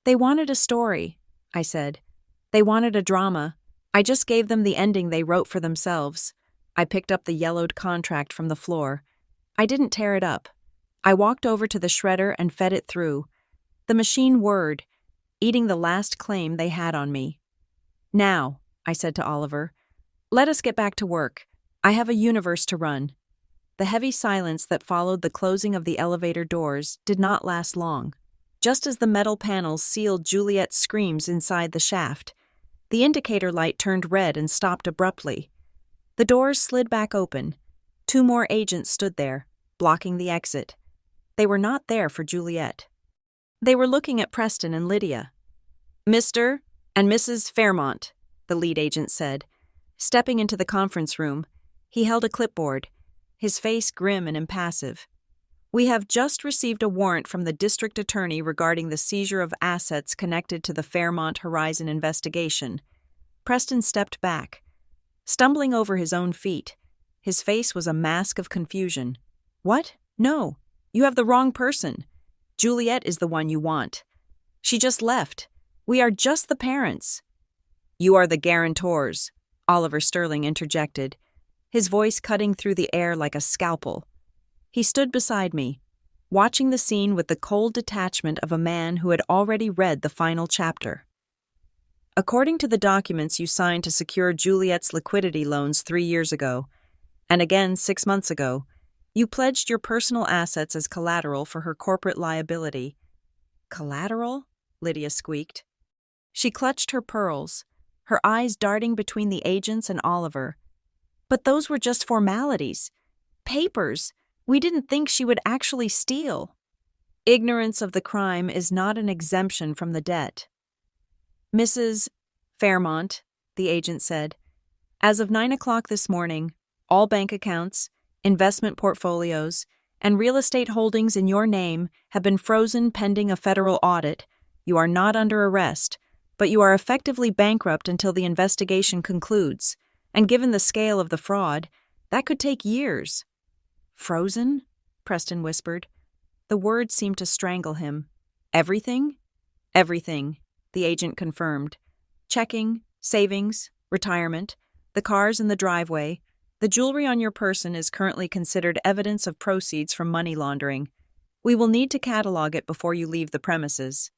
They wanted a story, I said. They wanted a drama. I just gave them the ending they wrote for themselves. I picked up the yellowed contract from the floor. I didn't tear it up. I walked over to the shredder and fed it through. The machine whirred, eating the last claim they had on me. Now, I said to Oliver, let us get back to work. I have a universe to run. The heavy silence that followed the closing of the elevator doors did not last long. Just as the metal panels sealed Juliet's screams inside the shaft, the indicator light turned red and stopped abruptly. The doors slid back open. 2 more agents stood there, blocking the exit. They were not there for Juliet. They were looking at Preston and Lydia. Mr. and Mrs. Fairmont, the lead agent said. Stepping into the conference room, he held a clipboard, his face grim and impassive. We have just received a warrant from the district attorney regarding the seizure of assets connected to the Fairmont Horizon investigation. Preston stepped back, stumbling over his own feet. His face was a mask of confusion. What? No, you have the wrong person. Juliet is the one you want. She just left. We are just the parents. You are the guarantors, Oliver Sterling interjected, his voice cutting through the air like a scalpel. He stood beside me, watching the scene with the cold detachment of a man who had already read the final chapter. According to the documents you signed to secure Juliet's liquidity loans 3 years ago, and again 6 months ago, you pledged your personal assets as collateral for her corporate liability. Collateral? Lydia squeaked. She clutched her pearls, her eyes darting between the agents and Oliver. But those were just formalities. Papers. We didn't think she would actually steal. Ignorance of the crime is not an exemption from the debt. Mrs. Fairmont, the agent said, as of 9 o'clock this morning, all bank accounts, investment portfolios, and real estate holdings in your name have been frozen pending a federal audit. You are not under arrest, but you are effectively bankrupt until the investigation concludes. And given the scale of the fraud, that could take years. Frozen? Preston whispered. The words seemed to strangle him. Everything? Everything, the agent confirmed. Checking, savings, retirement, the cars in the driveway. The jewelry on your person is currently considered evidence of proceeds from money laundering. We will need to catalog it before you leave the premises.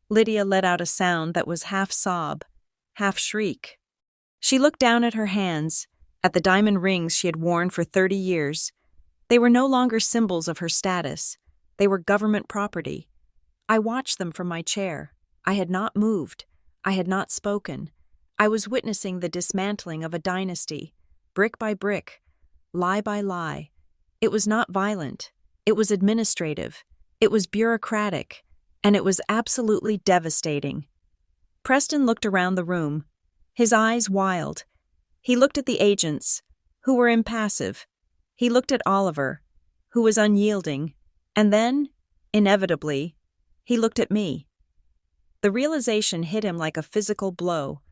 Lydia let out a sound that was half sob, half shriek. She looked down at her hands, at the diamond rings she had worn for 30 years. They were no longer symbols of her status. They were government property. I watched them from my chair. I had not moved. I had not spoken. I was witnessing the dismantling of a dynasty, brick by brick, lie by lie. It was not violent. It was administrative. It was bureaucratic. And it was absolutely devastating. Preston looked around the room, his eyes wild. He looked at the agents, who were impassive. He looked at Oliver, who was unyielding. And then, inevitably, he looked at me. The realization hit him like a physical blow.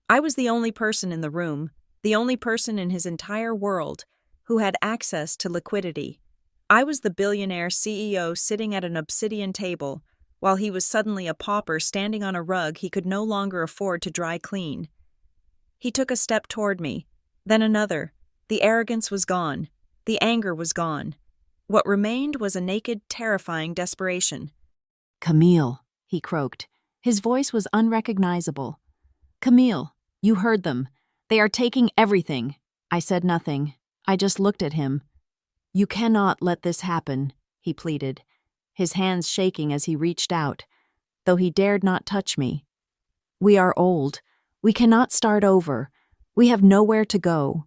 I was the only person in the room, the only person in his entire world, who had access to liquidity. I was the billionaire CEO sitting at an obsidian table, while he was suddenly a pauper standing on a rug he could no longer afford to dry clean. He took a step toward me, then another. The arrogance was gone. The anger was gone. What remained was a naked, terrifying desperation. "Camille," he croaked. His voice was unrecognizable. "Camille, you heard them. They are taking everything." I said nothing. I just looked at him. "You cannot let this happen," he pleaded, his hands shaking as he reached out, though he dared not touch me. "We are old. We cannot start over. We have nowhere to go.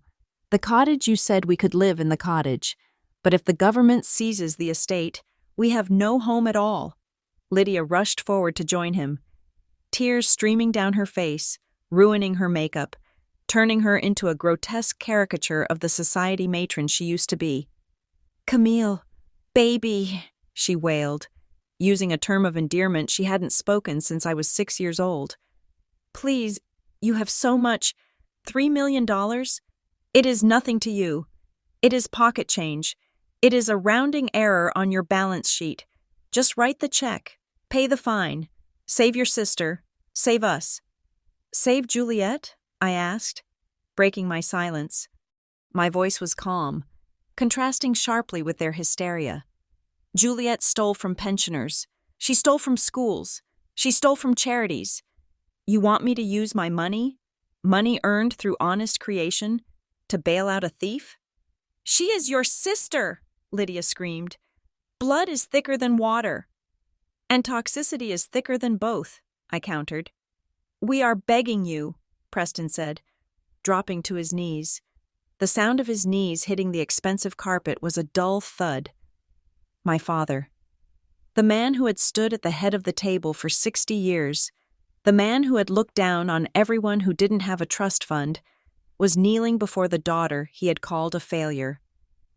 The cottage, you said we could live in the cottage, but if the government seizes the estate, we have no home at all." Lydia rushed forward to join him, tears streaming down her face, ruining her makeup, turning her into a grotesque caricature of the society matron she used to be. "Camille, baby," she wailed, using a term of endearment she hadn't spoken since I was 6 years old. "Please, you have so much. $3 million? It is nothing to you. It is pocket change. It is a rounding error on your balance sheet. Just write the check. Pay the fine. Save your sister. Save us." "Save Juliet?" I asked, breaking my silence. My voice was calm, contrasting sharply with their hysteria. Juliet stole from pensioners. She stole from schools. She stole from charities. You want me to use my money earned through honest creation, to bail out a thief? "She is your sister," Lydia screamed. "Blood is thicker than water." "And toxicity is thicker than both," I countered. "We are begging you," Preston said, dropping to his knees. The sound of his knees hitting the expensive carpet was a dull thud. My father. The man who had stood at the head of the table for 60 years, the man who had looked down on everyone who didn't have a trust fund, was kneeling before the daughter he had called a failure.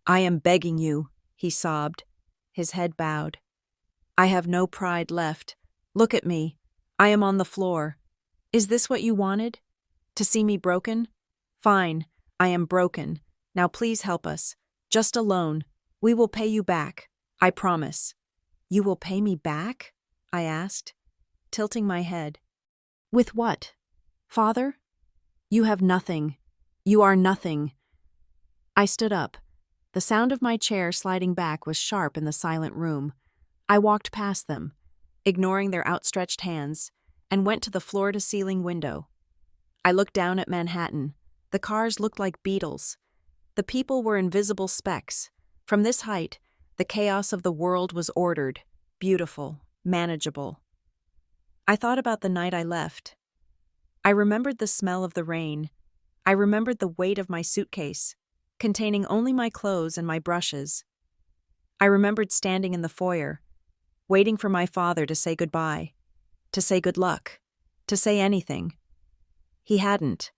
"I am begging you," he sobbed, his head bowed. "I have no pride left. Look at me. I am on the floor. Is this what you wanted? To see me broken? Fine, I am broken. Now please help us. Just a loan. We will pay you back. I promise." "You will pay me back?" I asked, tilting my head. "With what? Father? You have nothing. You are nothing." I stood up. The sound of my chair sliding back was sharp in the silent room. I walked past them, ignoring their outstretched hands, and went to the floor-to-ceiling window. I looked down at Manhattan. The cars looked like beetles. The people were invisible specks. From this height, the chaos of the world was ordered, beautiful, manageable. I thought about the night I left. I remembered the smell of the rain. I remembered the weight of my suitcase, containing only my clothes and my brushes. I remembered standing in the foyer, waiting for my father to say goodbye, to say good luck, to say anything. He hadn't.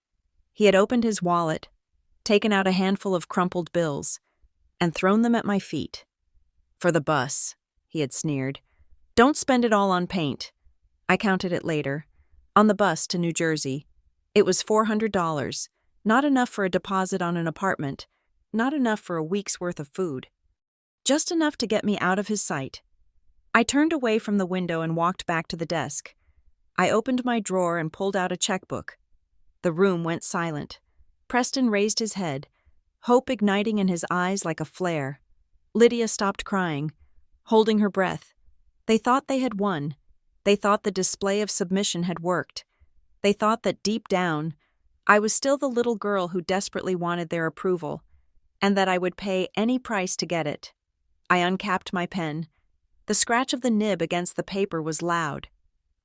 He had opened his wallet, taken out a handful of crumpled bills, and thrown them at my feet. For the bus, he had sneered. Don't spend it all on paint. I counted it later. On the bus to New Jersey. It was $400. Not enough for a deposit on an apartment. Not enough for a week's worth of food. Just enough to get me out of his sight. I turned away from the window and walked back to the desk. I opened my drawer and pulled out a checkbook. The room went silent. Preston raised his head, hope igniting in his eyes like a flare. Lydia stopped crying, holding her breath. They thought they had won. They thought the display of submission had worked. They thought that deep down, I was still the little girl who desperately wanted their approval, and that I would pay any price to get it. I uncapped my pen. The scratch of the nib against the paper was loud.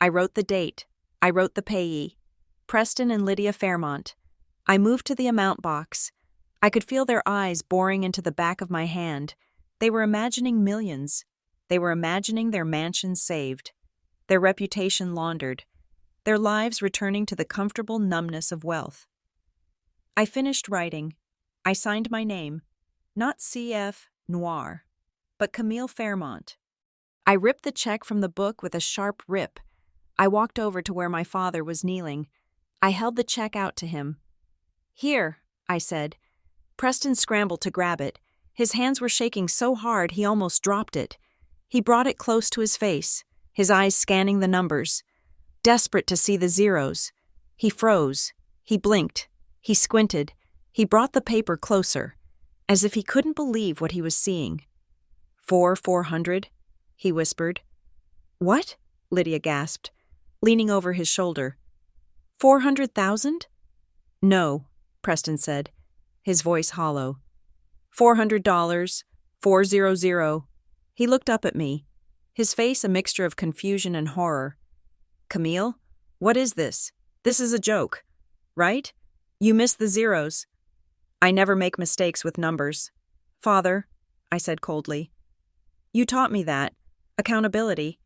I wrote the date. I wrote the payee. Preston and Lydia Fairmont. I moved to the amount box. I could feel their eyes boring into the back of my hand. They were imagining millions. They were imagining their mansions saved, their reputation laundered, their lives returning to the comfortable numbness of wealth. I finished writing. I signed my name, not C.F. Noir, but Camille Fairmont. I ripped the check from the book with a sharp rip. I walked over to where my father was kneeling. I held the check out to him. Here, I said. Preston scrambled to grab it. His hands were shaking so hard he almost dropped it. He brought it close to his face, his eyes scanning the numbers. Desperate to see the zeros. He froze. He blinked. He squinted. He brought the paper closer, as if he couldn't believe what he was seeing. 400, he whispered. What? Lydia gasped, leaning over his shoulder. 400,000? No, Preston said, his voice hollow. $400, 400. He looked up at me, his face a mixture of confusion and horror. Camille, what is this? This is a joke, right? You missed the zeros. I never make mistakes with numbers. Father, I said coldly. You taught me that. Accountability.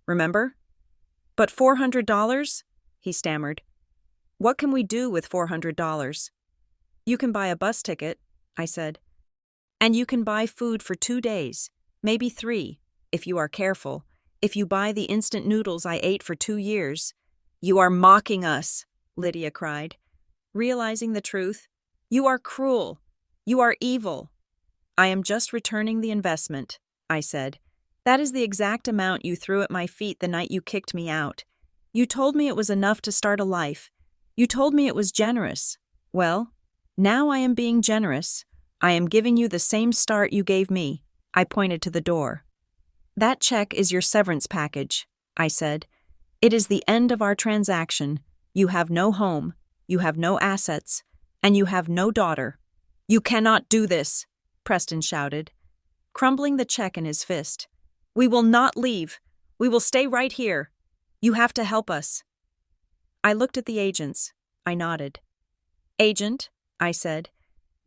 Remember? But $400? He stammered. What can we do with $400? You can buy a bus ticket, I said. And you can buy food for 2 days, maybe 3, if you are careful. If you buy the instant noodles I ate for 2 years. You are mocking us, Lydia cried. Realizing the truth, you are cruel. You are evil. I am just returning the investment, I said. That is the exact amount you threw at my feet the night you kicked me out. You told me it was enough to start a life. You told me it was generous. Well, now I am being generous. I am giving you the same start you gave me. I pointed to the door. That check is your severance package, I said. It is the end of our transaction. You have no home, you have no assets, and you have no daughter. You cannot do this, Preston shouted, crumbling the check in his fist. We will not leave. We will stay right here. You have to help us. I looked at the agents. I nodded. Agent, I said,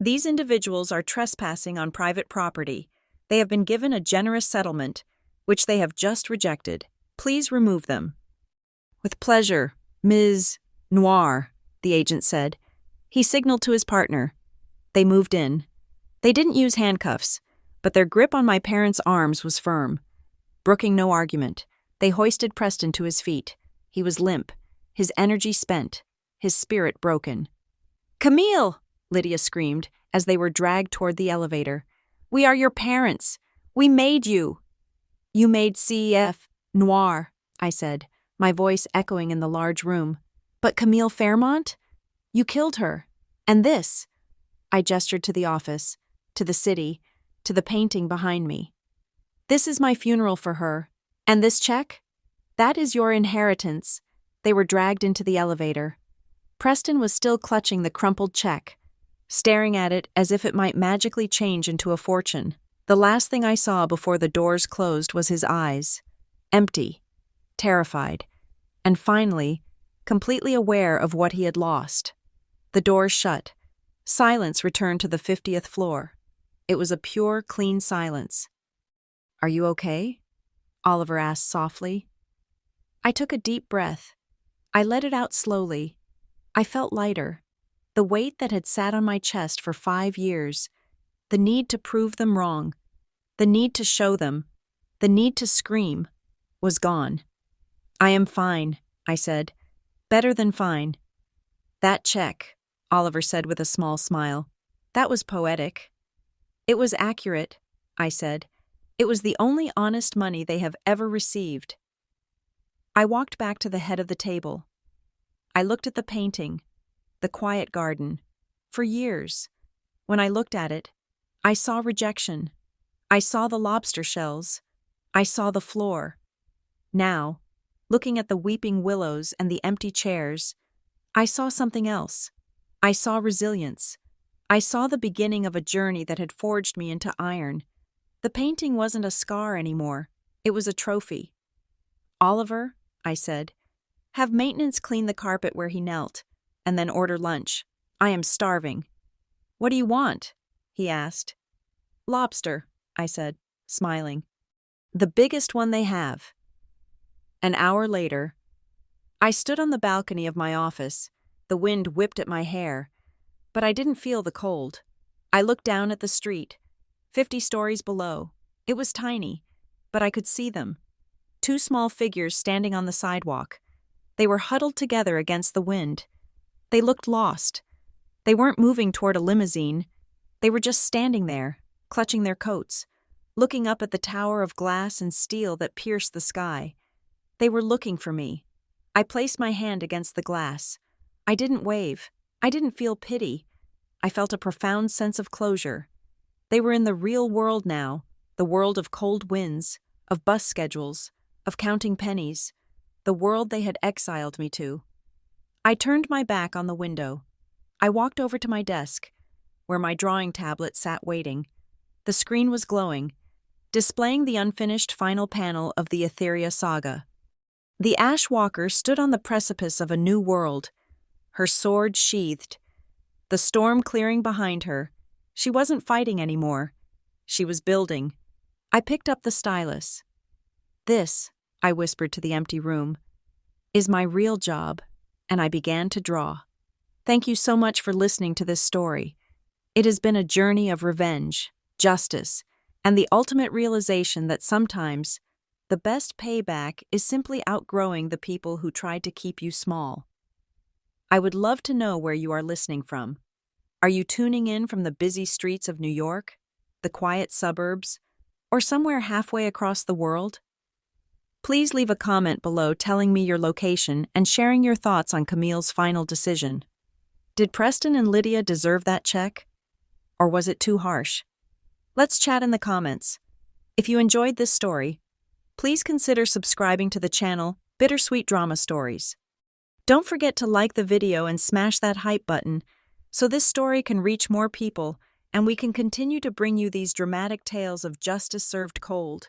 these individuals are trespassing on private property. They have been given a generous settlement, which they have just rejected. Please remove them. With pleasure, Ms. Noir, the agent said. He signaled to his partner. They moved in. They didn't use handcuffs, but their grip on my parents' arms was firm. Brooking no argument, they hoisted Preston to his feet. He was limp, his energy spent, his spirit broken. Camille! Lydia screamed as they were dragged toward the elevator. We are your parents. We made you. You made C.F. Noir, I said, my voice echoing in the large room. But Camille Fairmont? You killed her. And this. I gestured to the office, to the city, to the painting behind me. This is my funeral for her. And this check? That is your inheritance. They were dragged into the elevator. Preston was still clutching the crumpled check, staring at it as if it might magically change into a fortune. The last thing I saw before the doors closed was his eyes, empty, terrified, and finally, completely aware of what he had lost. The doors shut. Silence returned to the 50th floor. It was a pure, clean silence. Are you okay? Oliver asked softly. I took a deep breath. I let it out slowly. I felt lighter. The weight that had sat on my chest for 5 years, the need to prove them wrong, The need to show them, the need to scream, was gone. "I am fine," I said. "Better than fine." "That check," Oliver said with a small smile. "That was poetic." "It was accurate," I said. "It was the only honest money they have ever received." I walked back to the head of the table. I looked at the painting, the quiet garden. For years, when I looked at it, I saw rejection. I saw the lobster shells. I saw the floor. Now, looking at the weeping willows and the empty chairs, I saw something else. I saw resilience. I saw the beginning of a journey that had forged me into iron. The painting wasn't a scar anymore. It was a trophy. "Oliver," I said, "have maintenance clean the carpet where he knelt, and then order lunch. I am starving." "What do you want?" he asked. "Lobster," I said, smiling. "The biggest one they have." An hour later, I stood on the balcony of my office. The wind whipped at my hair, but I didn't feel the cold. I looked down at the street, 50 stories below. It was tiny, but I could see them. 2 small figures standing on the sidewalk. They were huddled together against the wind. They looked lost. They weren't moving toward a limousine. They were just standing there, clutching their coats, looking up at the tower of glass and steel that pierced the sky. They were looking for me. I placed my hand against the glass. I didn't wave. I didn't feel pity. I felt a profound sense of closure. They were in the real world now, the world of cold winds, of bus schedules, of counting pennies, the world they had exiled me to. I turned my back on the window. I walked over to my desk, where my drawing tablet sat waiting. The screen was glowing, displaying the unfinished final panel of the Etheria saga. The Ash Walker stood on the precipice of a new world, her sword sheathed, the storm clearing behind her. She wasn't fighting anymore. She was building. I picked up the stylus. "This," I whispered to the empty room, "is my real job," and I began to draw. Thank you so much for listening to this story. It has been a journey of revenge, justice, and the ultimate realization that sometimes the best payback is simply outgrowing the people who tried to keep you small. I would love to know where you are listening from. Are you tuning in from the busy streets of New York, the quiet suburbs, or somewhere halfway across the world? Please leave a comment below telling me your location and sharing your thoughts on Camille's final decision. Did Preston and Lydia deserve that check? Or was it too harsh? Let's chat in the comments. If you enjoyed this story, please consider subscribing to the channel BitterSweet Drama Stories. Don't forget to like the video and smash that hype button so this story can reach more people and we can continue to bring you these dramatic tales of justice served cold.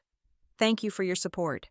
Thank you for your support.